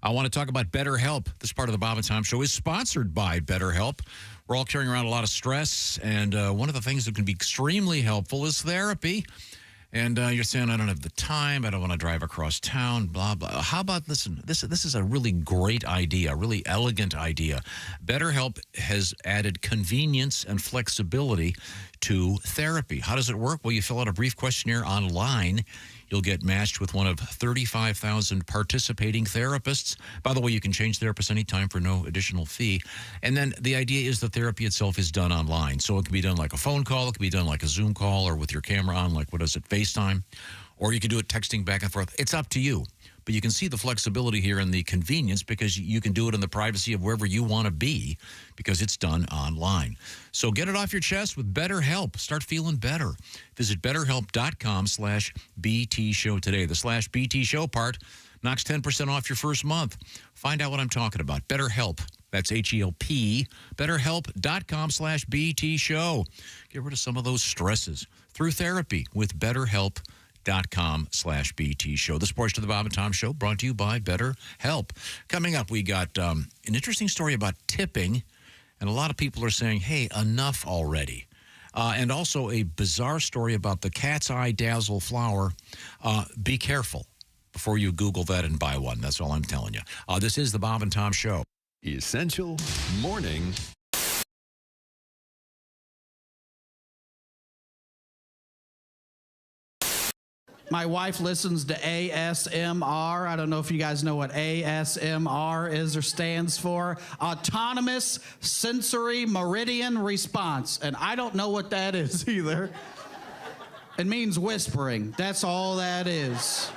I want to talk about BetterHelp. This part of the Bob and Tom Show is sponsored by BetterHelp. We're all carrying around a lot of stress, and one of the things that can be extremely helpful is therapy. And you're saying, I don't have the time, I don't want to drive across town, blah, blah. How about, listen, this is a really great idea, a really elegant idea. BetterHelp has added convenience and flexibility to therapy. How does it work? Well, you fill out a brief questionnaire online. You'll get matched with one of 35,000 participating therapists. By the way, you can change therapists anytime for no additional fee. And then the idea is the therapy itself is done online. So it can be done like a phone call, it can be done like a Zoom call, or with your camera on, like, what is it, FaceTime? Or you can do it texting back and forth. It's up to you. But you can see the flexibility here and the convenience because you can do it in the privacy of wherever you want to be because it's done online. So get it off your chest with BetterHelp. Start feeling better. Visit BetterHelp.com/BT Show today. The /BT Show part knocks 10% off your first month. Find out what I'm talking about. BetterHelp. That's HELP. BetterHelp.com/BT Show. Get rid of some of those stresses through therapy with BetterHelp.com/BT Show. This portion of the Bob and Tom Show brought to you by BetterHelp. Coming up, we got an interesting story about tipping, and a lot of people are saying, hey, enough already. And also a bizarre story about the cat's eye dazzle flower. Be careful before you Google that and buy one. That's all I'm telling you. This is the Bob and Tom Show. Essential Morning. My wife listens to ASMR. I don't know if you guys know what ASMR is or stands for. Autonomous Sensory Meridian Response. And I don't know what that is either. It means whispering. That's all that is.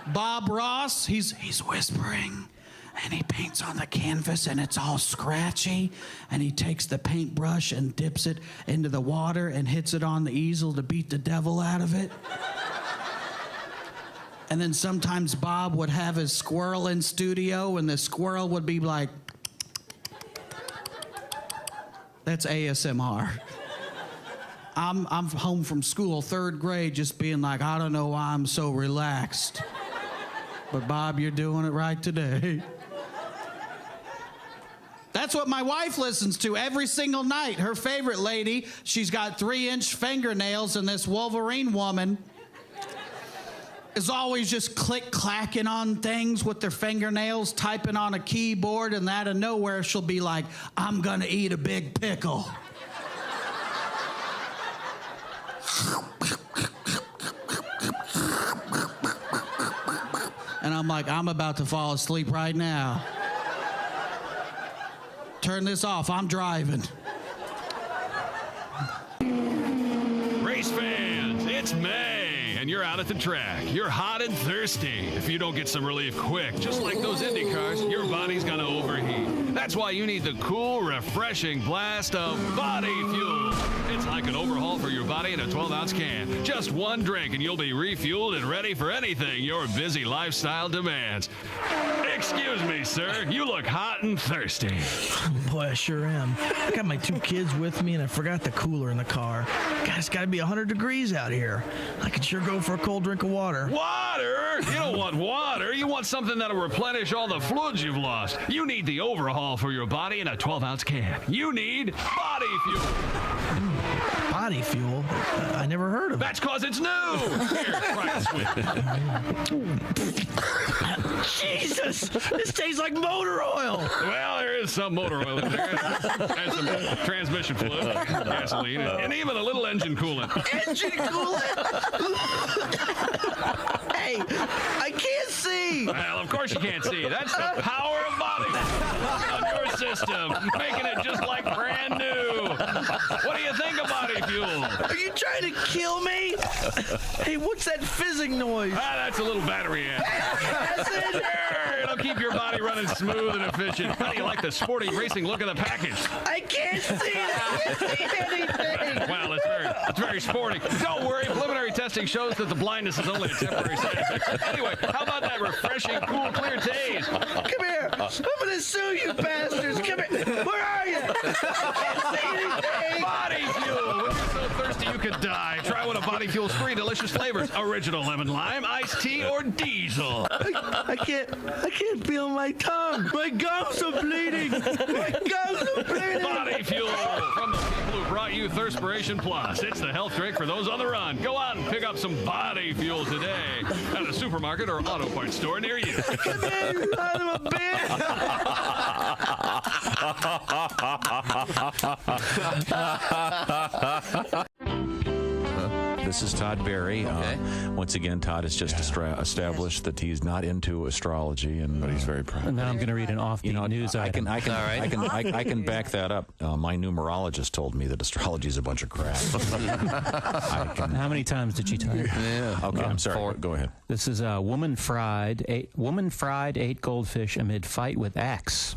Bob Ross, he's whispering. And he paints on the canvas and it's all scratchy. And he takes the paintbrush and dips it into the water and hits it on the easel to beat the devil out of it. And then sometimes Bob would have his squirrel in studio and the squirrel would be like, that's ASMR. I'm home from school, 3rd grade, just being like, I don't know why I'm so relaxed. But Bob, you're doing it right today. That's what my wife listens to every single night. Her favorite lady, she's got 3-inch fingernails, and this Wolverine woman is always just click-clacking on things with their fingernails, typing on a keyboard, and out of nowhere she'll be like, I'm gonna eat a big pickle. And I'm like, I'm about to fall asleep right now. Turn this off, I'm driving. Race fans, it's May, and you're out at the track. You're hot and thirsty. If you don't get some relief quick, just like those Indy cars, your body's gonna overheat. That's why you need the cool, refreshing blast of body fuel. It's like an overhaul for your body in a 12-ounce can. Just one drink and you'll be refueled and ready for anything your busy lifestyle demands. Excuse me, sir. You look hot and thirsty. Boy, I sure am. I got my 2 kids with me and I forgot the cooler in the car. God, it's got to be 100 degrees out here. I could sure go for a cold drink of water. Water? You don't want water. You want something that'll replenish all the fluids you've lost. You need the overhaul for your body in a 12-ounce can. You need body fuel. Body fuel? I never heard of it. That's because it's new. Here, try this with. Jesus! This tastes like motor oil. Well, there is some motor oil in there. And some transmission fluid, gasoline, and even a little engine coolant. Engine coolant? Hey, I can't see. Well, of course you can't see. That's the power of body on your system, making it just like brand new. What do you think of body fuel? Are you trying to kill me? Hey, what's that fizzing noise? That's a little battery amp. It'll keep your body running smooth and efficient. How do you like the sporty racing look of the package? I can't see it. I can't see anything. Well, it's very sporty. Don't worry, preliminary testing shows that the blindness is only a temporary side effect. Anyway, how about that refreshing, cool, clear taste? Come here. going to sue you bastards. Come here. Where are you? I can't see anything. Body Fuel. When you're so thirsty you could die, try one of Body Fuel's 3 delicious flavors: original lemon lime, iced tea, or diesel. I can't feel my tongue. My gums are bleeding. My gums are bleeding. Body Fuel from the people who brought you Thirspiration Plus. It's the health drink for those on the run. Go out and pick up some Body Fuel today at a supermarket or auto parts store near you. Come here, you son of a This is Todd Berry. Once again, Todd has just established that he's not into astrology, but he's very proud. Now I'm going to read an offbeat news item. I can back that up. My numerologist told me that astrology is a bunch of crap. How many times did she tell you? Yeah. Okay, I'm sorry. 4. Go ahead. This is a woman fried 8 goldfish amid fight with axe.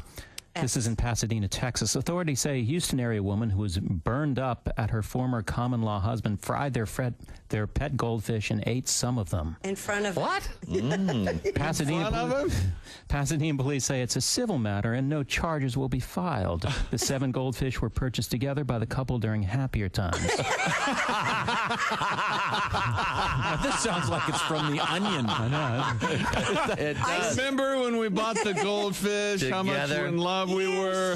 This is in Pasadena, Texas. Authorities say a Houston area woman who was burned up at her former common-law husband fried their pet goldfish and ate some of them. In front of what? Pasadena Police say it's a civil matter and no charges will be filed. The 7 goldfish were purchased together by the couple during happier times. Now, this sounds like it's from The Onion. I know. I remember when we bought the goldfish, how much in love we were.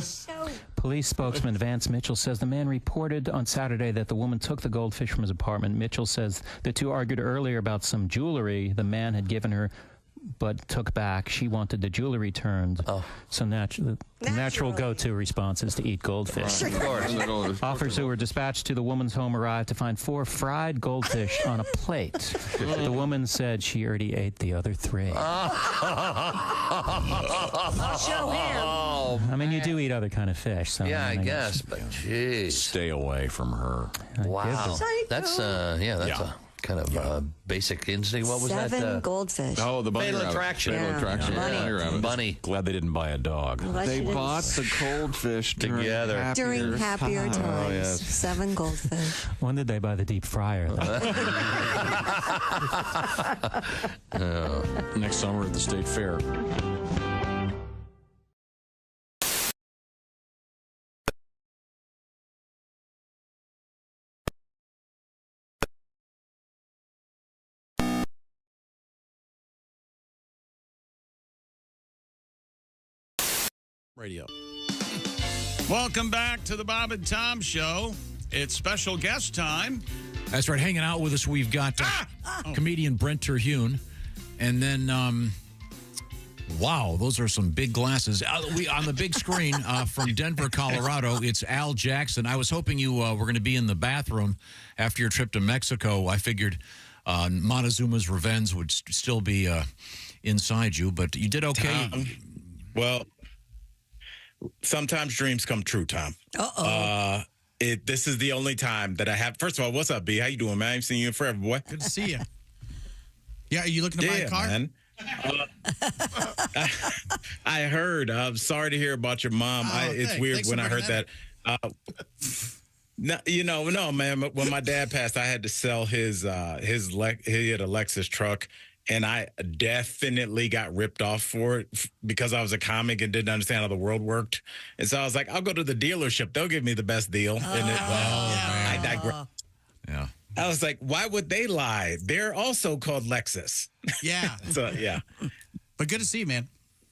Police spokesman Vance Mitchell says the man reported on Saturday that the woman took the goldfish from his apartment. Mitchell says the two argued earlier about some jewelry the man had given her but took back. She wanted the jewelry returned. So natural go-to response is to eat goldfish. Of course. Officers who were dispatched to the woman's home arrived to find 4 fried goldfish on a plate. The woman said she already ate the other 3. Show him. I mean, you do eat other kind of fish. So Yeah, I I guess, but geez. Stay away from her. Wow. That's a kind of basic instinct. What was that? 7 goldfish. Oh, the bunny Fatal rabbit. Attraction. Fatal Attraction. Bunny. Bunny rabbit. Bunny. Glad they didn't buy a dog. They bought the goldfish together During happier times. Oh, yes. 7 goldfish. When did they buy the deep fryer? Next summer at the State Fair. Radio. Welcome back to the Bob and Tom Show. It's special guest time. That's right. Hanging out with us, we've got comedian Brent Terhune. And then, wow, those are some big glasses. On the big screen from Denver, Colorado, it's Al Jackson. I was hoping you were going to be in the bathroom after your trip to Mexico. I figured Montezuma's Revenge would still be inside you, but you did okay. Well, sometimes dreams come true, Tom. This is the only time that I have. First of all, what's up, B? How you doing, man? I ain't seen you in forever, boy. Good to see you. Yeah, are you looking to buy a car? Man. I heard. I'm sorry to hear about your mom. It's weird Thanks when for I bringing heard that. No, man. When my dad passed, I had to sell he had a Lexus truck. And I definitely got ripped off for it because I was a comic and didn't understand how the world worked. And so I was like, I'll go to the dealership. They'll give me the best deal. I digress. Yeah. I was like, why would they lie? They're also called Lexus. Yeah. So, yeah. But good to see you, man.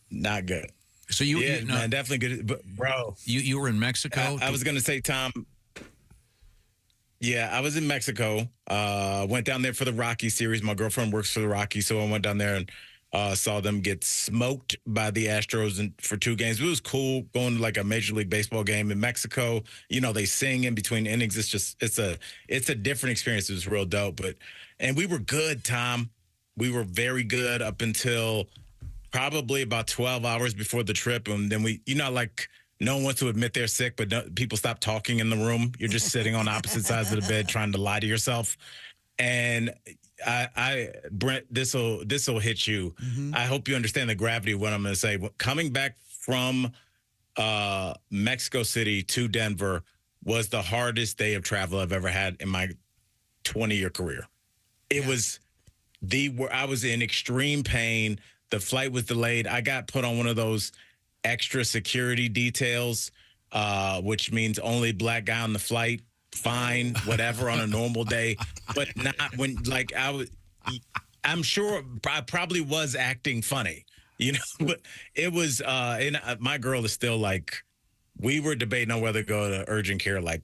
Not good. So you man, definitely good. But, bro. You were in Mexico? I was going to say, Tom. Yeah, I was in Mexico. Went down there for the Rocky series. My girlfriend works for the Rocky, so I went down there and saw them get smoked by the Astros for 2 games. It was cool going to like a Major League Baseball game in Mexico. You know, they sing in between innings. It's a different experience. It was real dope. And we were good, Tom. We were very good up until probably about 12 hours before the trip, and then no one wants to admit they're sick, but people stop talking in the room. You're just sitting on opposite sides of the bed trying to lie to yourself. And Brent, this will hit you. Mm-hmm. I hope you understand the gravity of what I'm going to say. Coming back from Mexico City to Denver was the hardest day of travel I've ever had in my 20-year career. I was in extreme pain. The flight was delayed. I got put on one of those extra security details, which means only black guy on the flight, fine, whatever on a normal day, but not when like I'm sure I probably was acting funny, you know, but it was, and my girl is still like, we were debating on whether to go to urgent care like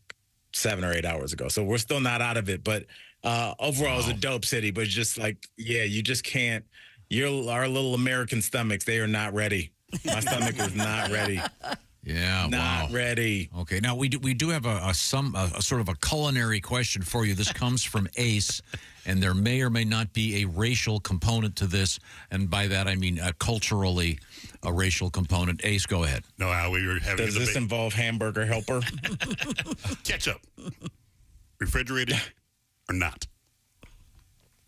7 or 8 hours ago. So we're still not out of it, but overall it's a dope city, but just like, yeah, you just can't, our little American stomachs, they are not ready. My stomach is not ready. Yeah, not ready. Okay, now we do have a sort of a culinary question for you. This comes from Ace, and there may or may not be a racial component to this, and by that I mean culturally a racial component. Ace, go ahead. No, Al, we were having Does this involve hamburger helper? Ketchup, refrigerated or not?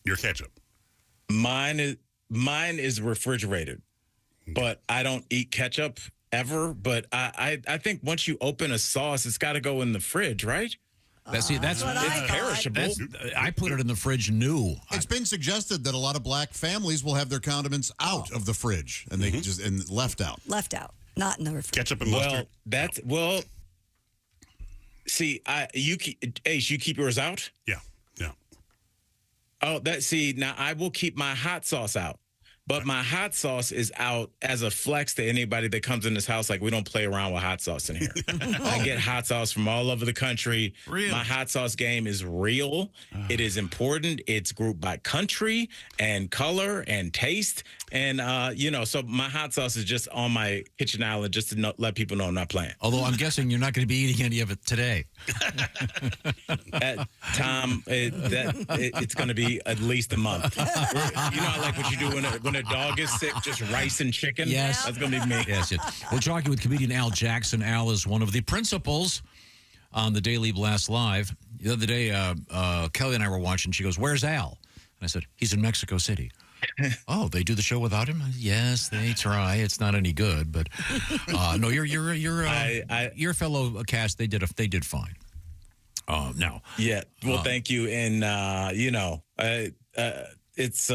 Your ketchup. Mine is refrigerated, but I don't eat ketchup ever. But I think once you open a sauce, it's got to go in the fridge, right? That's perishable. I put it in the fridge new. It's been suggested that a lot of black families will have their condiments out of the fridge and they just left out. Left out, not in the refrigerator. Ketchup and mustard. See, you keep yours out? Yeah. Oh, now I will keep my hot sauce out. But my hot sauce is out as a flex to anybody that comes in this house. Like, we don't play around with hot sauce in here. I get hot sauce from all over the country. Really? My hot sauce game is real. It is important. It's grouped by country and color and taste. And, so my hot sauce is just on my kitchen island just to let people know I'm not playing. Although I'm guessing you're not going to be eating any of it today. Tom, it's going to be at least a month. I like what you do when a dog is sick, just rice and chicken. Yes. That's going to be me. Yes. We're talking with comedian Al Jackson. Al is one of the principals on the Daily Blast Live. The other day, Kelly and I were watching. She goes, "Where's Al?" And I said, "He's in Mexico City." Oh, they do the show without him? Yes, they try. It's not any good, but no, your fellow cast, they did fine. Now, yeah. Well, thank you, and it's.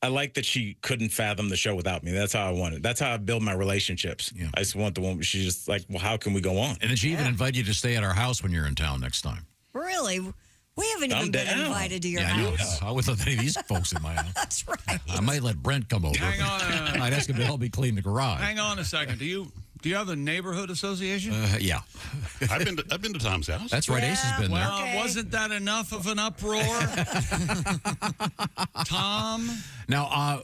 I like that she couldn't fathom the show without me. That's how I want it. That's how I build my relationships. Yeah. I just want the woman. She's just like, well, how can we go on? And then she even invited you to stay at our house when you're in town next time. Really? We haven't even been invited to your house. I wouldn't let any of these folks in my house. That's right. I might let Brent come over. Hang on. I'd ask him to help me clean the garage. Hang on a second. Do you have a neighborhood association? Yeah. I've been to Tom's house. That's right. Ace has been there. Well, wasn't that enough of an uproar? Tom? Now,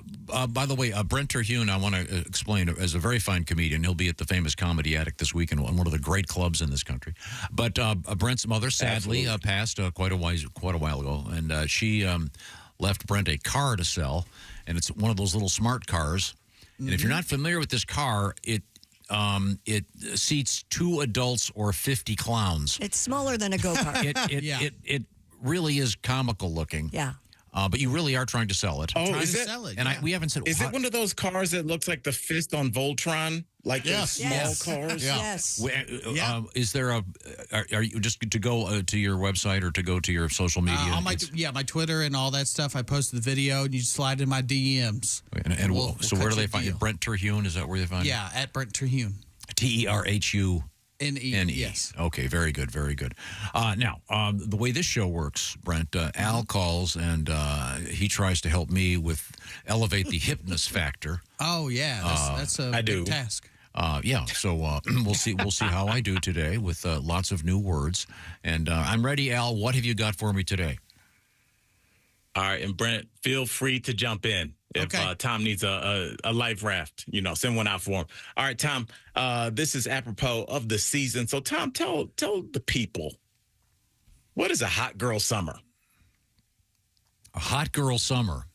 by the way, Brent Terhune, I want to explain, as a very fine comedian. He'll be at the famous Comedy Attic this weekend, one of the great clubs in this country. But Brent's mother sadly passed quite a while ago, and she left Brent a car to sell, and it's one of those little smart cars. And if you're not familiar with this car, it seats 2 adults or 50 clowns. It's smaller than a go-kart. It really is comical looking. Yeah. But you really are trying to sell it. Oh, is it? And we haven't said. Is it one of those cars that looks like the fist on Voltron? Like those small cars? Yeah. Yes. Is there are you just to go to your website or to go to your social media? On my Twitter and all that stuff. I posted the video and you slide in my DMs. And so where do they find you? Brent Terhune, is that where they find you? Yeah, at Brent Terhune. Terhune. N-E. Yes. Okay, very good, very good. Now, the way this show works, Brent, Al calls and he tries to help me with elevate the hipness factor. Oh, yeah. That's a big task. So we'll see how I do today with lots of new words. And I'm ready, Al. What have you got for me today? All right, and Brent, feel free to jump in. If Tom needs a life raft, send one out for him. All right, Tom, this is apropos of the season. So, Tom, tell the people, what is a hot girl summer? A hot girl summer.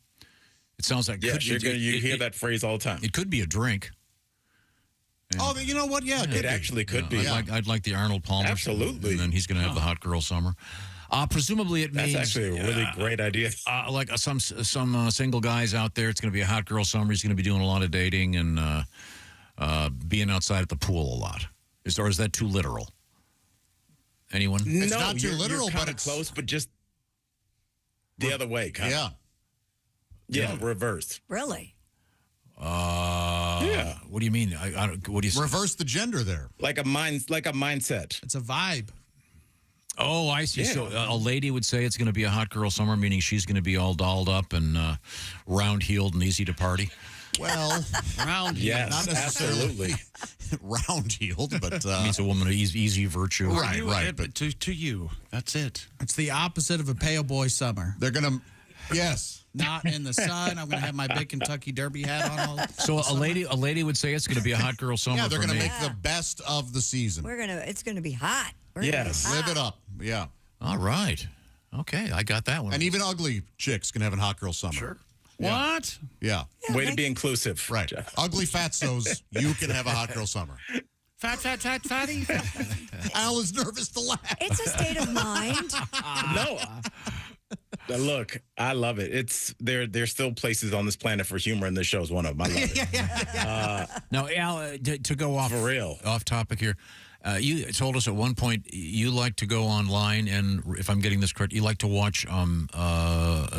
It sounds like... you hear that phrase all the time. It could be a drink. And you know what? Yeah, it actually could be. I'd like the Arnold Palmer. Absolutely. And then he's going to have the hot girl summer. Presumably it means... That's actually a really great idea. Like some single guys out there, it's going to be a hot girl summer. He's going to be doing a lot of dating and being outside at the pool a lot. Or is that too literal? Anyone? It's not too literal, but it's close, but just the other way. Yeah. Yeah, reversed. Really? Yeah, What do you mean? What do you say? Reverse the gender there. Like a mindset. It's a vibe. Oh, I see. Yeah. So a lady would say it's going to be a hot girl summer, meaning she's going to be all dolled up and round-heeled and easy to party. Well, round. Yes, not necessarily absolutely. round-heeled, but means a woman of easy virtue. Right. But to you, that's it. It's the opposite of a pale boy summer. They're gonna, yes. Not in the sun. I'm going to have my big Kentucky Derby hat on. All So a lady would say it's going to be a hot girl summer. Yeah, they're going to make the best of the season. It's gonna be hot. Yes. Live it up. Yeah. All right. Okay, I got that one. And even ugly chicks can have a hot girl summer. Sure. Yeah. What? Yeah. Way to be inclusive. Right. Ugly fatsos, you can have a hot girl summer. Fatty. Al is nervous to laugh. It's a state of mind. No. Look, I love it. It's there's still places on this planet for humor, and this show's one of them. I love it. Now, Al, to go off For real. off topic here, you told us at one point you like to go online, and if I'm getting this correct, you like to watch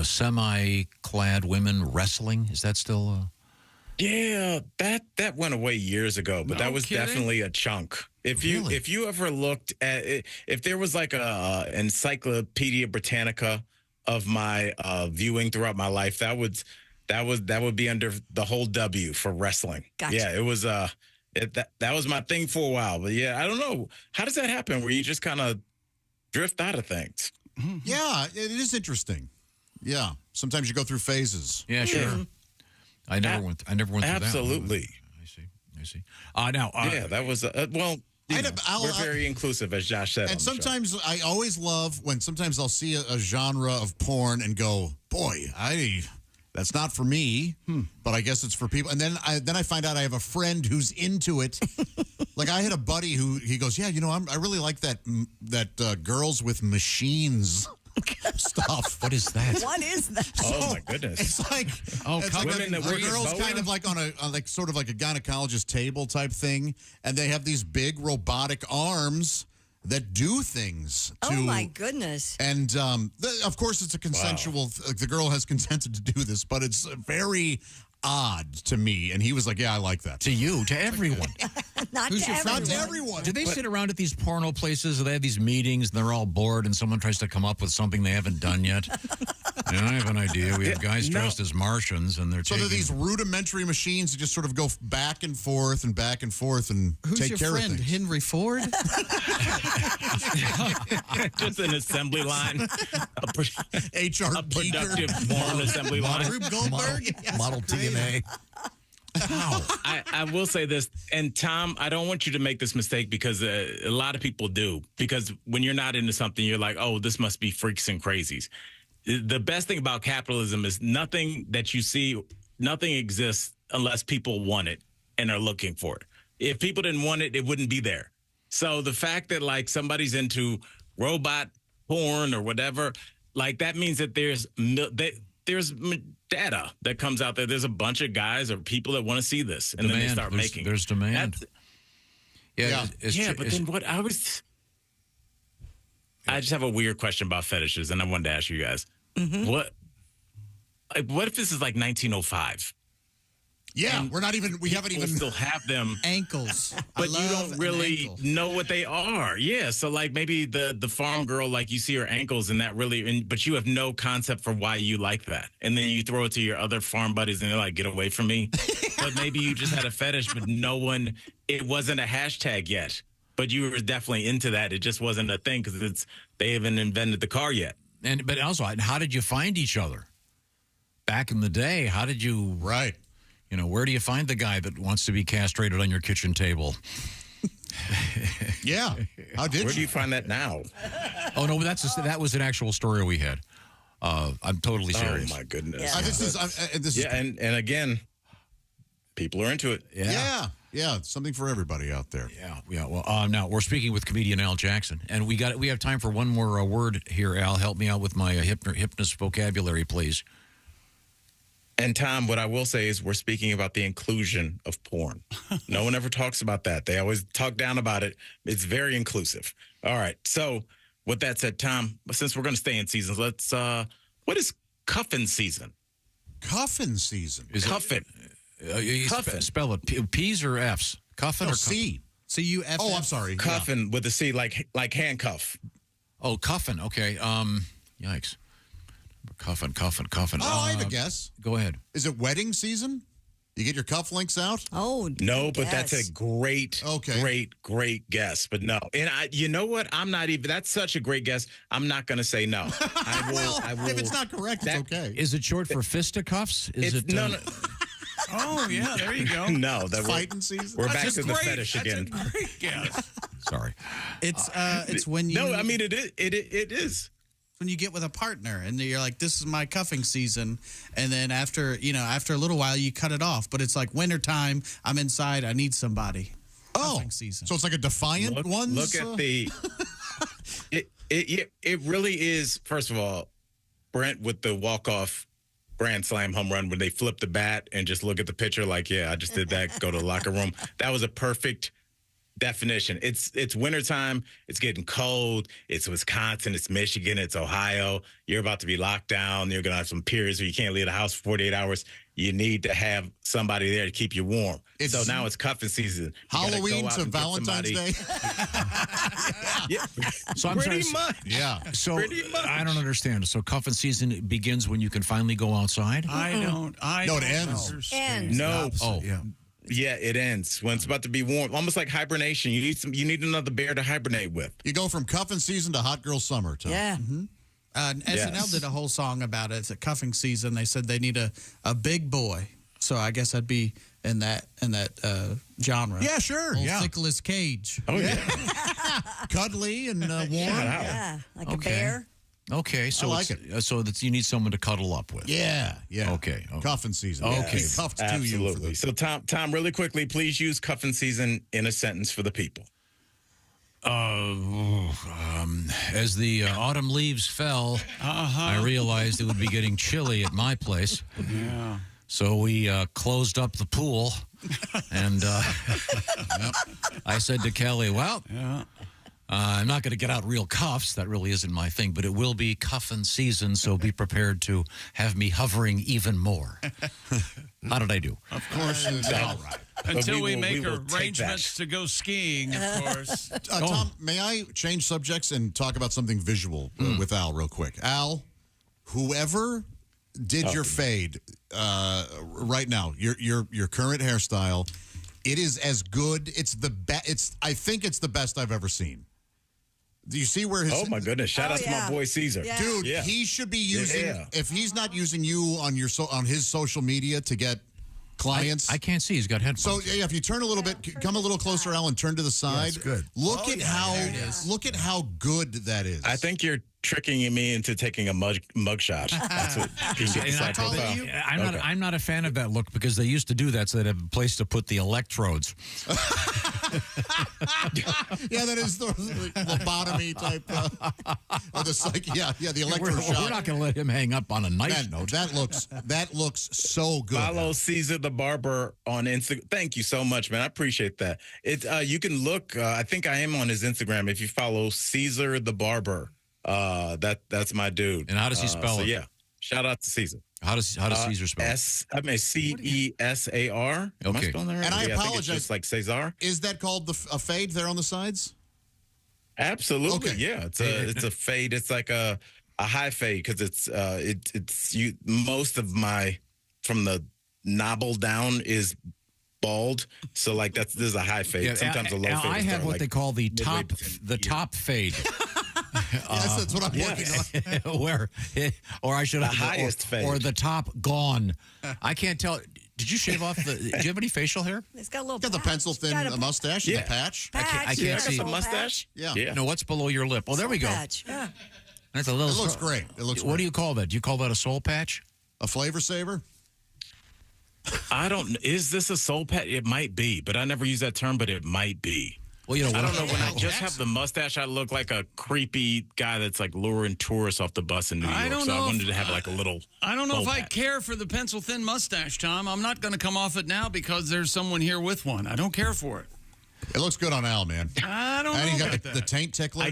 semi-clad women wrestling. Is that still? Yeah, that went away years ago, but No that was kidding? definitely a chunk. If you ever looked at it, if there was like a Encyclopedia Britannica of my viewing throughout my life, that would be under the whole W for wrestling. Gotcha. Yeah, it was that was my thing for a while. But yeah, I don't know, how does that happen where you just kind of drift out of things? Yeah, it is interesting. Yeah, sometimes you go through phases. Yeah, sure. Yeah. I never went through that. Absolutely. I see. Now, Yeah, that was well. We're very inclusive, as Josh said. And on the show. sometimes I always love when sometimes I'll see a genre of porn and go, boy, that's not for me, but I guess it's for people. And then I find out I have a friend who's into it. Like I had a buddy he goes, yeah, I really like that girls with machines stuff. What is that? What is that? Oh my goodness! It's like women that work the girls at kind Boeing? of like on a like sort of like a gynecologist table type thing, and they have these big robotic arms that do things. Oh my goodness! And of course, it's a consensual. The girl has consented to do this, but it's very odd to me. And he was like, "Yeah, I like that." To you, to everyone. Not Who's to your friend? everyone. Not to everyone. Do they sit around at these porno places? They have these meetings, and they're all bored, and someone tries to come up with something they haven't done yet. I have an idea. We have guys dressed as Martians, and they're So they're these rudimentary machines that just sort of go back and forth and Who's take your care friend? of things. Henry Ford? Just an assembly line, HR a productive porn assembly line. Rube Goldberg. Model TNA. I will say this, and Tom, I don't want you to make this mistake because a lot of people do. Because when you're not into something, you're like, oh, this must be freaks and crazies. The best thing about capitalism is nothing that you see, nothing exists unless people want it and are looking for it. If people didn't want it, it wouldn't be there. So the fact that like somebody's into robot porn or whatever, like that means that there's data that comes out there. There's a bunch of guys or people that want to see this, and then they start making. There's demand. But then what I just have a weird question about fetishes, and I wanted to ask you guys, what if this is like 1905? Yeah, And we haven't even still have them ankles, but you don't really know what they are. Yeah, so like maybe the farm girl, like you see her ankles and that really, but you have no concept for why you like that, and then you throw it to your other farm buddies and they're like, "Get away from me." But maybe you just had a fetish, but it wasn't a hashtag yet. But you were definitely into that. It just wasn't a thing because they haven't invented the car yet. But also, how did you find each other back in the day? How did you? Right. Where do you find the guy that wants to be castrated on your kitchen table? Yeah. Where do you find that now? Oh no, that was an actual story we had. I'm totally serious. Oh my goodness. Yeah. This is and again, people are into it. Yeah, something for everybody out there. Yeah. Well, now we're speaking with comedian Al Jackson, and we have time for one more word here. Al, help me out with my hypnotist vocabulary, please. And Tom, what I will say is we're speaking about the inclusion of porn. No one ever talks about that. They always talk down about it. It's very inclusive. All right. So with that said, Tom, since we're going to stay in seasons, let's, what is cuffin season? Cuffin season? Cuffin. Spell it. P's or F's? Cuffin or C? C-U-F-F. Oh, I'm sorry. Cuffin with a C, like handcuff. Oh, cuffin. Okay. Yikes. Cuffin. Oh, I have a guess. Go ahead. Is it wedding season? You get your cufflinks out? Oh, no, but that's a great guess. But no, and you know what? I'm not even. That's such a great guess. I'm not going to say no. I will. If it's not correct, it's okay. Is it short for fisticuffs? Is it? No. Oh yeah, there you go. No, that fighting season. We're back to the fetish again. That's a great guess. Sorry. It's when you. No, I mean it is. When you get with a partner and you're like, this is my cuffing season, and then after a little while you cut it off, but it's like wintertime, I'm inside, I need somebody. Cuffing season. So it's like a defiant one. Look at the. It really is. First of all, Brent with the walk-off grand slam home run when they flip the bat and just look at the pitcher like, yeah, I just did that. Go to the locker room. That was a perfect definition. It's wintertime. It's getting cold. It's Wisconsin. It's Michigan. It's Ohio. You're about to be locked down. You're going to have some periods where you can't leave the house for 48 hours. You need to have somebody there to keep you warm. So now it's cuffing season. You Halloween to Valentine's Day. Yeah. So I'm Pretty sorry. much. Yeah. So Pretty much. I don't understand. So cuffing season begins when you can finally go outside? No, it ends. No. Oh. Yeah. Yeah, it ends when it's about to be warm, almost like hibernation. You need another bear to hibernate with. You go from cuffing season to hot girl summer. Tom. Yeah. SNL did a whole song about it. It's a cuffing season. They said they need a big boy. So I guess I'd be in that genre. Yeah, sure. Old Yeah. Nicolas Cage. Oh yeah, cuddly and warm. Yeah, like a bear. Okay, so I like so that you need someone to cuddle up with. Yeah. Okay. Cuffing season. Okay. Yes. Cuffed to you. absolutely. So Tom, really quickly, please use cuffing season in a sentence for the people. As the autumn leaves fell, I realized it would be getting chilly at my place. Yeah. So we closed up the pool, and I said to Kelly, well, I'm not going to get out real cuffs. That really isn't my thing, but it will be cuffing season, so be prepared to have me hovering even more. How did I do? Of course. All right. Until we will make take arrangements to go skiing, of course. Tom, may I change subjects and talk about something visual with Al real quick? Al, whoever did your fade right now, your current hairstyle, it is as good. It's the best. I think it's the best I've ever seen. Do you see where his? Oh my goodness! Shout out to my boy Caesar, dude. Yeah. He should be using. If he's not using you on on his social media to get clients, I can't see. He's got headphones. So yeah, if you turn a little bit, come a little closer, Al, and turn to the side. That's good. Look at how good that is. I think you're tricking me into taking a mugshot. That's what I'm not a fan of that look because they used to do that so they'd have a place to put the electrodes. Yeah, that is the lobotomy type. Or the the electroshock. We're not going to let him hang up on a knife. No, that looks so good. Follow Caesar the Barber on Instagram. Thank you so much, man. I appreciate that. You can look. I think I am on his Instagram. If you follow Caesar the Barber, that's my dude. And how does he spell it? Yeah, shout out to Caesar. How does Caesar spell it? CESAR. Okay. And I apologize. think it's just like Cesar. Is that called a fade there on the sides? Absolutely. Okay. Yeah, it's a fade. It's like a high fade because it's most of my from the knobble down is bald, so like this is a high fade. Sometimes a low fade. I have what they call the top fade. Yes, that's what I'm working on. Or I should have the highest fade, or the top gone. I can't tell. Did you shave off the? Do you have any facial hair? It's got a little. Got the pencil thin mustache, and the patch. I can't see a mustache. Yeah. No, what's below your lip? Oh, there we go. Patch. Yeah. That's a little. It looks great. What do you call that? Do you call that a soul patch? A flavor saver? I don't. Is this a soul patch? It might be, but I never use that term. But it might be. Well, you know, I don't know. When I just have the mustache, I look like a creepy guy that's like luring tourists off the bus in New York. So I wanted to have like a little. I don't know if I care for the pencil thin mustache, Tom. I'm not going to come off it now because there's someone here with one. I don't care for it. It looks good on Al, man. I don't And know he got about the that. taint tickler.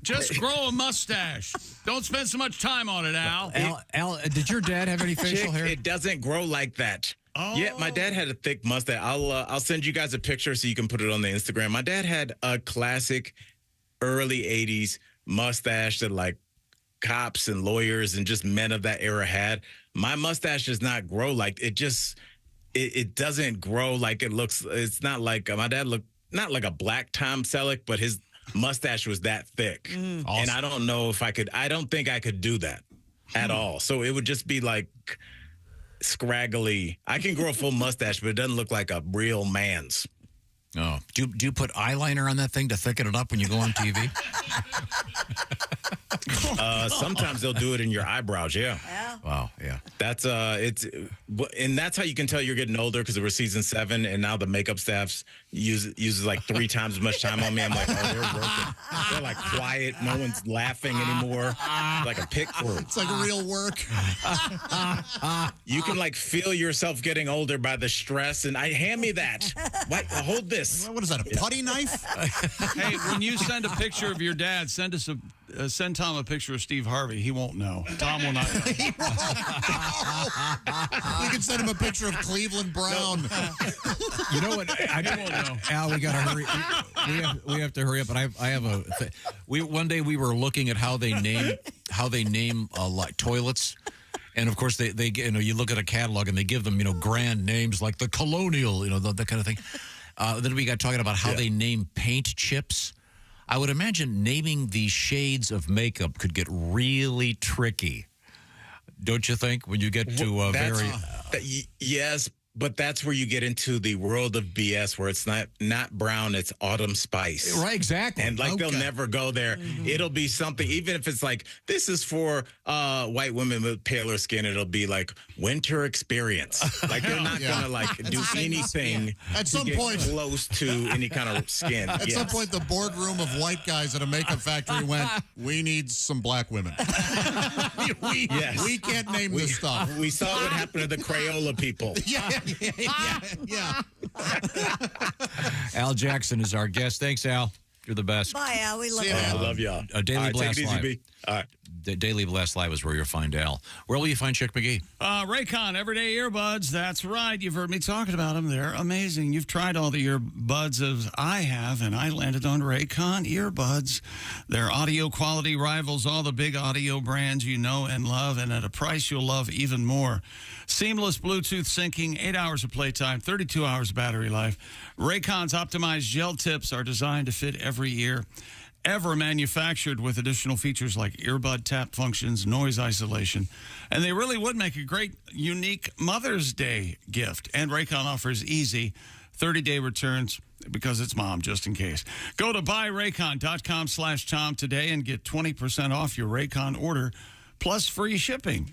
Just grow a mustache. Don't spend so much time on it, Al. Al, did your dad have any facial Chick, hair? It doesn't grow like that. Oh. Yeah, my dad had a thick mustache. I'll send you guys a picture so you can put it on the Instagram. My dad had a classic early 80s mustache that like cops and lawyers and just men of that era had. My mustache does not grow like it just it doesn't grow like it looks. It's not like my dad looked not like a black Tom Selleck, but his mustache was that thick. Awesome. And I don't know if I could, I don't think I could do that at all. So it would just be like scraggly. I can grow a full mustache, but it doesn't look like a real man's. Oh, do you put eyeliner on that thing to thicken it up when you go on TV? Sometimes they'll do it in your eyebrows. Yeah. Wow. Yeah. That's and that's how you can tell you're getting older because we're season 7 and now the makeup staffs uses like 3 times as much time on me. I'm like, oh, they're working. They're like quiet. No one's laughing anymore. Like a pig crew. It's like real work. You can like feel yourself getting older by the stress. And hand me that. Hold this. What is that? A putty knife? Hey, when you send a picture of your dad, send send Tom a picture of Steve Harvey. He won't know. Tom will not know. You can send him a picture of Cleveland Brown. You know what? I don't know. Al, we got to hurry. We have to hurry up. But I have a. One day we were looking at how they name like toilets. And of course, they you look at a catalog and they give them grand names like the Colonial, that kind of thing. Then we got talking about how they name paint chips. I would imagine naming the shades of makeup could get really tricky. Don't you think? When you get to yes, but that's where you get into the world of BS, where it's not brown, it's autumn spice. Right, exactly. And they'll never go there. Mm-hmm. It'll be something, even if it's like, this is for white women with paler skin, it'll be like winter experience. Like they're not going to like do anything at some point close to any kind of skin. At some point, the boardroom of white guys at a makeup factory went, we need some black women. we can't name this stuff. We saw what happened to the Crayola people. Yeah. Al Jackson is our guest. Thanks, Al. You're the best. Bye, Al. We love you. I love y'all. Daily Blast take it easy, Live. B. All right. The Daily Blast Live is where you'll find Al. Where will you find Chick McGee? Raycon Everyday Earbuds. That's right. You've heard me talking about them. They're amazing. You've tried all the earbuds as I have, and I landed on Raycon earbuds. They're audio quality rivals all the big audio brands you know and love, and at a price you'll love even more. Seamless Bluetooth syncing, 8 hours of playtime, 32 hours of battery life. Raycon's optimized gel tips are designed to fit every ear. Ever manufactured with additional features like earbud tap functions, noise isolation. And they really would make a great, unique Mother's Day gift. And Raycon offers easy 30-day returns because it's mom, just in case. Go to buyraycon.com/Tom today and get 20% off your Raycon order plus free shipping.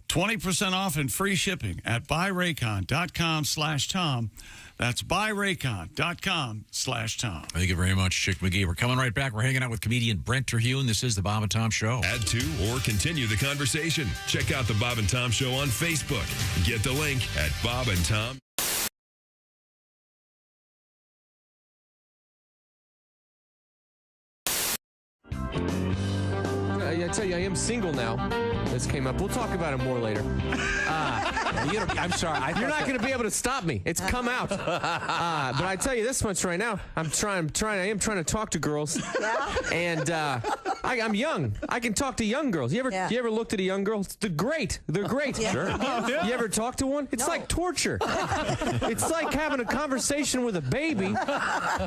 20% off and free shipping at buyraycon.com/Tom. That's buyraycon.com/Tom. Thank you very much, Chick McGee. We're coming right back. We're hanging out with comedian Brent Terhune. This is the Bob and Tom Show. Add to or continue the conversation. Check out the Bob and Tom Show on Facebook. Get the link at Bob and Tom. I tell you, I am single now. This came up. We'll talk about it more later. I'm sorry. You're not going to be able to stop me. It's come out. But I tell you this much right now. I am trying to talk to girls. And I'm young. I can talk to young girls. You ever looked at a young girl? They're great. They're great. Yeah. Sure. You ever talk to one? It's like torture. It's like having a conversation with a baby,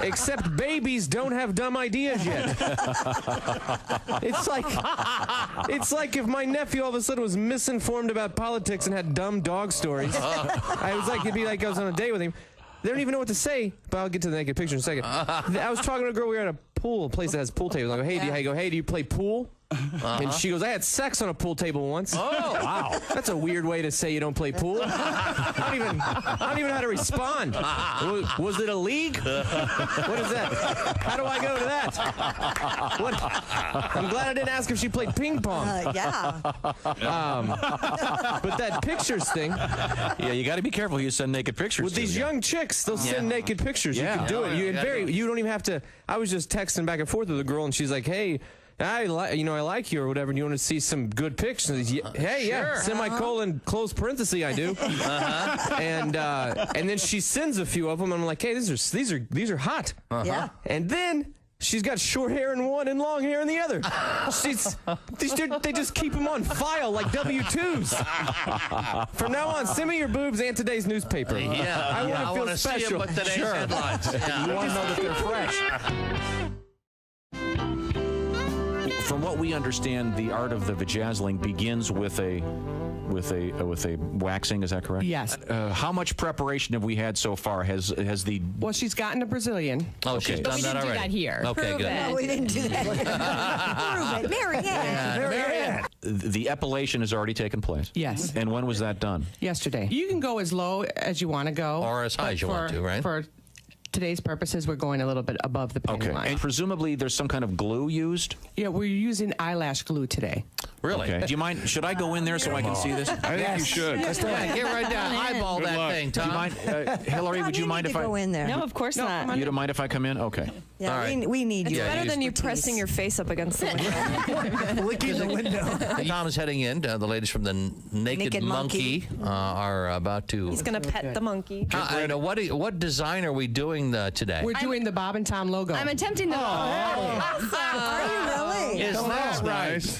except babies don't have dumb ideas yet. It's like if my nephew all of a sudden was misinformed about politics and had dumb dog stories. It'd be like I was on a date with him. They don't even know what to say, but I'll get to the naked picture in a second. I was talking to a girl. We were at a place that has pool tables. I go, hey, do you play pool? And she goes, I had sex on a pool table once. Oh, wow. That's a weird way to say you don't play pool. I don't even know how to respond. Was it a league? What is that? How do I go to that? I'm glad I didn't ask if she played ping pong. Yeah. But that pictures thing. Yeah, you got to be careful who you send naked pictures With to. these young chicks, they'll send naked pictures. Yeah. You can do it. You don't even have to. I was just texting back and forth with a girl, and she's like, "Hey, I like you or whatever. And you want to see some good pictures? Hey, yeah, semicolon close parenthesis. I do. And then she sends a few of them. And I'm like, hey, these are hot. Yeah. And then she's got short hair in one and long hair in the other. They just keep them on file like W-2s. From now on, send me your boobs and today's newspaper. Yeah, I want to feel special. See them with today's headlines. Yeah. You want to know that they're fresh. From what we understand, the art of the vajazzling begins with a waxing. Is that correct? Yes. How much preparation have we had so far? Has the Well, she's gotten a Brazilian. Oh, she's done that already. We didn't do that here. Okay, Prove good. it. No, we didn't do that. Prove it. Marianne. The epilation has already taken place. Yes. And when was that done? Yesterday. You can go as low as you want to go. Or as high as you want to, right? For today's purposes, we're going a little bit above the panty line. And presumably there's some kind of glue used? Yeah, we're using eyelash glue today. Really? Okay. Do you mind? Should I go in there so I can see this? I think you should. Yeah, get right down. Eyeball that thing, Tom. Do you mind, Hillary, would you mind if I go in there? No, of course not. You don't mind if I come in? Okay. Yeah, all right. we need you. It's better than you pressing your face up against the window. Licking the window. Tom is heading in. The ladies from the Naked Monkey are about to. He's going to pet the monkey. What design are we doing today? We're doing the Bob and Tom logo. I'm attempting to. Are you really? Is that nice?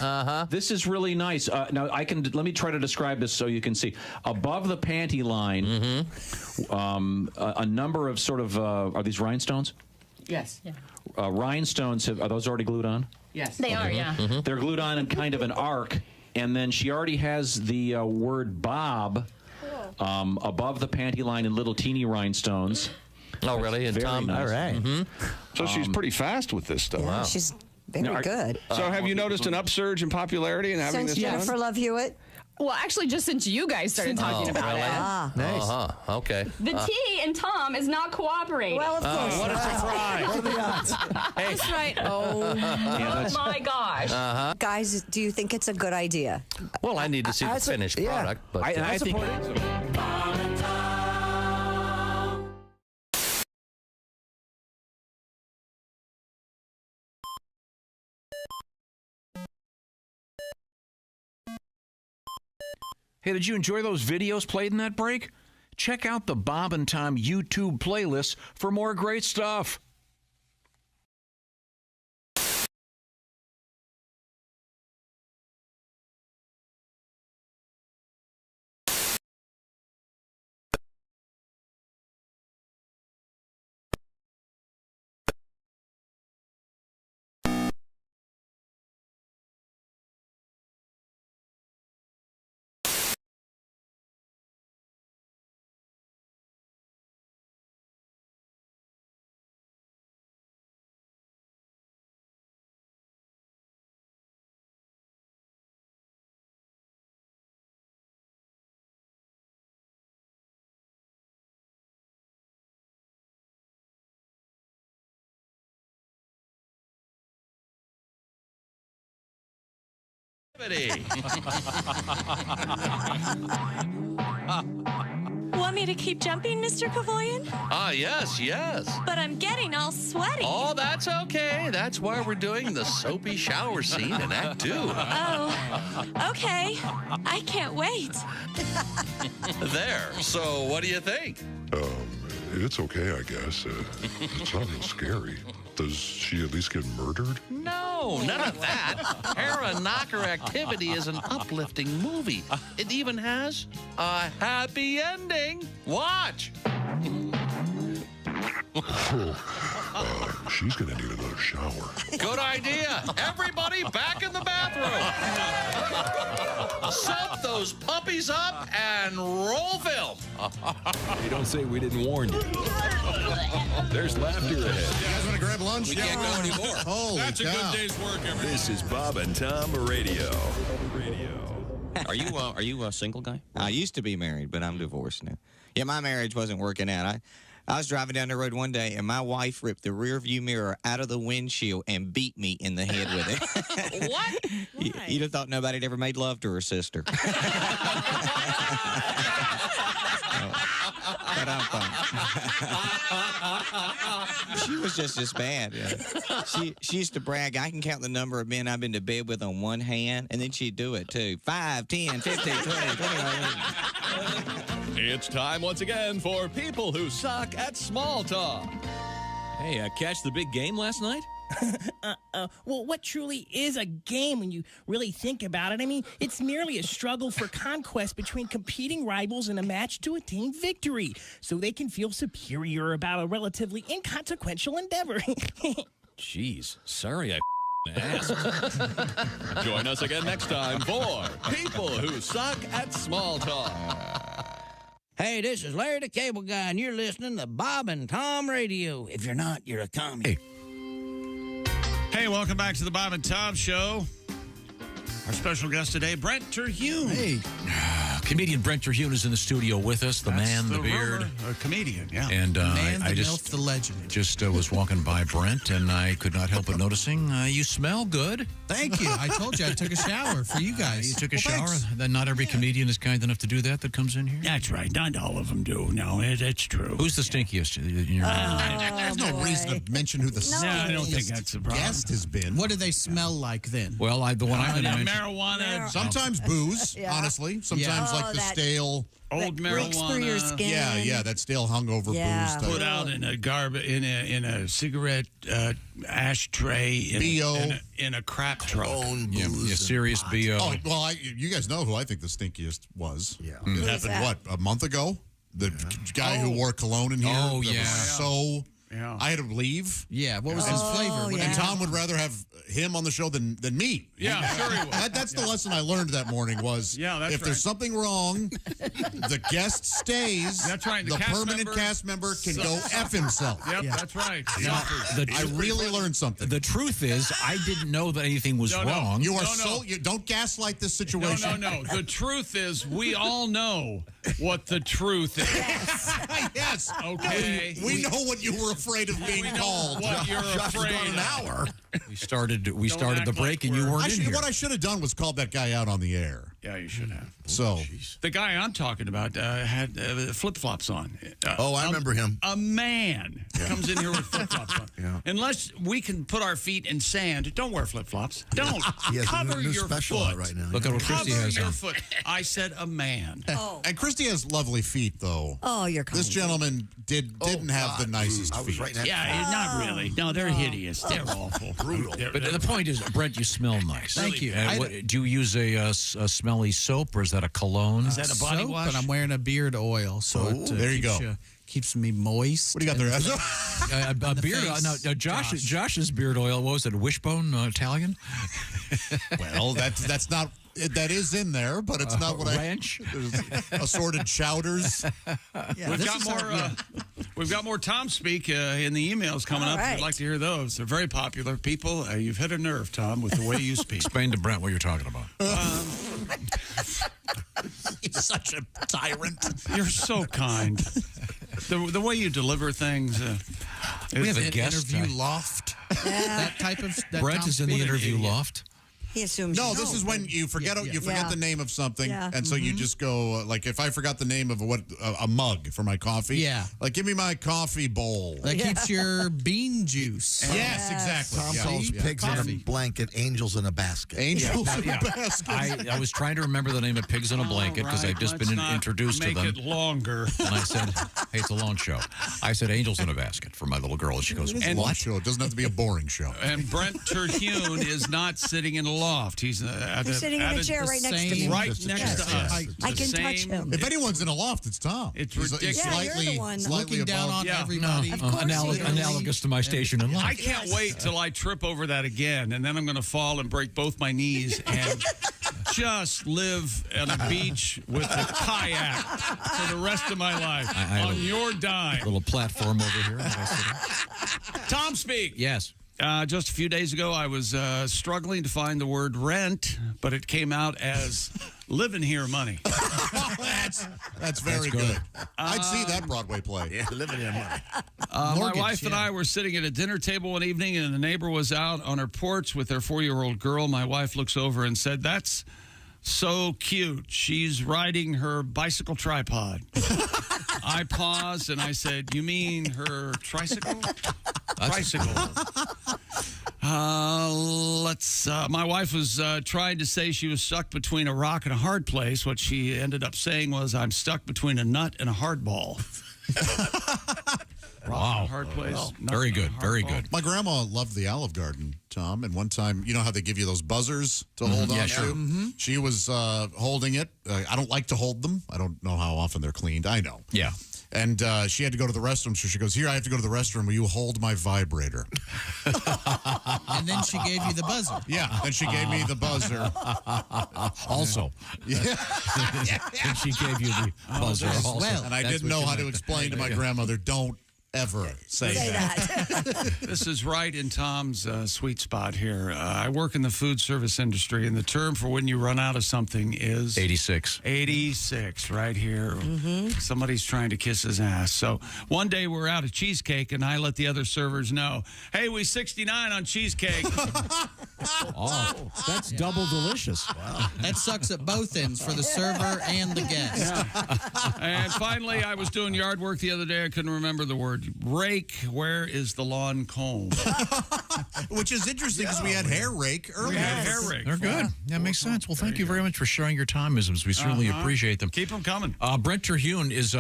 This is really nice. Now let me try to describe this so you can see. Above the panty line, a number of sort of are these rhinestones? Yes. Rhinestones are those already glued on? Yes. They are, yeah. They're glued on in kind of an arc, and then she already has the word Bob above the panty line in little teeny rhinestones. Oh, really? And Tom, nice. All right. So she's pretty fast with this stuff. Yeah, she's very good. So have you noticed an upsurge in popularity and having Since this Jennifer done? Love Hewitt? Well, actually, just since you guys started talking about it. Nice. Okay. The T in Tom is not cooperating. Well, of course. What a surprise. What are the odds? That's right. Oh, my gosh. Guys, do you think it's a good idea? Well, I need to see the finished product, but I think. Hey, did you enjoy those videos played in that break? Check out the Bob and Tom YouTube playlist for more great stuff. Want me to keep jumping, Mr. Kavoyan? Yes. But I'm getting all sweaty. Oh, that's okay. That's why we're doing the soapy shower scene in Act 2. Oh, okay. I can't wait. There. So, what do you think? It's okay, I guess. It's not real scary. Does she at least get murdered? No, none of that. Hera Knocker Activity is an uplifting movie. It even has a happy ending. Watch. She's gonna need another shower. Good idea. Everybody back in the bathroom. Set those puppies up and roll film. Hey, don't say we didn't warn you. There's laughter ahead. You guys want to grab lunch? We can't go anymore. Holy That's cow. a good day's work, everybody. This is Bob and Tom Radio. Are you a single guy? I used to be married, but I'm divorced now. Yeah, my marriage wasn't working out. I was driving down the road one day, and my wife ripped the rear view mirror out of the windshield and beat me in the head with it. What? You'd have thought nobody had ever made love to her sister. She was just as bad. Yeah. She used to brag, I can count the number of men I've been to bed with on one hand, and then she'd do it too. 5, 10, 15, 20, 21. It's time once again for people who suck at small talk. Hey, catch the big game last night? Well, what truly is a game when you really think about it? I mean, it's merely a struggle for conquest between competing rivals in a match to attain victory, so they can feel superior about a relatively inconsequential endeavor. Jeez, sorry I asked. Join us again next time for people who suck at small talk. Hey, this is Larry the Cable Guy, and you're listening to Bob and Tom Radio. If you're not, you're a commie. Hey, welcome back to the Bob and Tom Show. Our special guest today, Brent Terhune. Hey. Comedian Brent Turhune is in the studio with us, the man, the beard. A comedian, yeah. And The man, I the just, MILF, the legend. just was walking by Brent, and I could not help but noticing you smell good. Thank you. I told you I took a shower for you guys. You took a Well, shower? thanks. Then not every comedian is kind enough to do that comes in here? That's right. Not all of them do. No, it's true. Who's the stinkiest? In your There's no reason to mention who the I don't think that's a problem. guest has been. What do they smell like then? Well, the one I'm going to mention. Marijuana. Sometimes booze, Yeah. honestly. Sometimes like the that- stale Old that breaks through your marijuana. skin. Yeah, that stale hungover Yeah. booze type. Put out in a in a cigarette ashtray in a crap truck. Yeah, serious BO. Oh, well, you guys know who I think the stinkiest was. Yeah. It happened, what, a month ago? The guy who wore cologne in here. Oh, that yeah. was so... Yeah. I had to leave. Yeah, what was his flavor? yeah. And Tom would rather have him on the show than me. Yeah, sure he would. That's the lesson I learned that morning was Yeah, that's if there's right. something wrong, the guest stays. That's right. The cast permanent member cast member can go F himself. Yep, that's right. I really learned something. The truth is, I didn't know that anything was No. wrong. You are No. you don't gaslight this No, situation. no. The truth is, we all know what the truth is. Yes. Okay. We know what you were afraid of being called. What you're afraid Got an of. hour. We started the act break, like and you we're- weren't in here. What I should have done was called that guy out on the air. Yeah, you should have. So The guy I'm talking about had flip-flops on. I remember him. A man comes in here with flip-flops on. Yeah. Unless we can put our feet in sand, don't wear flip-flops. Don't. He has Cover a new your special foot. out right now. Look at what Cover Christy has your on. foot. I said a man. and Christy has lovely feet, though. Oh, you're kind. This gentleman didn't have the nicest I was feet. right next to him. Yeah, not really. No, they're hideous. They're awful. Brutal. But the point is, Brent, you smell nice. Thank you. Do you use a smelly soap, or is that a cologne? Is that a body Soap, wash? but I'm wearing a beard oil, so it, there you keeps go. Keeps me moist. What do you got there? A beard. face, No, Josh's beard oil. What was it? Wishbone Italian? Well, that's not. That is in there, but it's not what ranch? There's assorted chowders. We've got more Tom speak in the emails coming All up. right. We'd like to hear those. They're very popular. People, you've hit a nerve, Tom, with the way you speak. Explain to Brent what you're talking about. He's such a tyrant. You're so kind. The way you deliver things. We have a An guest. interview loft. That type of. That Brent Tom is in the speak. interview loft. He assumes. No, you this know. is when you forget Yeah. the name of something, Yeah. and so you just go like, if I forgot the name of a mug for my coffee, Yeah. like give me my coffee bowl. That keeps your bean juice. Yes, exactly. Tom Yeah. calls Yeah. pigs in Coffee. a blanket, angels in a basket. Angels in Yeah. a basket. I was trying to remember the name of Pigs in a Blanket because I've just been introduced to them. Make it longer. And I said, hey, it's a long show. I said, Angels in a Basket for my little girl. And she goes, It's a long show. It doesn't have to be a boring show. And Brent Terhune is not sitting in a loft. He's sitting in a chair right next to me. Right Just a next chair. to us. Yeah. I can touch him. If anyone's in a loft, it's Tom. It's He's ridiculous. Yeah, you're the one. slightly Looking down above. on Yeah. everybody. Of course he is. analogous to my station in I life. can't wait till I trip over that again, and then I'm going to fall and break both my knees. And just live on a beach with a kayak for the rest of my life on your dime. Little platform over here. Tom speak. Yes. Just a few days ago, I was struggling to find the word rent, but it came out as living here money. That's very good. I'd see that Broadway play. Yeah, living here money. My wife and I were sitting at a dinner table one evening, and the neighbor was out on her porch with their 4-year-old girl. My wife looks over and said, "That's so cute. She's riding her bicycle tripod." I paused and I said, "You mean her tricycle?" Tricycle. My wife was trying to say she was stuck between a rock and a hard place. What she ended up saying was, "I'm stuck between a nut and a hard ball." Wow. Hard place. Well, very good. Very good. My grandma loved the Olive Garden, Tom, and one time, you know how they give you those buzzers to hold on to? She was holding it. I don't like to hold them. I don't know how often they're cleaned. I know. Yeah. And she had to go to the restroom, so she goes, "Here, I have to go to the restroom. Will you hold my vibrator?" And then she gave you the buzzer. Yeah, then she gave me the buzzer. Also. Yeah. And she gave you the buzzer also. Well, and I didn't know how to explain to my grandmother, don't ever say that. This is right in Tom's sweet spot here. I work in the food service industry, and the term for when you run out of something is 86. 86, right here. Somebody's trying to kiss his ass. So one day we're out of cheesecake, and I let the other servers know, "Hey, we 69 on cheesecake." Oh, that's double delicious. Wow. That sucks at both ends for the server and the guest. Yeah. And finally, I was doing yard work the other day. I couldn't remember the word. Rake, where is the lawn comb? Which is interesting because we had hair rake earlier. We had hair rake. They're good. That makes sense. Well, thank you very much for sharing your Tomisms. We certainly appreciate them. Keep them coming. Brent Terhune is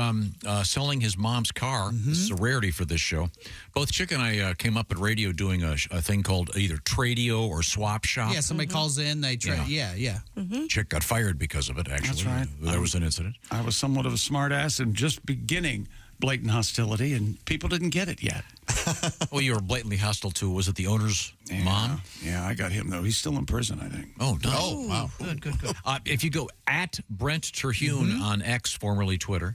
selling his mom's car. This is a rarity for this show. Both Chick and I came up at radio doing a thing called either Tradio or Swap Shop. Yeah, somebody calls in, they trade. Yeah. Chick got fired because of it, actually. That's right. There was an incident. I was somewhat of a smart ass and just beginning blatant hostility, and people didn't get it yet. Well, you were blatantly hostile to, was it the owner's mom? Yeah, I got him, though. He's still in prison, I think. Oh, nice. Oh, wow. Good. If you go at Brent Terhune on X, formerly Twitter,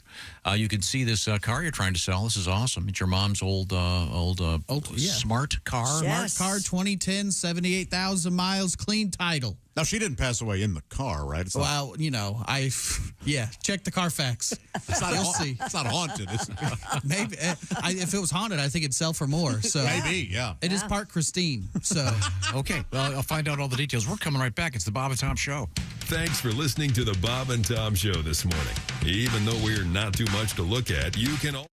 you can see this car you're trying to sell. This is awesome. It's your mom's old smart car. Smart car, 2010, 78,000 miles, clean title. Now, she didn't pass away in the car, right? It's well, you know, check the Carfax. You'll see. It's not haunted, is it? Maybe. If it was haunted, I think it'd sell for more. So Maybe, yeah. It is part Christine, so. Okay, well, I'll find out all the details. We're coming right back. It's the Bob and Tom Show. Thanks for listening to the Bob and Tom Show this morning. Even though we're not too much to look at, you can all...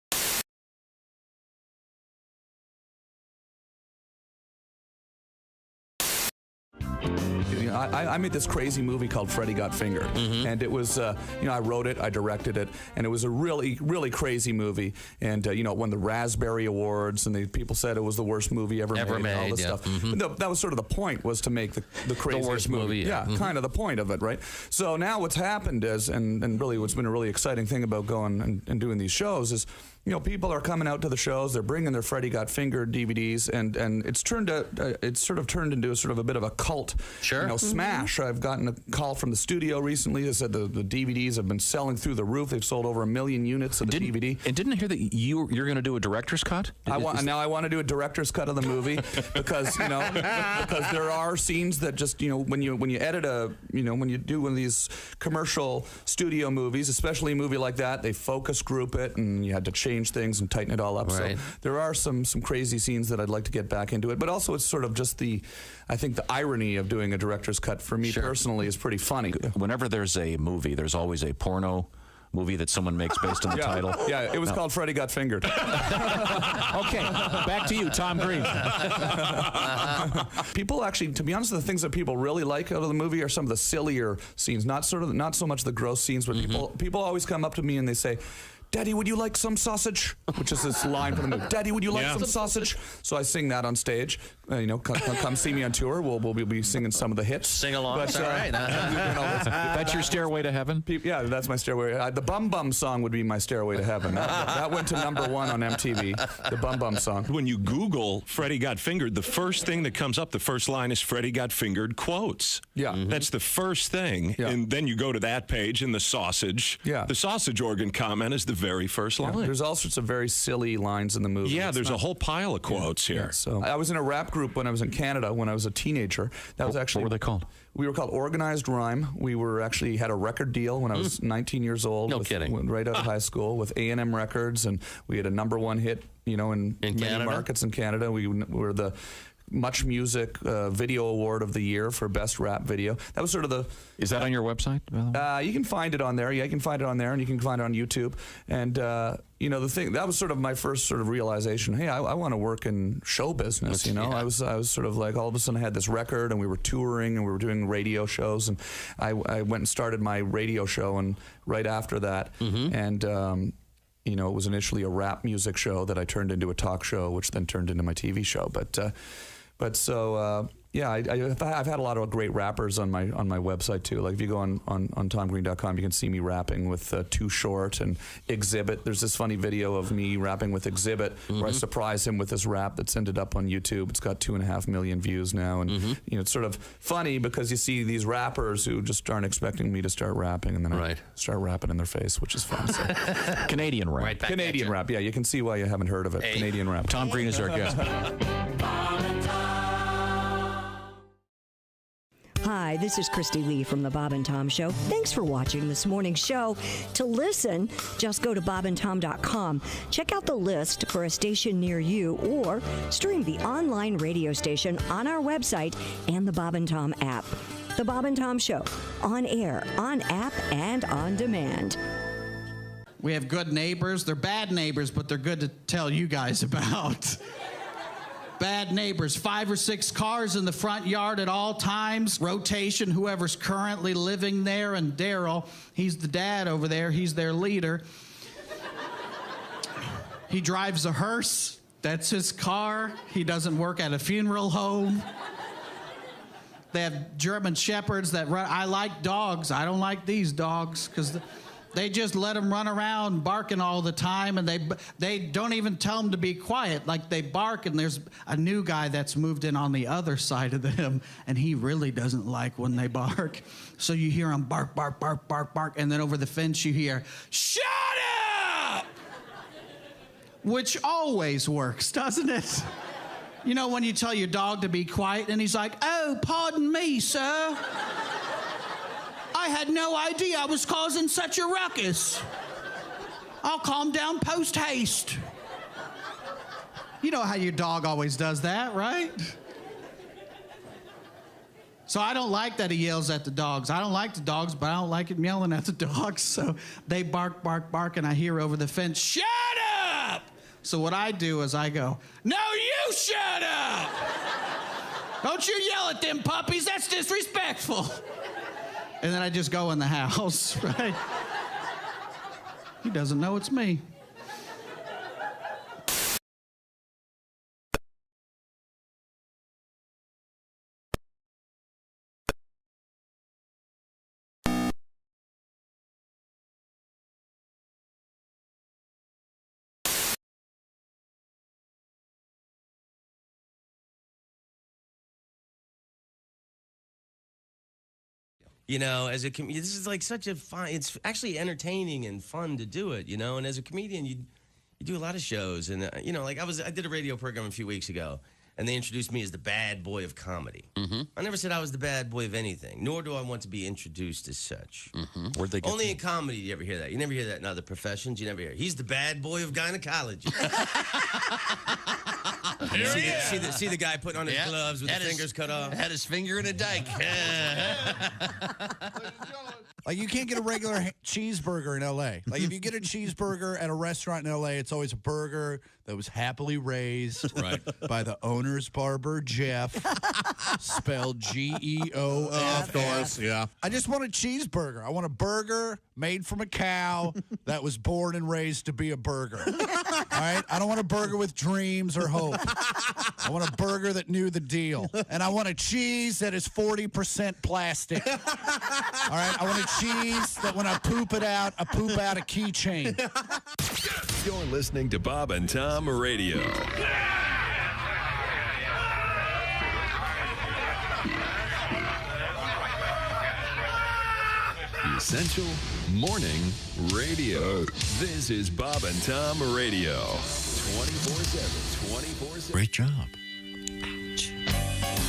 I made this crazy movie called Freddy Got Fingered, and it was, I wrote it, I directed it, and it was a really, really crazy movie, and it won the Raspberry Awards, and people said it was the worst movie ever made, and all this stuff. But that was sort of the point, was to make the craziest worst movie. Yeah, kind of the point of it, right? So now what's happened is, and really what's been a really exciting thing about going and doing these shows is, people are coming out to the shows. They're bringing their Freddy Got Fingered DVDs, and it's sort of turned into a bit of a cult, smash. I've gotten a call from the studio recently that said the DVDs have been selling through the roof. They've sold over 1 million units of the DVD. And didn't I hear that you're going to do a director's cut? I want to do a director's cut of the movie because because there are scenes that just when you edit when you do one of these commercial studio movies, especially a movie like that, they focus group it and you had to change things and tighten it all up. Right. So there are some crazy scenes that I'd like to get back into it, but also it's sort of just I think the irony of doing a director's cut for me personally is pretty funny. Whenever there's a movie, there's always a porno movie that someone makes based on the title. Yeah, it was called Freddy Got Fingered. Okay, back to you, Tom Green. People actually, to be honest, the things that people really like out of the movie are some of the sillier scenes, not so much the gross scenes, but people always come up to me and they say, Daddy, would you like some sausage? Which is this line from the movie. Daddy, would you like some sausage? So I sing that on stage. Come see me on tour. We'll be singing some of the hits. Sing along. That's all right. That's your Stairway to Heaven? Yeah, that's my Stairway. The Bum Bum song would be my Stairway to Heaven. That went to #1 on MTV, the Bum Bum song. When you Google Freddy Got Fingered, the first thing that comes up, the first line is Freddy Got Fingered quotes. Yeah. That's the first thing. Yeah. And then you go to that page and the sausage. Yeah. The sausage organ comment is the very first line. Yeah, there's all sorts of very silly lines in the movie. Yeah, there's a whole pile of quotes here. Yeah, so I was in a rap group when I was in Canada when I was a teenager. That was actually... What were they called? We were called Organized Rhyme. We were actually had a record deal when I was 19 years old. No kidding. Right out of high school with A&M Records, and we had a #1 hit, in many Canada? markets in Canada. We were the Much Music Video Award of the Year for Best Rap Video. That was sort of the... Is that on your website? You can find it on there. Yeah, you can find it on there, and you can find it on YouTube. And, the thing, that was sort of my first sort of realization. Hey, I want to work in show business, I was sort of like, all of a sudden I had this record, and we were touring, and we were doing radio shows, and I went and started my radio show, and right after that, and... it was initially a rap music show that I turned into a talk show, which then turned into my TV show. I've had a lot of great rappers on my website too. Like if you go on TomGreen.com, you can see me rapping with Too Short and Exhibit. There's this funny video of me rapping with Exhibit where I surprise him with this rap that's ended up on YouTube. It's got 2.5 million views now, and it's sort of funny because you see these rappers who just aren't expecting me to start rapping, and then I start rapping in their face, which is fun. So. Canadian rap. Canadian rap. Yeah, you can see why you haven't heard of it. Canadian rap. Tom Green is our guest. Hi, this is Christy Lee from The Bob and Tom Show. Thanks for watching this morning's show. To listen, just go to bobandtom.com. Check out the list for a station near you, or stream the online radio station on our website and the Bob and Tom app. The Bob and Tom Show, on air, on app, and on demand. We have good neighbors. They're bad neighbors, but they're good to tell you guys about. Bad neighbors, 5 or 6 cars in the front yard at all times, rotation, whoever's currently living there, and Daryl, he's the dad over there, he's their leader. He drives a hearse, that's his car. He doesn't work at a funeral home. They have German shepherds that run. I like dogs, I don't like these dogs, because they just let them run around barking all the time, and they don't even tell them to be quiet. Like, they bark, and there's a new guy that's moved in on the other side of them, and he really doesn't like when they bark. So you hear them bark, bark, bark, bark, bark, and then over the fence you hear, "Shut up!" Which always works, doesn't it? You know when you tell your dog to be quiet, and he's like, "Oh, pardon me, sir. I had no idea I was causing such a ruckus. I'll calm down post haste." You know how your dog always does that, right? So I don't like that he yells at the dogs. I don't like the dogs, but I don't like him yelling at the dogs. So they bark, bark, bark, and I hear over the fence, "Shut up!" So what I do is I go, "No, you shut up! Don't you yell at them puppies, that's disrespectful." And then I just go in the house, right? He doesn't know it's me. As a comedian, this is like such a fun, it's actually entertaining and fun to do it, and as a comedian, you do a lot of shows, and, I did a radio program a few weeks ago, and they introduced me as the bad boy of comedy. I never said I was the bad boy of anything, nor do I want to be introduced as such. Where'd they get Only in comedy do you ever hear that. You never hear that in other professions. You never hear, "He's the bad boy of gynecology." See the guy putting on his gloves with his fingers cut off? Had his finger in a dike. Like, you can't get a regular cheeseburger in L.A. Like, if you get a cheeseburger at a restaurant in L.A., it's always a burger that was happily raised by the owner's barber, Jeff. Spelled Geof. Of course, yeah. I just want a cheeseburger. I want a burger made from a cow that was born and raised to be a burger. All right? I don't want a burger with dreams or hope. I want a burger that knew the deal. And I want a cheese that is 40% plastic. All right? I want a cheese that when I poop it out, I poop out a keychain. You're listening to Bob and Tom Radio. Essential Morning Radio. This is Bob and Tom Radio. 24/7, 24/7. Great job.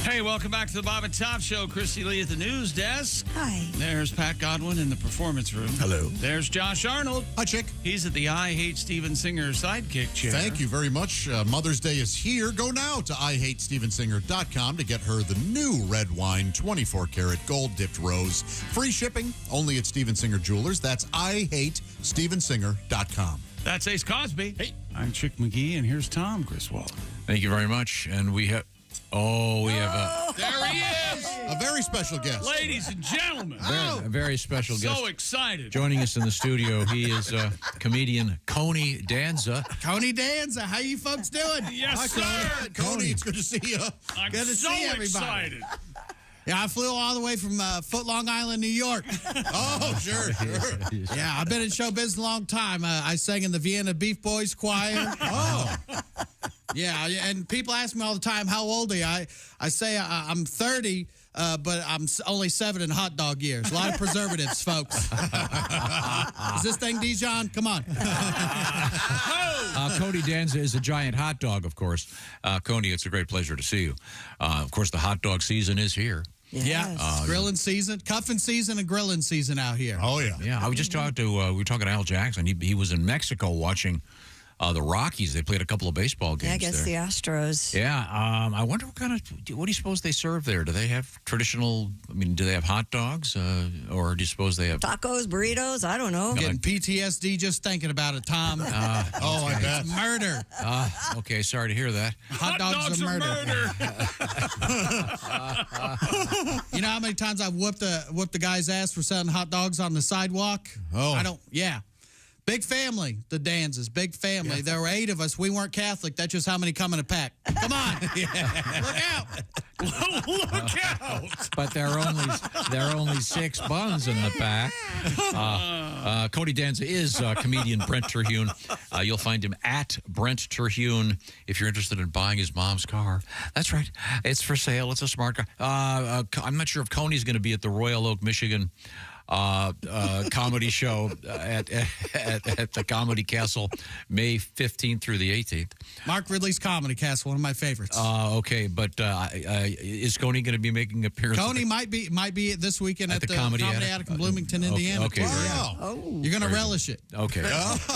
Hey, welcome back to the Bob and Tom Show. Christy Lee at the news desk. Hi. There's Pat Godwin in the performance room. Hello. There's Josh Arnold. Hi, Chick. He's at the I Hate Steven Singer sidekick chair. Thank you very much. Mother's Day is here. Go now to IHateStevenSinger.com to get her the new red wine 24-karat gold-dipped rose. Free shipping only at Steven Singer Jewelers. That's IHateStevenSinger.com. That's Ace Cosby. Hey. I'm Chick McGee, and here's Tom Griswold. Thank you very much. And we have... There he is. A very special guest. Ladies and gentlemen. A very special guest. So excited. Joining us in the studio, he is comedian Coney Danza. Coney Danza, how you folks doing? Yes, Hi, sir. Coney, it's good to see you. I'm Good to so see everybody. excited. Yeah, I flew all the way from Foot Long Island, New York. Oh, sure. Yeah, I've been in show business a long time. I sang in the Vienna Beef Boys Choir. Oh. Yeah, and people ask me all the time, how old are you? I say I'm 30, but I'm only 7 in hot dog years. A lot of preservatives, folks. Is this thing Dijon? Come on. Coney Danza is a giant hot dog, of course. Coney, it's a great pleasure to see you. Of course, the hot dog season is here. Yes. Yeah, grilling season, cuffing season, and grilling season out here. Oh, yeah. Yeah, I was just talking to, we were talking to Al Jackson. He was in Mexico watching the Rockies. They played a couple of baseball games. Yeah, I guess there. the Astros. Yeah, I wonder what do you suppose they serve there? Do they have traditional, do they have hot dogs? Or do you suppose they have... Tacos, burritos, I don't know. Getting PTSD just thinking about it, Tom. I bet. It's murder. Okay, sorry to hear that. Hot dogs are murder. You know how many times I've whooped the guy's ass for selling hot dogs on the sidewalk? Oh. Yeah. Big family, the Danzas, big family. Yeah. There were 8 of us. We weren't Catholic. That's just how many come in a pack. Come on. Look out. Look out. But there are only 6 buns in the pack. Coney Danza is comedian Brent Terhune. You'll find him at Brent Turhune if you're interested in buying his mom's car. That's right. It's for sale. It's a smart car. I'm not sure if Coney's going to be at the Royal Oak, Michigan comedy show at the Comedy Castle May 15th through the 18th. Mark Ridley's Comedy Castle, one of my favorites. Okay, but is Coney going to be making an appearance? Coney might be this weekend at the Comedy Attic in Bloomington, Indiana. Okay. Wow. You're going to relish it. Okay. Yes.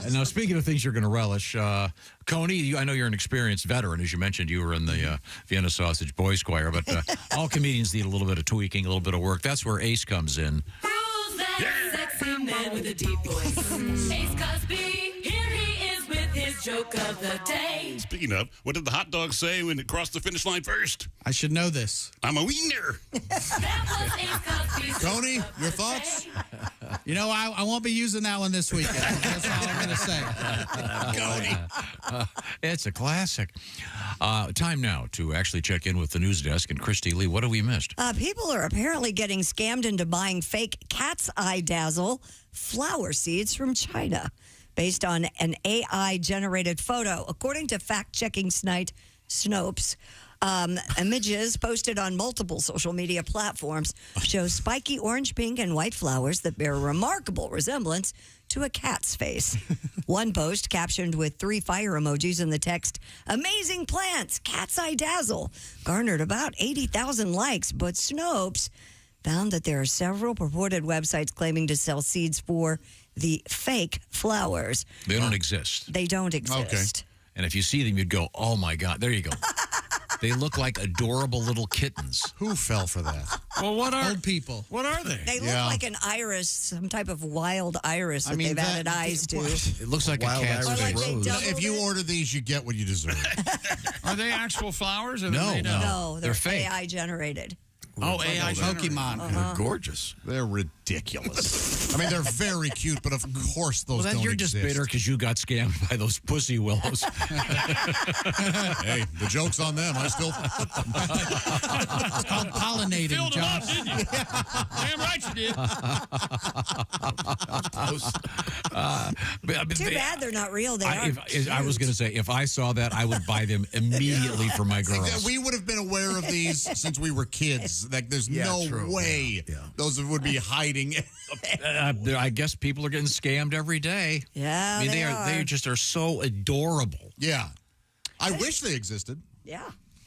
And now, speaking of things you're going to relish, Coney, I know you're an experienced veteran. As you mentioned, you were in the Vienna Sausage Boys Choir, but all comedians need a little bit of tweaking, a little bit of work. That's where Ace comes in. Who's that sexy man with a deep voice? Ace Cosby, here he is with his joke of the day. Speaking of, what did the hot dog say when it crossed the finish line first? I should know this. I'm a wiener. That was Ace Cosby's Coney, your thoughts? You know, I won't be using that one this weekend. That's all I'm going to say. Coney. It's a classic. Time now to actually check in with the news desk. And Christy Lee, what have we missed? People are apparently getting scammed into buying fake cat's eye dazzle flower seeds from China based on an AI-generated photo. According to fact-checking site Snopes, images posted on multiple social media platforms show spiky orange, pink, and white flowers that bear a remarkable resemblance to a cat's face. One post captioned with 3 fire emojis and the text, "Amazing plants, cat's eye dazzle," garnered about 80,000 likes, but Snopes found that there are several purported websites claiming to sell seeds for the fake flowers. They don't exist. They don't exist. Okay. And if you see them, you'd go, oh, my God. There you go. They look like adorable little kittens. Who fell for that? Well, what are old people? What are they? They look like an iris, some type of wild iris that they've added eyes to. It looks like a cat's face. If you order these, you get what you deserve. Are they actual flowers? Or No, they're fake. AI generated. Oh, AI Pokemon. Uh-huh. Gorgeous. They're ridiculous. I mean, they're very cute, but of course those don't you're just exist. bitter because you got scammed by those pussy willows. Hey, the joke's on them. I still. It's called pollinating, Filled them up, Josh. didn't you? Damn right you did. Too bad they're not real. They are. I was going to say, if I saw that, I would buy them immediately for my girls. We would have been aware of these since we were kids. Like, there's no way those would be hiding. I guess people are getting scammed every day. Yeah, I mean, they they just are so adorable. Yeah. I wish they existed. Yeah.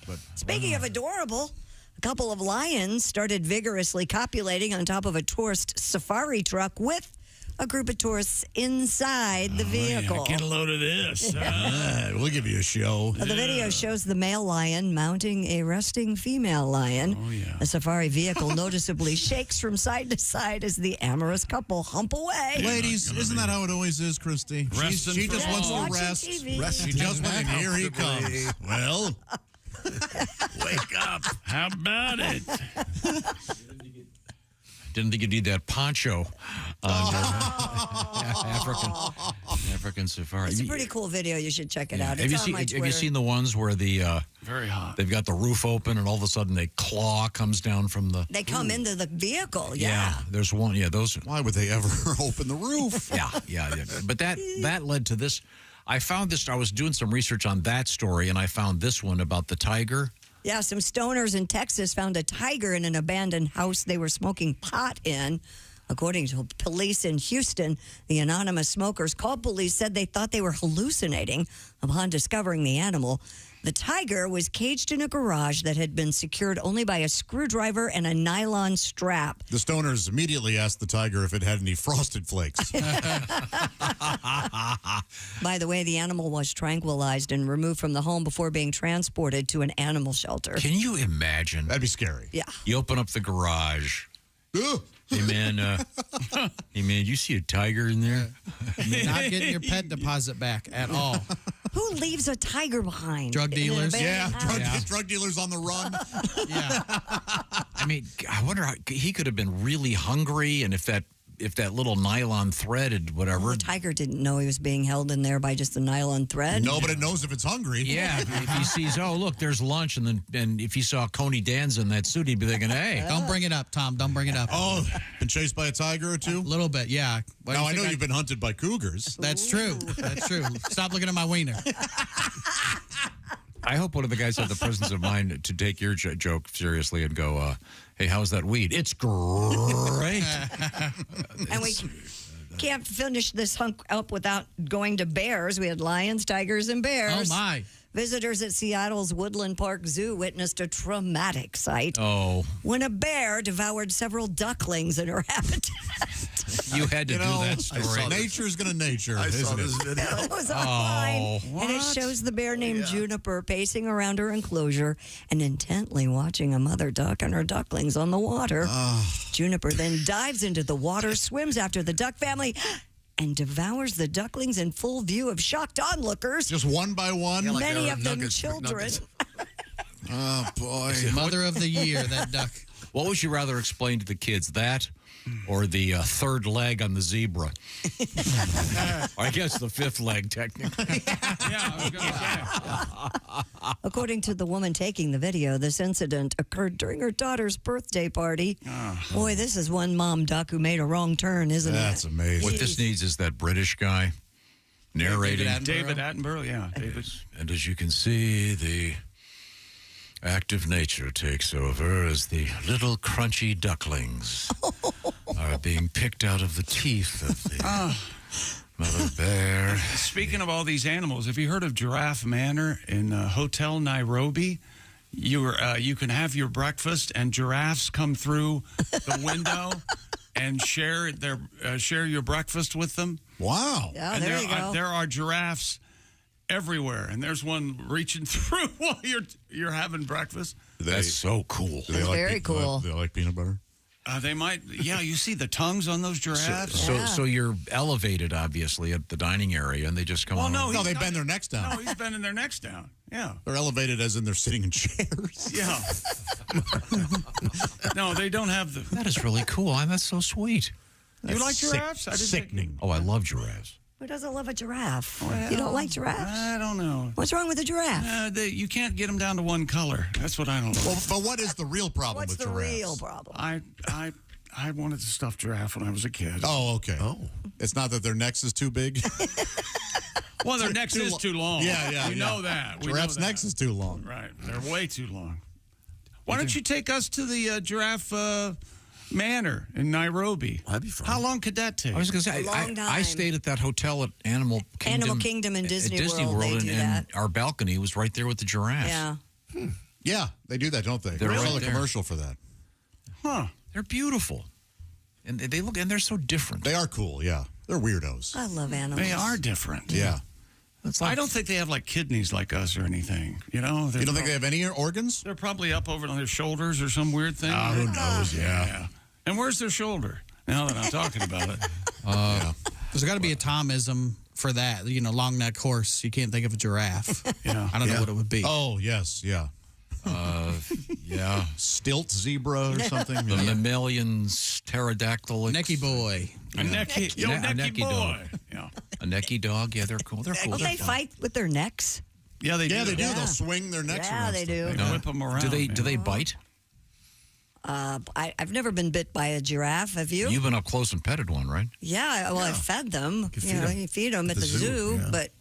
But Speaking of adorable, a couple of lions started vigorously copulating on top of a tourist safari truck with a group of tourists inside the vehicle. Get a load of this. We'll give you a show. The video shows the male lion mounting a resting female lion. Oh, yeah. The safari vehicle noticeably shakes from side to side as the amorous couple hump away. Ladies, isn't that how it always is, Christy? She just wants to Watching rest. TV. She just went, and here he comes. Well, Wake up. How about it? Didn't think you need that poncho on African safari. It's a pretty cool video. You should check it out. Have It's you on my seen? Twitter. Have you seen the ones where the very hot? They've got the roof open and all of a sudden a claw comes down from the. They come into the vehicle. Yeah, there's one. Yeah, those. Why would they ever open the roof? Yeah. But that led to this. I found this. I was doing some research on that story, and I found this one about the tiger. Yeah, some stoners in Texas found a tiger in an abandoned house they were smoking pot in. According to police in Houston, the anonymous smokers called police, said they thought they were hallucinating upon discovering the animal. The tiger was caged in a garage that had been secured only by a screwdriver and a nylon strap. The stoners immediately asked the tiger if it had any frosted flakes. By the way, the animal was tranquilized and removed from the home before being transported to an animal shelter. Can you imagine? That'd be scary. Yeah. You open up the garage. Hey man, you see a tiger in there? Not getting your pet deposit back at all. Who leaves a tiger behind? Drug in an dealers. abandoned house? Drug dealers on the run. I mean, I wonder how he could have been really hungry, and if that little nylon thread had whatever. Well, the tiger didn't know he was being held in there by just a nylon thread. No, but it knows if it's hungry. Yeah, if he sees, oh look, there's lunch, and if he saw Coney Danza in that suit, he'd be thinking, hey, Don't bring it up, Tom. Don't bring it up. Oh, been chased by a tiger or two? A little bit, yeah. Why do Now, you I think know you've been hunted by cougars. That's true. That's true. Stop looking at my wiener. I hope one of the guys had the presence of mind to take your joke seriously and go, hey, how's that weed? It's great. And we can't finish this hunk up without going to bears. We had lions, tigers, and bears. Oh, my. Visitors at Seattle's Woodland Park Zoo witnessed a traumatic sight Oh. when a bear devoured several ducklings in her habitat. You had to do that story. Nature's going to nature, I saw isn't this it? video. It was online, and it shows the bear named Juniper pacing around her enclosure and intently watching a mother duck and her ducklings on the water. Juniper then dives into the water, swims after the duck family, and devours the ducklings in full view of shocked onlookers. Just one by one? Yeah, like Many they're of them nuggets, children. nuggets. Oh, boy. Mother of the year, that duck. What would you rather explain to the kids, that or the third leg on the zebra? I guess the fifth leg, technically. Yeah, I was going to say. According to the woman taking the video, this incident occurred during her daughter's birthday party. Boy, this is one mom duck who made a wrong turn, isn't That's it? amazing. What this needs is that British guy narrating. David Attenborough, yeah. David. And as you can see, the active nature takes over as the little crunchy ducklings are being picked out of the teeth of the mother bear. Speaking of all these animals, have you heard of Giraffe Manor in Hotel Nairobi? You can have your breakfast, and giraffes come through the window and share your breakfast with them. Wow. Yeah, And there you go. There are giraffes everywhere, and there's one reaching through while you're having breakfast. That's so cool. That's very cool. Do they like peanut butter? They might. Yeah, you see the tongues on those giraffes. So you're elevated, obviously, at the dining area, and they just come on. No, they bend their necks down. No, he's bending their necks down. Yeah. They're elevated as in they're sitting in chairs. Yeah. No, they don't have the. That is really cool. That's so sweet. You like giraffes? Sickening. Oh, I love giraffes. Who doesn't love a giraffe? Well, You don't like giraffes? I don't know. What's wrong with a giraffe? You can't get them down to one color. That's what I don't know. Well, but what is the real problem What's with the giraffes? real problem? I wanted to stuff giraffe when I was a kid. Oh, okay. Oh. It's not that their necks is too big? Well, their necks is too long. Yeah. We know that. Giraffe's necks is too long. Right. They're way too long. Why don't you take us to the giraffe manor in Nairobi? That'd be fun. How long could that take? I was going to say, I stayed at that hotel at Animal Kingdom in Disney World, they do and that. our balcony was right there with the giraffes. Yeah. Yeah, they do that, don't they? They're They right sell a there. commercial for that. Huh. They're beautiful. And they're so different. They are cool, yeah. They're weirdos. I love animals. They are different. Yeah. I don't think they have like kidneys like us or anything. You know? You don't think they have any organs? They're probably up over on their shoulders or some weird thing. Who knows? Yeah. And where's their shoulder? Now that I'm talking about it. There's got to be a Tomism for that. You know, long neck horse. You can't think of a giraffe. Yeah. I don't know what it would be. Oh, yes, yeah. Yeah. Stilt zebra or something? The mammalians, pterodactyl. Necky boy. A necky, necky boy. dog. Yeah. A necky dog. Yeah, they're cool. They're cool. Don't they fight with their necks? Yeah, they do. Yeah, they do. Yeah. They'll swing their necks around. Yeah, they do. They whip them around. Do they bite? I've never been bit by a giraffe. Have you? You've been up close and petted one, right? Yeah. Well, I fed them. You feed them at the zoo, zoo, yeah. but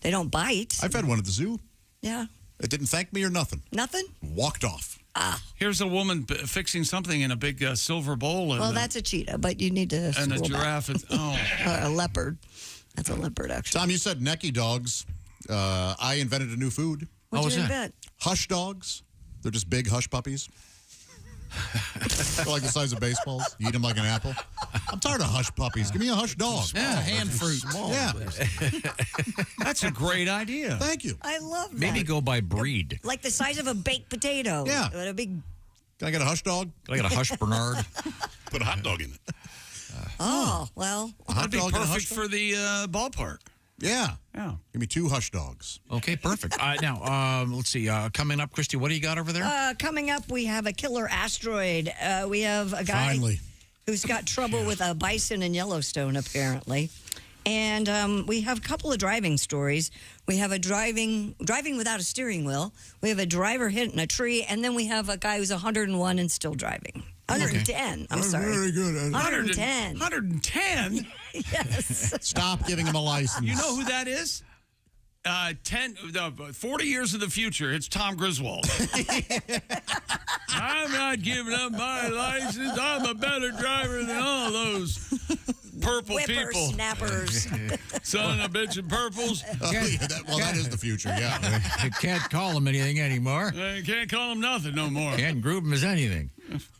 they don't bite. I've had one at the zoo. Yeah. It didn't thank me or nothing. Nothing? Walked off. Here's a woman fixing something in a big silver bowl. Well, that's a cheetah, but you need to. And a scroll giraffe. back. Is, oh. A leopard. That's a leopard, actually. Tom, you said necky dogs. I invented a new food. What'd you invent? Hush dogs. They're just big hush puppies. They're like the size of baseballs. You eat them like an apple. I'm tired of hush puppies. Give me a hush dog. Yeah, hand fruit. Yeah. That's a great idea. Thank you. I love that. Maybe go by breed. Like the size of a baked potato. Yeah. With a big. Can I get a hush dog? Can I get a hush Bernard? Put a hot dog in it. Well. That'd be dog and a perfect hush dog? for the ballpark. Yeah. Yeah. Give me 2 hush dogs. Okay, perfect. Now, let's see. Coming up, Christy, what do you got over there? Coming up, we have a killer asteroid. We have a guy Finally. who's got trouble with a bison in Yellowstone, apparently. And we have a couple of driving stories. We have a driving without a steering wheel. We have a driver hitting a tree. And then we have a guy who's 101 and still driving. 110. I'm sorry. Very good. 110. 110? Yes. Stop giving him a license. You know who that is? 40 years in the future, it's Tom Griswold. I'm not giving up my license. I'm a better driver than all those purple people. Whippersnappers. Son of a bitch in purples. That is the future, yeah. You can't call him anything anymore. You can't call him nothing no more. Can't group him as anything.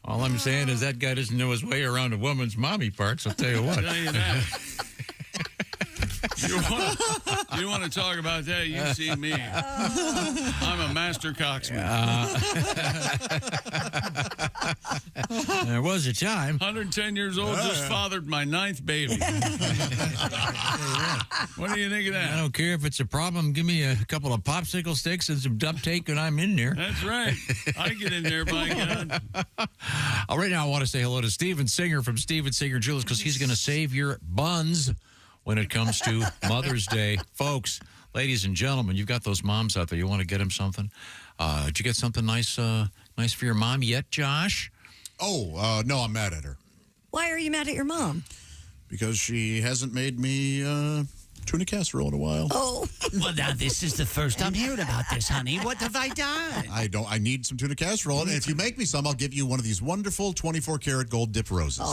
All I'm saying is that guy doesn't know his way around a woman's mommy parts, I'll tell you what. I'll tell you that. You want to talk about that? You see me. I'm a master cocksman. There was a time. 110 years old, just fathered my 9th baby. What do you think of that? I don't care if it's a problem. Give me a couple of popsicle sticks and some duct tape and I'm in there. That's right. I get in there, by God. All right, now I want to say hello to Steven Singer from Steven Singer Jewelers because he's going to save your buns when it comes to Mother's Day. Folks, ladies and gentlemen, you've got those moms out there. You want to get them something? Did you get something nice for your mom yet, Josh? Oh, no, I'm mad at her. Why are you mad at your mom? Because she hasn't made me tuna casserole in a while. Oh. Well, now this is the first I'm hearing about this, honey. What have I done? I need some tuna casserole, and if you make me some, I'll give you one of these wonderful 24-karat gold dip roses.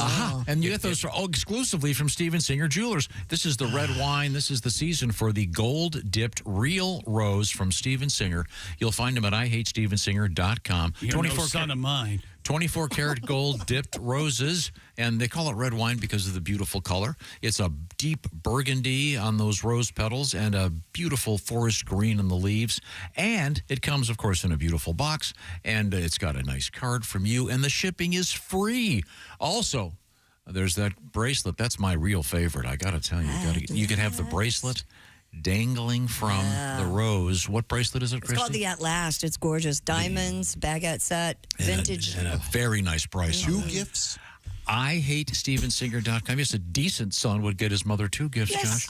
And you get those exclusively from Steven Singer Jewelers. This is the red wine. This is the season for the gold-dipped real rose from Steven Singer. You'll find them at IHateStevenSinger.com. You're 24 no son of mine. 24 karat gold dipped roses, and they call it red wine because of the beautiful color. It's a deep burgundy on those rose petals and a beautiful forest green in the leaves. And it comes, of course, in a beautiful box, and it's got a nice card from you, and the shipping is free. Also, there's that bracelet. That's my real favorite. I got to tell you, you can have the bracelet dangling from the rose. What bracelet is it, Christy? It's called the At Last. It's gorgeous. Diamonds, baguette set, vintage. And a very nice price. 2 gifts? IHateStevensinger.com. Yes, a decent son would get his mother 2 gifts, Josh.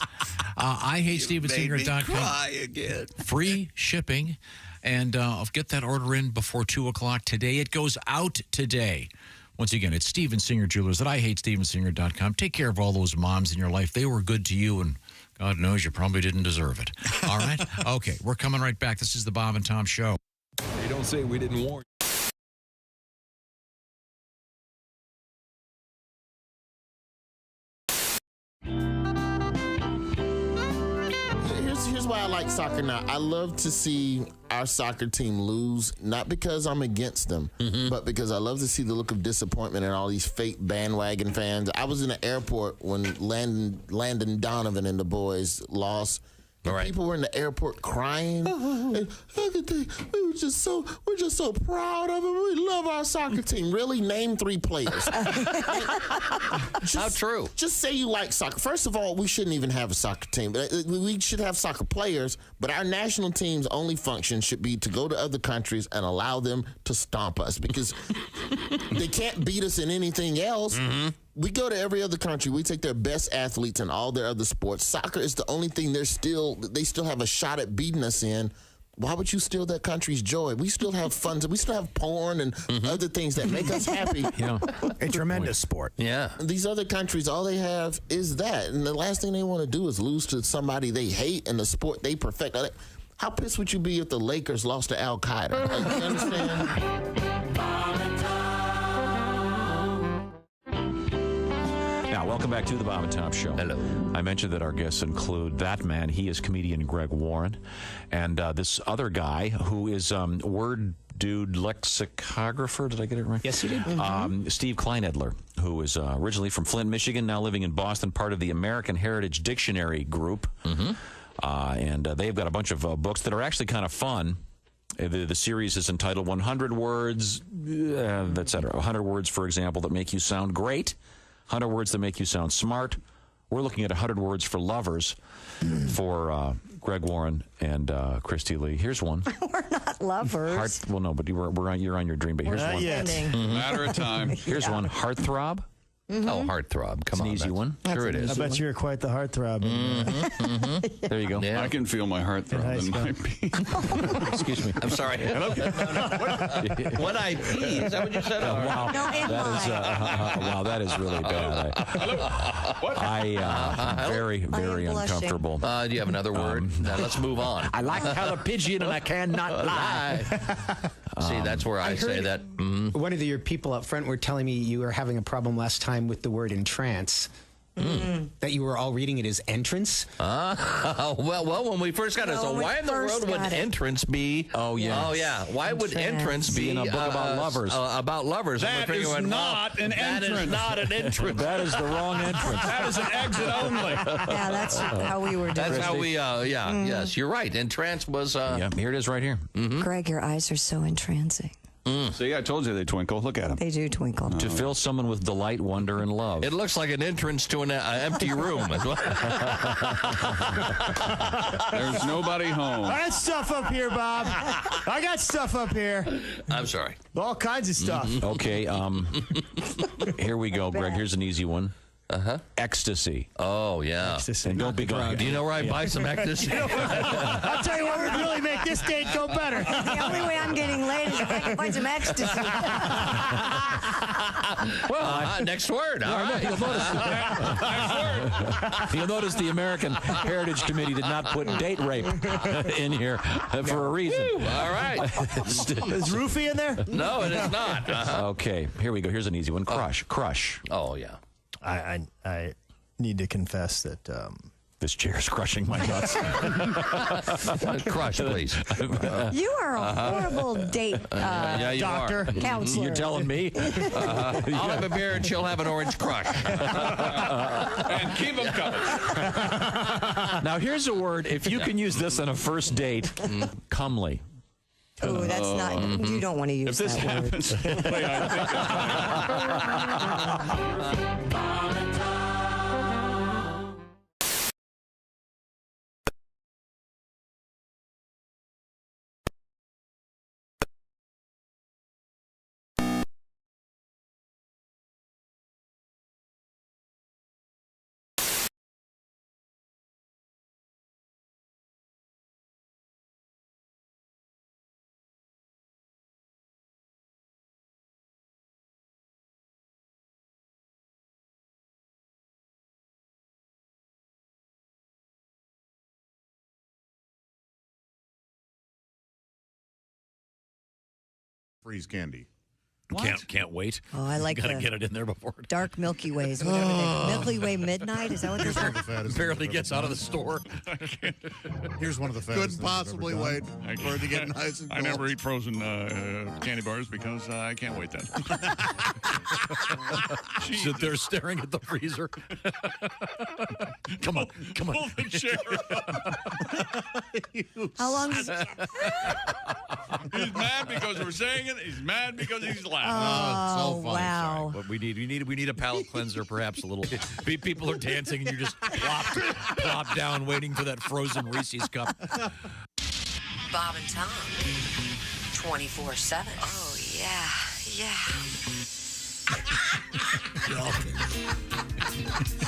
IHateStevensinger.com. Cry again. Free shipping. And I'll get that order in before 2 o'clock today. It goes out today. Once again, it's Steven Singer Jewelers at IHateStevensinger.com. Take care of all those moms in your life. They were good to you, and God knows you probably didn't deserve it. All right? Okay, we're coming right back. This is the Bob and Tom Show. Hey, don't say we didn't warn you. Here's why I like soccer now. I love to see our soccer team lose, not because I'm against them, but because I love to see the look of disappointment in all these fake bandwagon fans. I was in the airport when Landon Donovan and the boys lost. People were in the airport crying. And we're just so proud of them. We love our soccer team. Really, name 3 players. How true? Just say you like soccer. First of all, we shouldn't even have a soccer team. We should have soccer players, but our national team's only function should be to go to other countries and allow them to stomp us, because they can't beat us in anything else. We go to every other country. We take their best athletes in all their other sports. Soccer is the only thing they still have a shot at beating us in. Why would you steal that country's joy? We still have fun. We still have porn and other things that make us happy. A tremendous sport. Yeah. These other countries, all they have is that. And the last thing they want to do is lose to somebody they hate in the sport they perfect. How pissed would you be if the Lakers lost to Al Qaeda? Like, you understand? Now, welcome back to the Bob and Tom Show. Hello. I mentioned that our guests include that man. He is comedian Greg Warren. And this other guy who is word dude lexicographer. Did I get it right? Yes, you did. Steve Kleinedler, who is originally from Flint, Michigan, now living in Boston, part of the American Heritage Dictionary Group. And they've got a bunch of books that are actually kind of fun. The series is entitled 100 Words, etc. 100 words, for example, that make you sound great. 100 words that make you sound smart. We're looking at 100 words for lovers for Greg Warren and Christy Lee. Here's one. We're not lovers. Well, no, but you're on your dream. But here's one. Matter of time. Here's one. Heartthrob. Oh, heartthrob. Come on. It's an easy one. Sure it is. I bet you're quite the heartthrob. There you go. I can feel my heart throbbing. Excuse me. I'm sorry. When I pee, is that what you said? Wow. Wow, that is really bad. Very uncomfortable. Do you have another word? Now, let's move on. I like how the pigeon and I cannot lie. See, that's where I say that. One of your people up front were telling me you were having a problem last time with the word entrance. That you were all reading it as entrance? Well, when we first got it, so why in the world would entrance be? Oh, yeah. Why would entrance be in a book about lovers? About lovers. That is not an entrance. That is not an entrance. That is the wrong entrance. That is an exit only. Yeah, that's how we were doing. That's how we, yes, you're right. Entrance was... yeah, here it is right here. Greg, your eyes are so entrancing. See, I told you they twinkle. Look at them. They do twinkle. To fill someone with delight, wonder, and love. It looks like an entrance to an empty room. There's nobody home. I got stuff up here, Bob. I got stuff up here. I'm sorry. All kinds of stuff. Okay, here we go, Greg. Here's an easy one. Ecstasy. Oh, yeah. Ecstasy. And don't be going. Do you know where I buy some ecstasy? I'll tell you what would really make this date go better. The only way I'm getting laid is if I can find some ecstasy. Well, next word. All right. You'll notice the American Heritage Committee did not put date rape in here for a reason. All right. Is roofie in there? No, it is not. Okay, here we go. Here's an easy one. Crush. Oh, yeah. I need to confess that This chair's crushing my nuts. Crush, please. You are a horrible date Yeah, you doctor, are. counselor. You're telling me? I'll have a beer and she'll have an orange crush. And keep them coming. Now, here's a word. If you can use this on a first date, comely. Oh, that's not. You don't want to use If this that word. Freeze candy. Can't wait. Oh, I like Gotta the get it in there before. Dark Milky Ways, whatever they Milky Way Midnight. Is that what they're called? Barely gets out of the store. Here's one of the fattest. Couldn't possibly wait for it to get nice and I cold. never eat frozen candy bars because I can't wait that. Sit there staring at the freezer. Come on. Pull the chair How long is He's mad because we're saying it. He's mad because he's laughing. Oh, wow. But we need a palate cleanser, perhaps a little. People are dancing, and you're just plop down, waiting for that frozen Reese's cup. Bob and Tom, 24/7. Oh yeah.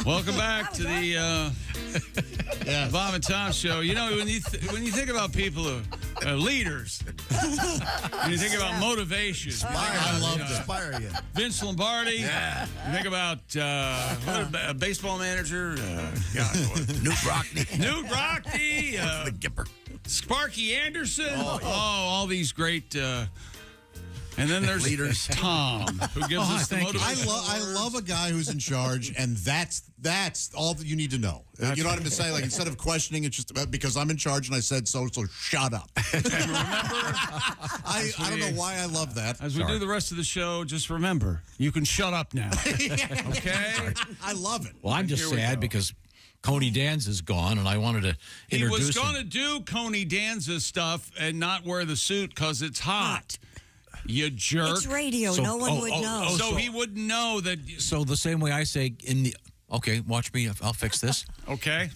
Welcome back to the Bob and Tom show. You know, when you think about people who are leaders, when you think about motivation, I love to inspire you. Vince Lombardi. Yeah. You think about a baseball manager, Newt Rockney. the Gipper. Sparky Anderson. All these great. And then there's leaders. Tom, who gives us the motivation. I love a guy who's in charge, and that's all that you need to know. You know what I'm saying? Like, instead of questioning, it's just about because I'm in charge and I said so shut up. And remember, I don't know why I love that. As we do the rest of the show, just remember, you can shut up now. Okay? I love it. Well, I'm just sad because Coney Danza's gone, and I wanted to introduce He was going to do Coney Danza stuff and not wear the suit because it's hot. You jerk. It's radio. No one would know. So he wouldn't know that. So the same way I say okay, watch me. I'll fix this. Okay.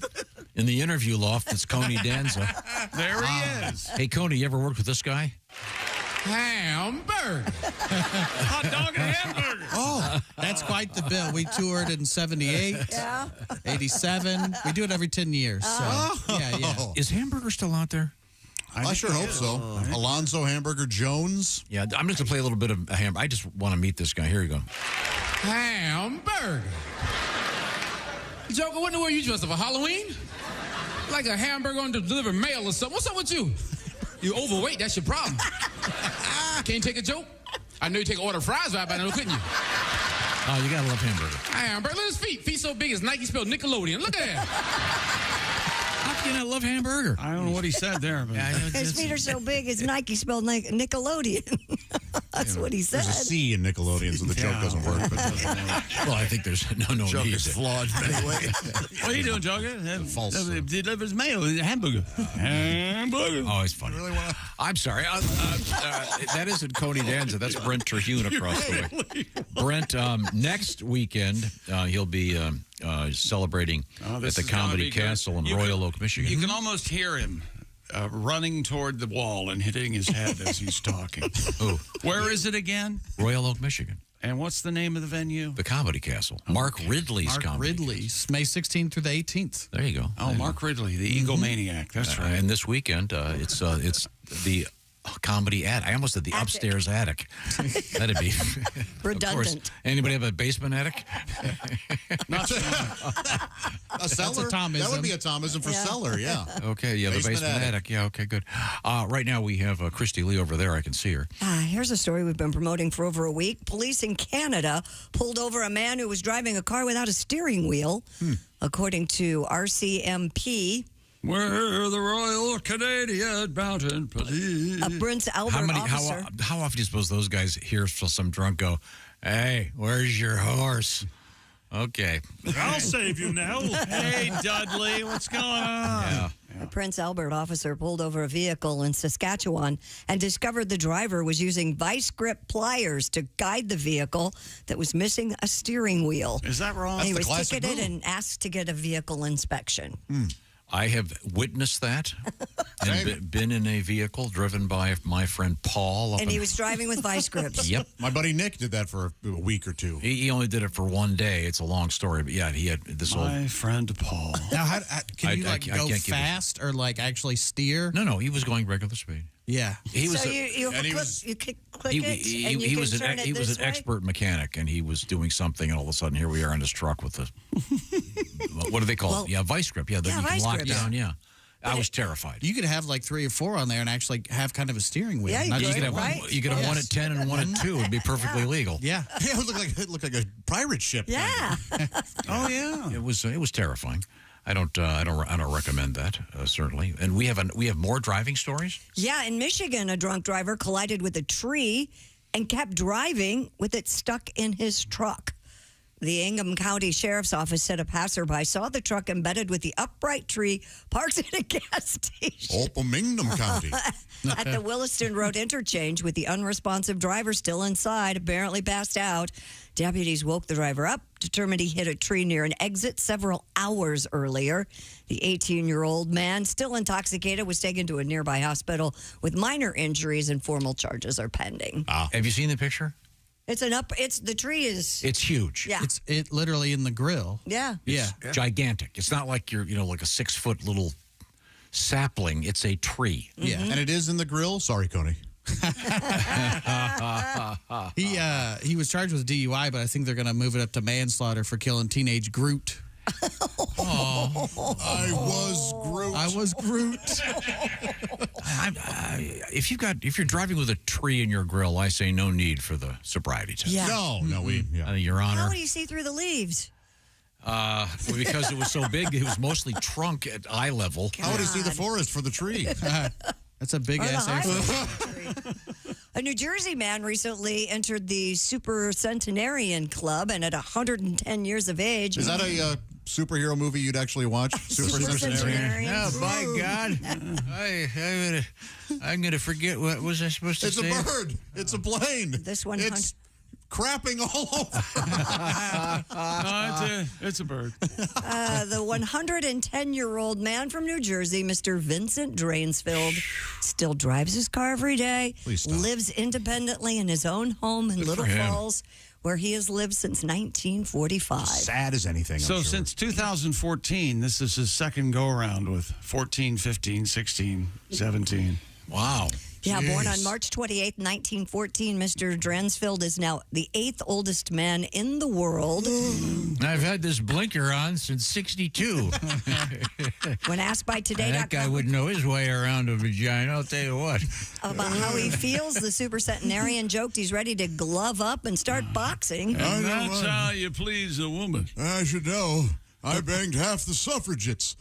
In the interview loft, it's Coney Danza. There he is. Hey, Coney, you ever worked with this guy? Hamburger. Hot dog and hamburger. Oh, that's quite the bill. We toured in 78, 87. We do it every 10 years. So, yeah. Is Hamburger still out there? I sure hope so. Alonzo Hamburger Jones. Yeah, I'm just going to play a little bit of a hamburger. I just want to meet this guy. Here you go. Hamburger. Joker, what in the world you dressed up for Halloween? Like a hamburger on to deliver mail or something. What's up with you? You overweight, that's your problem. Can't take a joke? I know you take an order of fries right by now, couldn't you? Oh, you got to love hamburger. Hamburger, look at his feet. Feet so big as Nike spelled Nickelodeon. Look at that. How can I love hamburger? I don't know what he said there. But His feet are so big as Nike spelled Nickelodeon. That's what he said. There's a C in Nickelodeon, so the joke doesn't work. But well, I think there's no joke need. is flawed anyway. What are you doing, Joker? False. Delivers mail. Hamburger. Hamburger. Oh, it's funny. I'm sorry. That isn't Coney Danza. That's Brent Terhune across the way. Brent, next weekend, he'll be celebrating at the Comedy Castle in Royal Oak, Michigan. You can almost hear him running toward the wall and hitting his head as he's talking. Ooh. Where is it again? Royal Oak, Michigan. And what's the name of the venue? The Comedy Castle. Mark Ridley's Comedy Ridley's, May 16th through the 18th. There you go. Oh, Mark Ridley, the egomaniac. That's right. And this weekend, it's the comedy attic. I almost said the upstairs attic. That'd be redundant. Of course. Anybody have a basement attic? Not a cellar. That would be a Tomism for cellar. Yeah. Okay. Yeah. The basement attic. Yeah. Okay. Good. Right now we have Christy Lee over there. I can see her. Here's a story we've been promoting for over a week. Police in Canada pulled over a man who was driving a car without a steering wheel, according to RCMP. We're the Royal Canadian Mountain Police. A Prince Albert officer. How often do you suppose those guys hear some drunk go, "Hey, where's your horse?" Okay. I'll save you now. Hey, Dudley, what's going on? Yeah. A Prince Albert officer pulled over a vehicle in Saskatchewan and discovered the driver was using vice grip pliers to guide the vehicle that was missing a steering wheel. Is that wrong? He was ticketed and asked to get a vehicle inspection. I have witnessed that and been in a vehicle driven by my friend Paul. And he was driving with vice grips. Yep. My buddy Nick did that for a week or two. He only did it for one day. It's a long story, but yeah, he had this My friend Paul. Now, can you go fast or like actually steer? No, he was going regular speed. Yeah, he was. So you click it, and you he can was turn it he was this an way? expert mechanic, and he was doing something, and all of a sudden, here we are in his truck with the what do they call it? Yeah, vice grip. Yeah, that you can vice lock grip. down. Yeah, I was terrified. You could have like 3 or 4 on there and actually have kind of a steering wheel. Yeah, you not could, just have right? you could have one at 10 and one at 2. It'd be perfectly legal. Yeah, Yeah, it looked like a pirate ship. Yeah. Oh yeah, it was terrifying. I don't recommend that certainly. And we have more driving stories. Yeah, in Michigan, a drunk driver collided with a tree and kept driving with it stuck in his truck. The Ingham County Sheriff's Office said a passerby saw the truck embedded with the upright tree parked at a gas station. Ingham County. At the Williston Road interchange with the unresponsive driver still inside, apparently passed out. Deputies woke the driver up, determined he hit a tree near an exit several hours earlier. The 18-year-old man, still intoxicated, was taken to a nearby hospital with minor injuries and formal charges are pending. Have you seen the picture? The tree is... It's huge. Yeah. It's literally in the grill. Yeah. Yeah. Gigantic. It's not like you're, like a 6-foot little sapling. It's a tree. Yeah. And it is in the grill. Sorry, Coney. He was charged with DUI, but I think they're going to move it up to manslaughter for killing teenage Groot. I was Groot. If you're driving with a tree in your grill, I say no need for the sobriety test. Yeah. Your Honor. How do you see through the leaves? Because it was so big, it was mostly trunk at eye level. How would he see the forest for the tree? That's a big ass answer. A New Jersey man recently entered the Super Centenarian Club, and at 110 years of age... Is that a superhero movie you'd actually watch? Super Centenarian? Oh, by God. I'm going to forget. What was I supposed to say? It's a bird. It's a plane. This one... It's crapping all over. It's a bird. The 110-year-old man from New Jersey, Mr. Vincent Drainsfield, still drives his car every day, lives independently in his own home in Little Falls, where he has lived since 1945. Sad as anything. So since 2014, this is his second go-around with 14, 15, 16, 17. Wow. Yeah, born on March 28, 1914, Mr. Dransfield is now the 8th oldest man in the world. I've had this blinker on since 62. When asked by Today.com... That guy wouldn't know his way around a vagina, I'll tell you what. About how he feels, the super centenarian joked he's ready to glove up and start boxing. And that's how you please a woman. I should know. I banged half the suffragettes.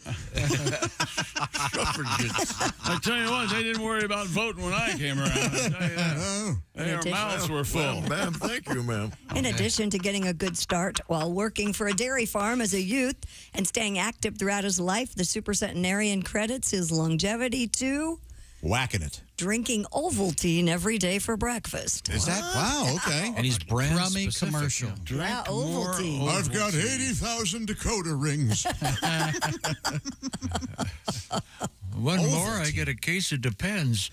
I tell you what, they didn't worry about voting when I came around. I tell you that. Their mouths were full. Well, ma'am, thank you, ma'am. In addition to getting a good start while working for a dairy farm as a youth and staying active throughout his life, the super centenarian credits his longevity to... Whacking it. Drinking Ovaltine every day for breakfast. Is that? Wow, okay. And he's brand Crummy specific. commercial. Yeah, Ovaltine. I've got 80,000 Dakota rings. One more, I get a case of Depends.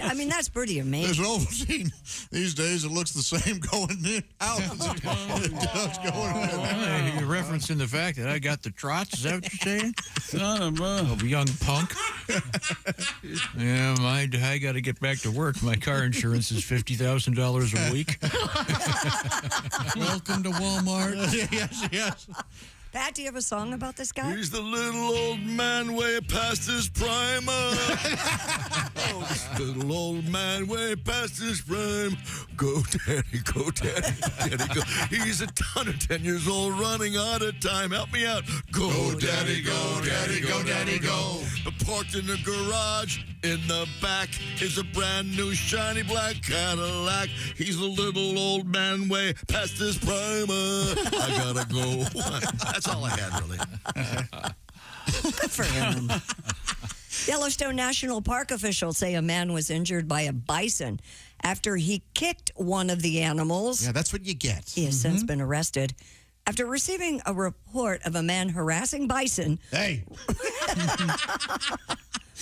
I mean, that's pretty amazing. There's Ovaltine. These days, it looks the same going in, out as it does going in. You're referencing the fact that I got the trots. Is that what you're saying? Son of a young punk. Yeah, I got to get back to work. My car insurance is $50,000 a week. Welcome to Walmart. Yes. Pat, do you have a song about this guy? He's the little old man way past his prime. Little old man way past his prime. Go, daddy, go, daddy, daddy, go. He's a ton of 10 years old running out of time. Help me out. Go, daddy, go, daddy, go, daddy, go. But parked in the garage in the back is a brand new shiny black Cadillac. He's a little old man way past his prime. I gotta go. That's all I had, really. Good for him. Yellowstone National Park officials say a man was injured by a bison after he kicked one of the animals. Yeah, that's what you get. He has since been arrested. After receiving a report of a man harassing bison, hey,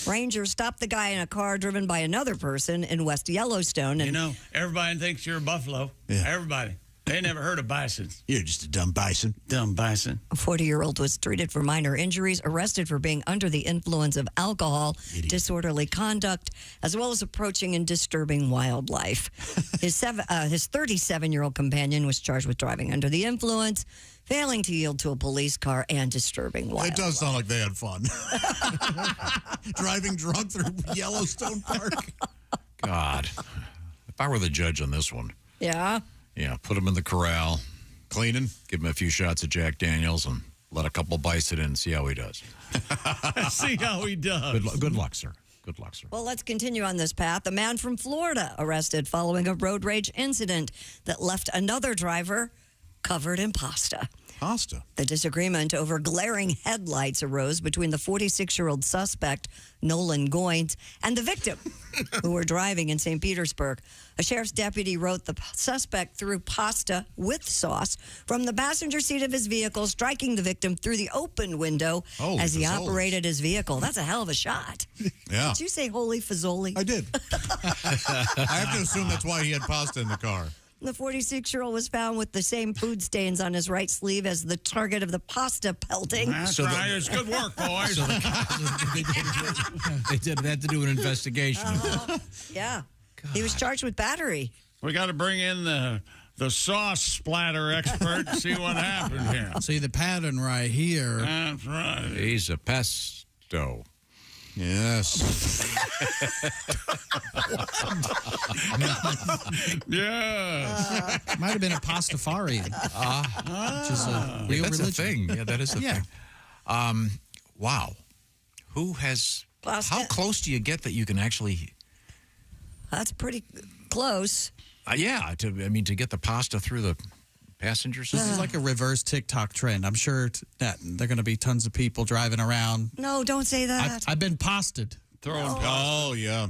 rangers stopped the guy in a car driven by another person in West Yellowstone. And everybody thinks you're a buffalo. Yeah. Everybody. They never heard of bisons. You're just a dumb bison. Dumb bison. A 40-year-old was treated for minor injuries, arrested for being under the influence of alcohol, disorderly conduct, as well as approaching and disturbing wildlife. His 37-year-old companion was charged with driving under the influence, failing to yield to a police car, and disturbing wildlife. It does sound like they had fun. Driving drunk through Yellowstone Park. God. If I were the judge on this one. Yeah. Yeah, put him in the corral. Cleaning. Give him a few shots of Jack Daniels and let a couple bites it in and see how he does. See how he does. Good luck, sir. Good luck, sir. Well, let's continue on this path. A man from Florida arrested following a road rage incident that left another driver covered in pasta. Pasta? The disagreement over glaring headlights arose between the 46-year-old suspect, Nolan Goines, and the victim, who were driving in St. Petersburg. A sheriff's deputy wrote the suspect threw pasta with sauce from the passenger seat of his vehicle, striking the victim through the open window as he operated his vehicle. That's a hell of a shot. Yeah. Did you say holy fazoli? I did. I have to assume that's why he had pasta in the car. The 46-year-old was found with the same food stains on his right sleeve as the target of the pasta pelting. That's right. It's good work, boys. They had to do an investigation. Yeah. God. He was charged with battery. We got to bring in the sauce splatter expert and see what happened here. See the pattern right here. That's right. He's a pesto. Yes. Yeah. Might have been a pastafarian. Which is a real that's religion. a thing. Yeah, that is a thing. Wow. Who has... Pasta. How close do you get that you can actually... That's pretty close. To get the pasta through the passenger seat. This is like a reverse TikTok trend. I'm sure that there are going to be tons of people driving around. No, don't say that. I've been pasted. Throwing pasta. Oh, yeah.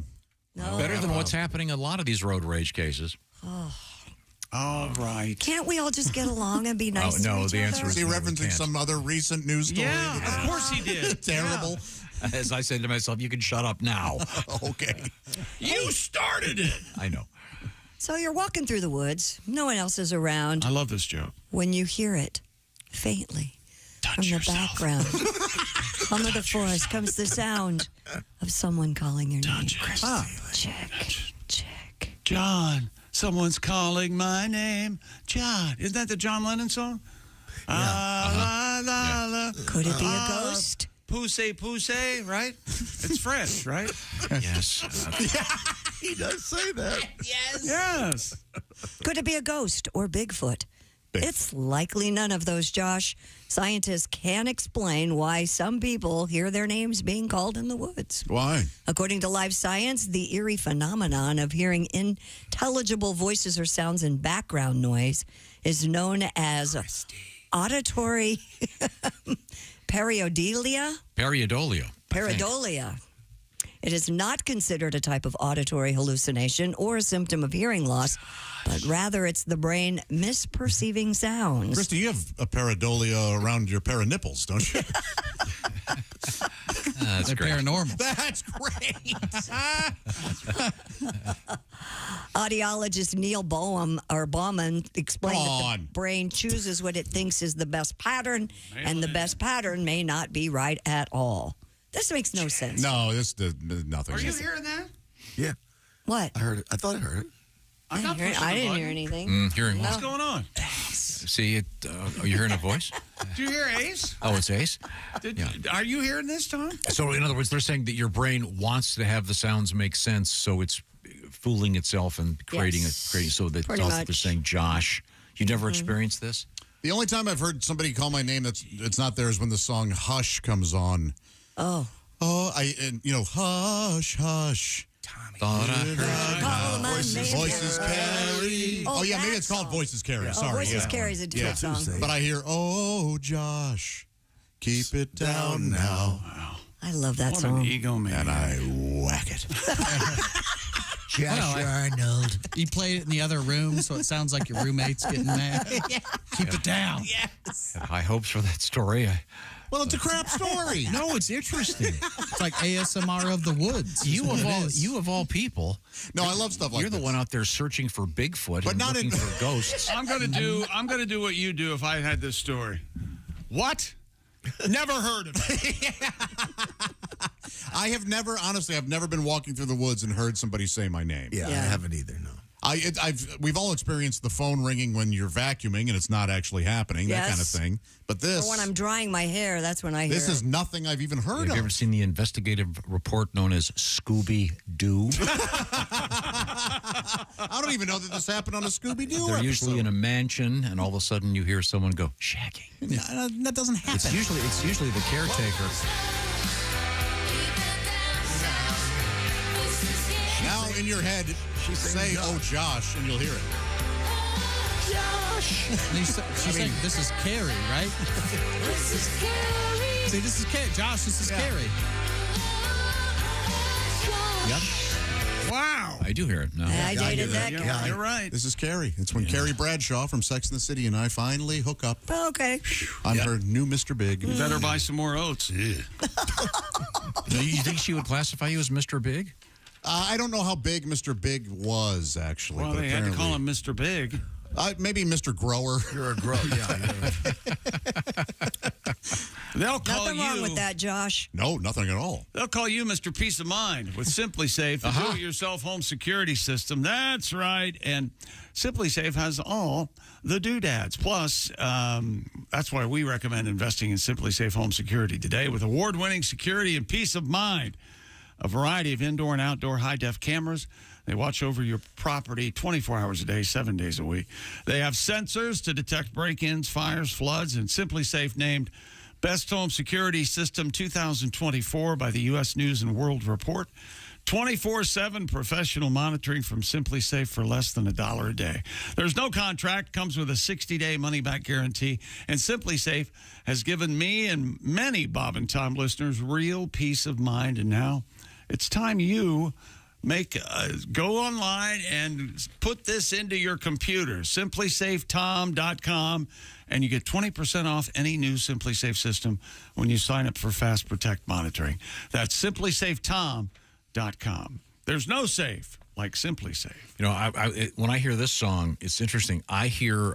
No. Better than what's happening in a lot of these road rage cases. All right. Can't we all just get along and be nice to each the answer other? is Is he no, we referencing can't. some other recent news story? Yeah, of course he did. Terrible. As I said to myself, you can shut up now. Okay. You started it. I know. So you're walking through the woods. No one else is around. I love this joke. When you hear it, faintly, from the background, hum of the forest comes the sound of someone calling your name. Check. John, someone's calling my name. John. Isn't that the John Lennon song? Yeah. Could it be a ghost? Pousse, right? It's French, right? Yes. He does say that. Yes. Could it be a ghost or Bigfoot? It's likely none of those, Josh. Scientists can't explain why some people hear their names being called in the woods. Why? According to Live Science, the eerie phenomenon of hearing intelligible voices or sounds in background noise is known as auditory pareidolia. Pareidolia. It is not considered a type of auditory hallucination or a symptom of hearing loss, but rather it's the brain misperceiving sounds. Christy, you have a pareidolia around your pair of nipples, don't you? That's They're great. paranormal. That's great. Audiologist Neil Bauman explained Come that on. the brain chooses what it thinks is the best pattern, and the best pattern may not be right at all. This makes no sense. No, this does nothing. Are you hearing that? Yeah. What? I heard it. I thought I heard it. I didn't hear anything. Hearing What's what? going on? See it? Are you hearing a voice? Do you hear Ace? Oh, it's Ace? Are you hearing this, Tom? So, in other words, they're saying that your brain wants to have the sounds make sense, so it's fooling itself and creating so that pretty also much. they're saying Josh. You never experienced this? The only time I've heard somebody call my name it's not there is when the song "Hush" comes on. Oh. Oh, hush, hush. Thought I heard Voices carry. Oh, yeah, maybe it's called Voices Carry. Sorry. Voices yeah. Carry is a different song. But I hear, oh, Josh, keep it down now. I love that What song. an ego man. And I whack it. Josh Arnold. You played it in the other room, so it sounds like your roommate's getting mad. Keep it down. Yes. Had high hopes for that story. Well, it's a crap story. No, it's interesting. It's like ASMR of the woods. is You what of it all, is. you of all people. No, I love stuff like You're the this. one out there searching for Bigfoot But and not looking in- for ghosts. I'm gonna do what you do if I had this story. What? Never heard of it. I have never, honestly, I've never been walking through the woods and heard somebody say my name. Yeah, I haven't either, no. We've all experienced the phone ringing when you're vacuuming and it's not actually happening, that kind of Yes. thing. But this, Or when I'm drying my hair, that's when I hear this it. is nothing I've even heard Have of. you ever seen the investigative report known as Scooby-Doo? I don't even know that this happened on a Scooby-Doo They're episode. usually in a mansion, and all of a sudden you hear someone go, shagging. That doesn't happen. It's usually the caretaker. Now in your head, say, oh, Josh, and you'll hear it. Josh. She's saying, this is Carrie, right? This is Carrie. See, this is Carrie. Josh, this is Carrie. Yep. Wow. I do hear it now. I dated that You're, guy. you're right. This is Carrie. It's when Carrie Bradshaw from Sex and the City and I finally hook up. Okay. I'm her new Mr. Big. You better buy some more oats. You think she would classify you as Mr. Big? I don't know how big Mr. Big was, actually. Well, but they had to call apparently- him Mr. Big. Maybe Mr. Grower. You're a grower. Yeah. They'll call Nothing you. wrong with that, Josh. No, nothing at all. They'll call you Mr. Peace of Mind with Simply Safe, the do-it-yourself home security system. That's right. And Simply Safe has all the doodads. Plus, that's why we recommend investing in Simply Safe home security today with award-winning security and peace of mind. A variety of indoor and outdoor high-def cameras. They watch over your property 24 hours a day, 7 days a week. They have sensors to detect break-ins, fires, floods, and Simply Safe named Best Home Security System 2024 by the U.S. News and World Report. 24/7 professional monitoring from Simply Safe for less than $1 a day. There's no contract, comes with a 60-day money-back guarantee, and Simply Safe has given me and many Bob and Tom listeners real peace of mind. And now it's time you go online and put this into your computer, simplysafetom.com, and you get 20% off any new Simply Safe system when you sign up for Fast Protect monitoring. That's simplysafetom.com. There's no safe like Simply Safe. You know, when I hear this song, it's interesting. I hear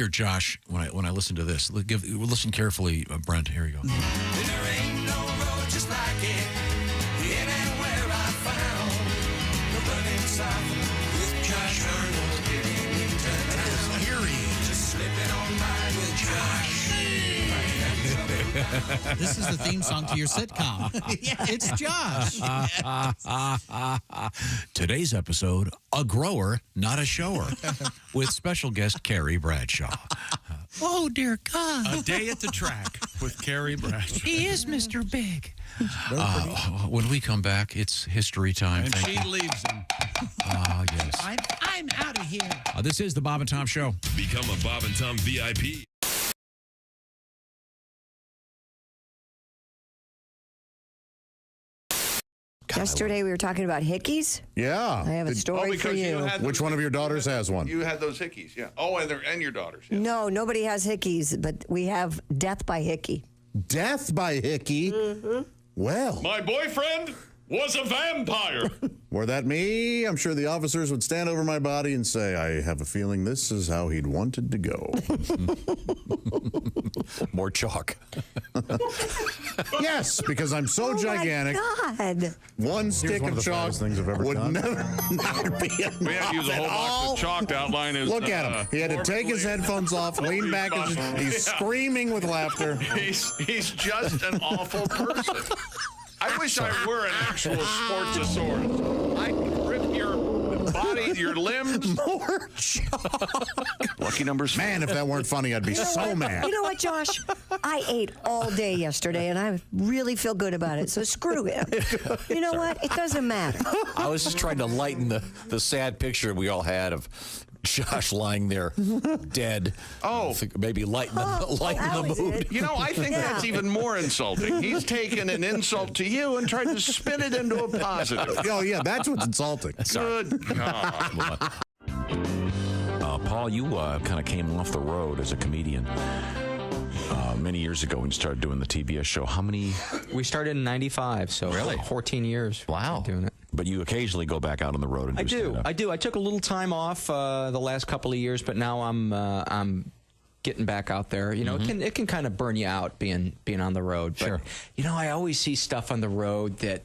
Josh when I listen to this. Listen carefully, Brent. Here you go. There ain't no road just like it. Anywhere I found the running south with Josh Arnold getting into town. Just slipping on by with Josh. This is the theme song to your sitcom. It's Josh. Today's episode, A Grower, Not a Shower, with special guest Carrie Bradshaw. Oh, dear God. A day at the track with Carrie Bradshaw. He is Mr. Big. When we come back, it's history time. And Thank she you. leaves him. Yes. I'm out of here. This is the Bob and Tom Show. Become a Bob and Tom VIP. Yesterday we were talking about hickeys. Yeah. I have a story for you. Which one of your daughters has one? You had those hickeys, yeah. Oh, and your daughters. Yeah. No, nobody has hickeys, but we have death by hickey. Death by hickey? Mm-hmm. Well, My boyfriend was a vampire. were that me, I'm sure the officers would stand over my body and say, I have a feeling this is how he'd wanted to go. More chalk. Yes, because I'm so gigantic. God. One stick one of of the chalk fattest things I've ever would done. never be enough We had to use a whole at box all. of chalk to outline his. Look at him. He had to take his headphones off, lean back, and he's screaming with laughter. He's just an awful person. I wish I were an actual sportsosaurus. I could rip your body, your limbs. More chalk. Lucky numbers. Man, if that weren't funny, I'd be so mad. You know what, Josh? I ate all day yesterday, and I really feel good about it. So screw him. You know what? It doesn't matter. I was just trying to lighten the sad picture we all had of Josh lying there dead. Oh. Maybe lighten the mood. You know, I think that's even more insulting. He's taken an insult to you and tried to spin it into a positive. Oh, yeah, that's what's insulting. Good God. Paul, you kind of came off the road as a comedian many years ago when you started doing the TBS show. How many? We started in 95, so Really? 14 years. Wow. Doing it. But you occasionally go back out on the road and do stand-up. I do. I took a little time off the last couple of years, but now I'm getting back out there. You know, it can kind of burn you out being on the road. But, Sure. you know, I always see stuff on the road that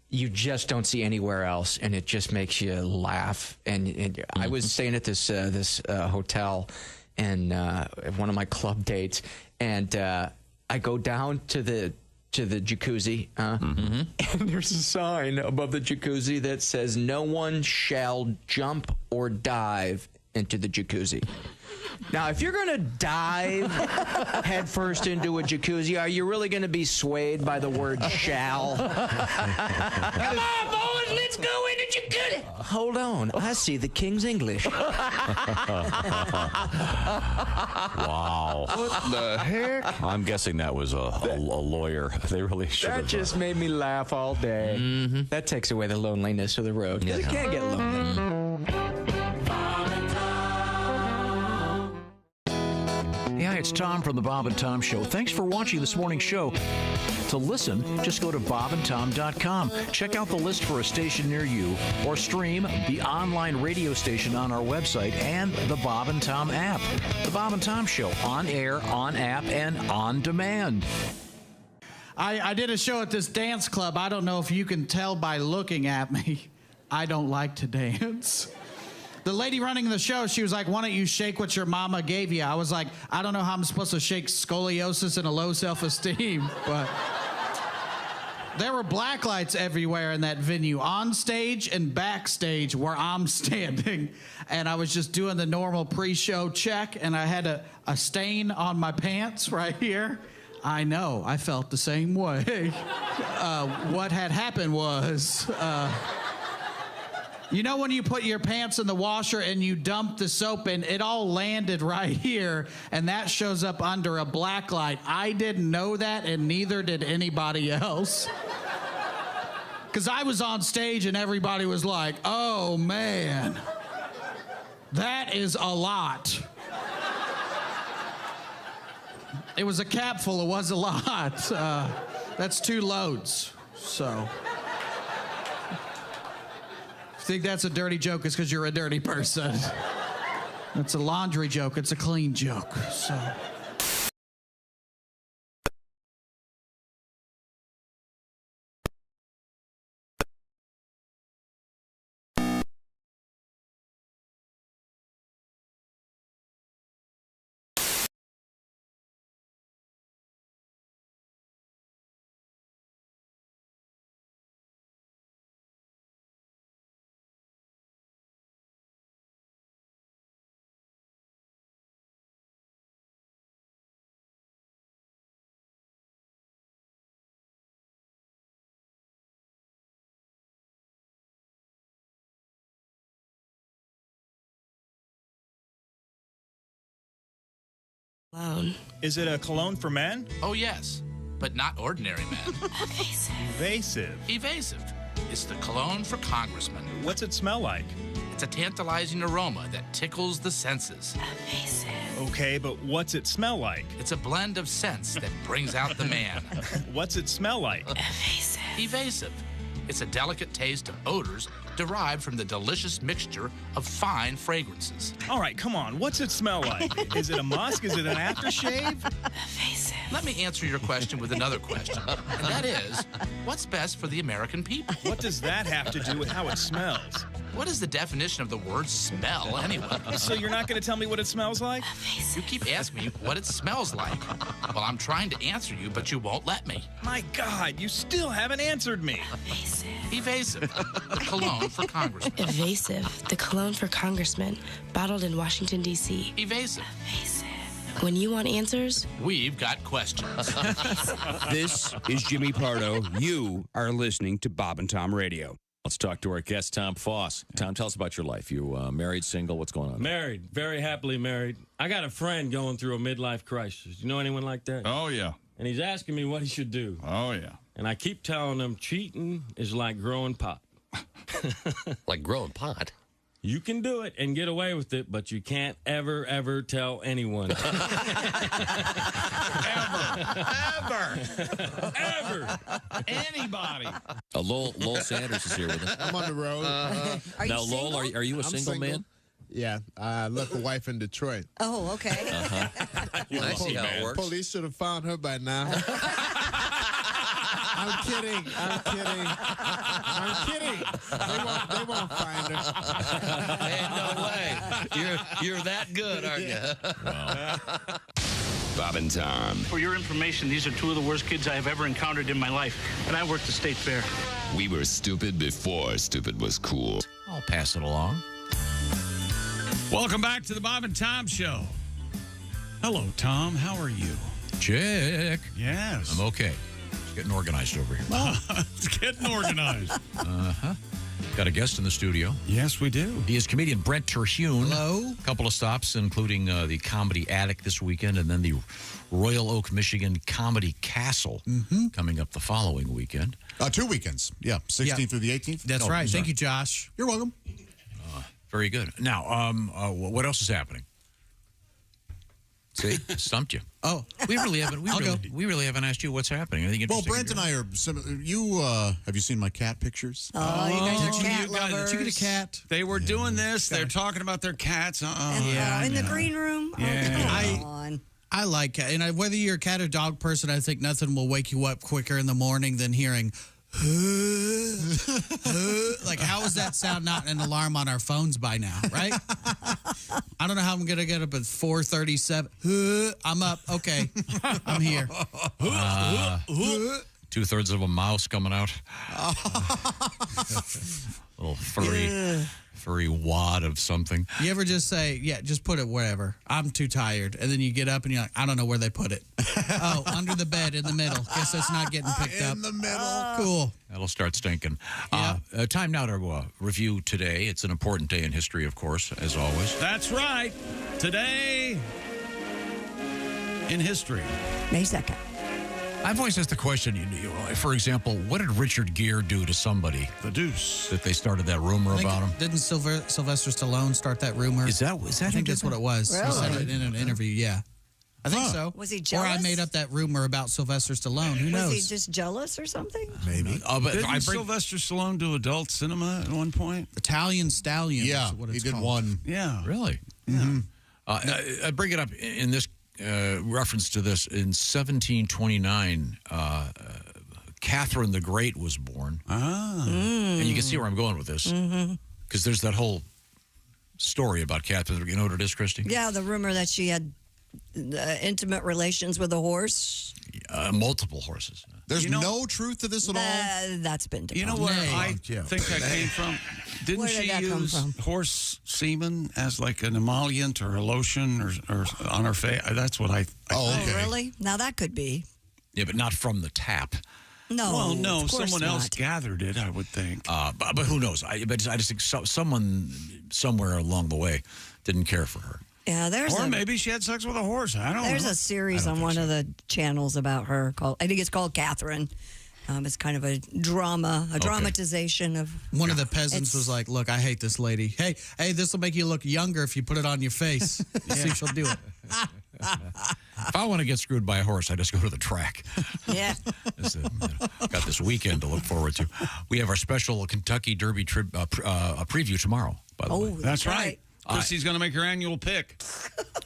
you just don't see anywhere else, and it just makes you laugh. And I was staying at this hotel and one of my club dates, and I go down to the jacuzzi, and there's a sign above the jacuzzi that says, "No one shall jump or dive into the jacuzzi." Now, if you're going to dive headfirst into a jacuzzi, are you really going to be swayed by the word shall? Come on, boys, let's go in the jacuzzi. Hold on, I see the King's English. Wow. What the heck? I'm guessing that was a lawyer. They really should have. That just made me laugh all day. That takes away the loneliness of the road. 'Cause it can get lonely. Yeah, it's Tom from the Bob and Tom Show. Thanks for watching this morning's show. To listen, just go to bobandtom.com. Check out the list for a station near you, or stream the online radio station on our website and the Bob and Tom app. The Bob and Tom Show, on air, on app, and on demand. I did a show at this dance club. I don't know if you can tell by looking at me. I don't like to dance. The lady running the show, she was like, "Why don't you shake what your mama gave you?" I was like, "I don't know how I'm supposed to shake scoliosis and a low self-esteem," but there were black lights everywhere in that venue, on stage and backstage where I'm standing. And I was just doing the normal pre-show check, and I had a stain on my pants right here. I know, I felt the same way. What had happened was... you know when you put your pants in the washer and you dump the soap in, it all landed right here, and that shows up under a black light. I didn't know that, and neither did anybody else. Because I was on stage and everybody was like, "Oh, man, that is a lot." It was a capful, it was a lot. That's 2 loads, so... think that's a dirty joke is because you're a dirty person. It's a laundry joke. It's a clean joke. So. Is it a cologne for men? Oh, yes, but not ordinary men. Evasive. Evasive. It's the cologne for congressmen. What's it smell like? It's a tantalizing aroma that tickles the senses. Evasive. Okay, but what's it smell like? It's a blend of scents that brings out the man. What's it smell like? Evasive. Evasive. It's a delicate taste of odors derived from the delicious mixture of fine fragrances. All right, come on. What's it smell like? Is it a musk? Is it an aftershave? Evasive. Let me answer your question with another question, and that is, what's best for the American people? What does that have to do with how it smells? What is the definition of the word smell, anyway? So you're not going to tell me what it smells like? You keep asking me what it smells like. Well, I'm trying to answer you, but you won't let me. My God, you still haven't answered me. Evasive. The cologne for congressmen. Evasive. The cologne for congressmen. Bottled in Washington, D.C. Evasive. When you want answers, we've got questions. This is Jimmy Pardo. You are listening to Bob and Tom Radio. Let's talk to our guest, Tom Foss. Tom, tell us about your life. You married, single? What's going on? Married, very happily married. I got a friend going through a midlife crisis. You know anyone like that? Oh, yeah. And he's asking me what he should do. Oh, yeah. And I keep telling him cheating is like growing pot. Like growing pot? You can do it and get away with it, but you can't ever tell anyone. Ever. Anybody. Lowell Sanders is here with us. I'm on the road. Now, Lowell, are you a single man? Yeah, I left a wife in Detroit. Oh, okay. I see how it works. Police should have found her by now. I'm kidding. They won't find her. Man, no way. You're that good, aren't you? Bob and Tom. For your information, these are two of the worst kids I have ever encountered in my life, and I worked the state fair. We were stupid before stupid was cool. I'll pass it along. Welcome back to the Bob and Tom Show. Hello, Tom. How are you? Check. Yes. I'm okay. It's getting organized over here. It's getting organized. Uh-huh. Got a guest in the studio. Yes, we do. He is comedian Brent Terhune. Hello. A couple of stops, including the Comedy Attic this weekend, and then the Royal Oak, Michigan Comedy Castle coming up the following weekend. 2 weekends. Yeah, 16th through the 18th. That's right. Thank you, Josh. You're welcome. Very good. Now, what else is happening? See, stumped you. Oh, we really haven't. We really haven't asked you what's happening. Anything Well, interesting? Brent and I are similar. You have you seen my cat pictures? Oh, you guys are cat lovers. Did you get a cat? They were doing this. They're talking about their cats. In the green room. Yeah. Oh, come on. I like cat. And whether you're a cat or dog person, I think nothing will wake you up quicker in the morning than hearing. Like, how is that sound not an alarm on our phones by now, right? I don't know how I'm going to get up at 4:37. I'm up. Okay. I'm here. 2/3 of a mouse coming out. Little furry wad of something. You ever just say, yeah, just put it wherever. I'm too tired. And then you get up and you're like, I don't know where they put it. Oh, under the bed in the middle. Guess that's not getting picked up. In the middle. Cool. That'll start stinking. Time now to review today. It's an important day in history, of course, as always. That's right. Today in history. May 2nd. I've always asked the question, for example, what did Richard Gere do to somebody? The Deuce. That they started that rumor about him? Didn't Sylvester Stallone start that rumor? Is that I think that's what it was. Really? He said it in an interview, yeah. I think so. Was he Or jealous? I made up that rumor about Sylvester Stallone. Who knows? Was he just jealous or something? Maybe. Didn't Sylvester Stallone do adult cinema at one point? Italian Stallion. Yeah, is what he it's did called. one. Yeah. Really? Mm-hmm. I bring it up in this reference to this. In 1729, Catherine the Great was born. And you can see where I'm going with this. Because there's that whole story about Catherine. You know what it is, Christy? Yeah, the rumor that she had intimate relations with a horse. Multiple horses. There's no truth to this at all? That's been debunked. You know where I think that came from? Didn't Where did she that come use from? horse semen as like an emollient or a lotion or on her face? That's what I Oh, really? Now that could be. Yeah, but not from the tap. No. Well, no, of course someone else not. gathered it, I would think. But who knows? I just think someone somewhere along the way didn't care for her. Yeah, or maybe she had sex with a horse. I don't know. There's a series on one of the channels about her called, I think it's called Catherine. It's kind of a drama, dramatization of. One of the peasants was like, "Look, I hate this lady. Hey, this will make you look younger if you put it on your face. See if she'll do it." If I want to get screwed by a horse, I just go to the track. Yeah. Got this weekend to look forward to. We have our special Kentucky Derby preview tomorrow, by the way. That's right. Christy's going to make her annual pick.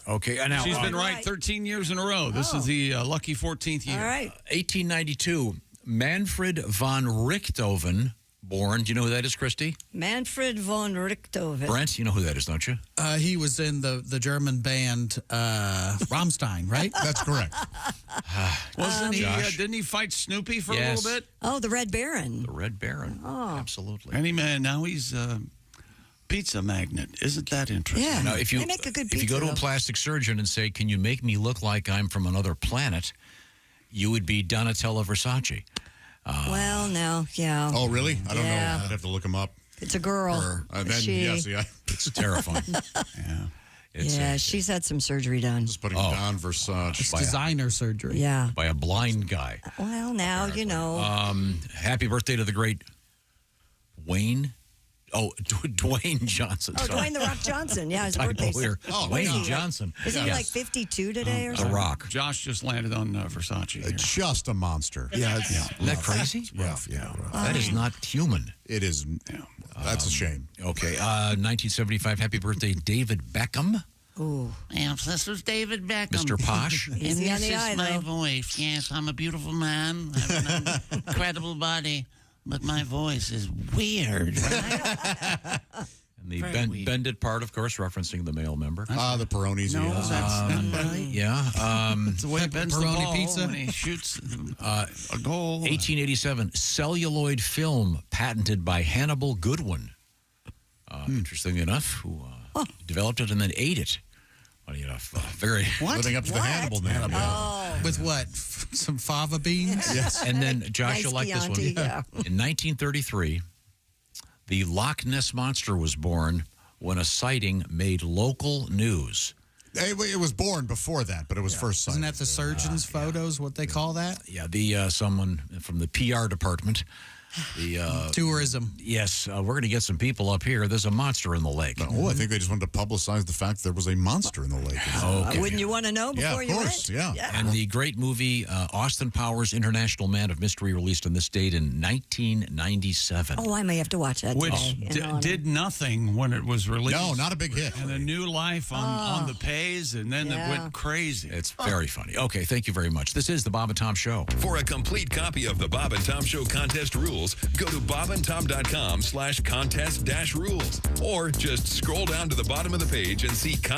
Okay, and now she's been right 13 years in a row. This is the lucky 14th year. All right. 1892, Manfred von Richthofen, born. Do you know who that is, Christy? Manfred von Richthofen. Brent, you know who that is, don't you? He was in the German band Rammstein, right? That's correct. Wasn't he? Josh? Didn't he fight Snoopy for a Yes. little bit? Oh, the Red Baron. The Red Baron. Oh. Absolutely. And now he's pizza magnet. Isn't that interesting? Yeah. Now, if you they make a good if you pizza, go to though. a plastic surgeon and say, "Can you make me look like I'm from another planet?" you would be Donatella Versace. Well, no, yeah. Oh, really? I don't Yeah. know. I'd have to look him up. It's a girl. It's terrifying. Yeah, she's had some surgery done. Just putting Don Versace. It's designer surgery. Yeah. By a blind guy. Well, now you know. Happy birthday to the great Wayne. Oh, Dwayne Johnson. Oh, sorry. Dwayne The Rock Johnson. Yeah, his I know birthday. here. Wayne Johnson. Isn't he Yes. like 52 today or The something? Rock. Josh just landed on Versace. here. Just a monster. Isn't that crazy? Rough, yeah. That is not human. It is. That's a shame. Okay. 1975. Happy birthday, David Beckham. Ooh. Yes, this was David Beckham. Mr. Posh. And Easy this on the is eye, my though. voice. Yes, I'm a beautiful man. I have an incredible body, but my voice is weird. And the Very weird. bended part, of course, referencing the male member. The Peronis. No, yes. that's not really. Yeah. It's the way it bends the Pepperoni ball pizza. when he shoots a goal. 1887, celluloid film patented by Hannibal Godwin. Interestingly enough, who developed it and then ate it. Funny enough, very living up to the Hannibal name. Oh. With what? Some fava beans? Yes. And then, Josh, Nice you'll like this one. Chianti, yeah. In 1933, the Loch Ness Monster was born when a sighting made local news. It was born before that, but it was first sighted. Isn't that the surgeon's photos, what they call that? Yeah, someone from the PR department. The tourism. Yes, we're going to get some people up here. There's a monster in the lake. Oh, I think they just wanted to publicize the fact there was a monster in the lake. Okay. Wouldn't you want to know before you went? Yeah. And the great movie Austin Powers International Man of Mystery, released on this date in 1997. Oh, I may have to watch that Which today. did nothing when it was released. No, not a big hit. And a new life on the pays, and then it went crazy. It's very funny. Okay, thank you very much. This is the Bob and Tom Show. For a complete copy of the Bob and Tom Show contest rules, go to bobandtom.com/contest-rules, or just scroll down to the bottom of the page and see contest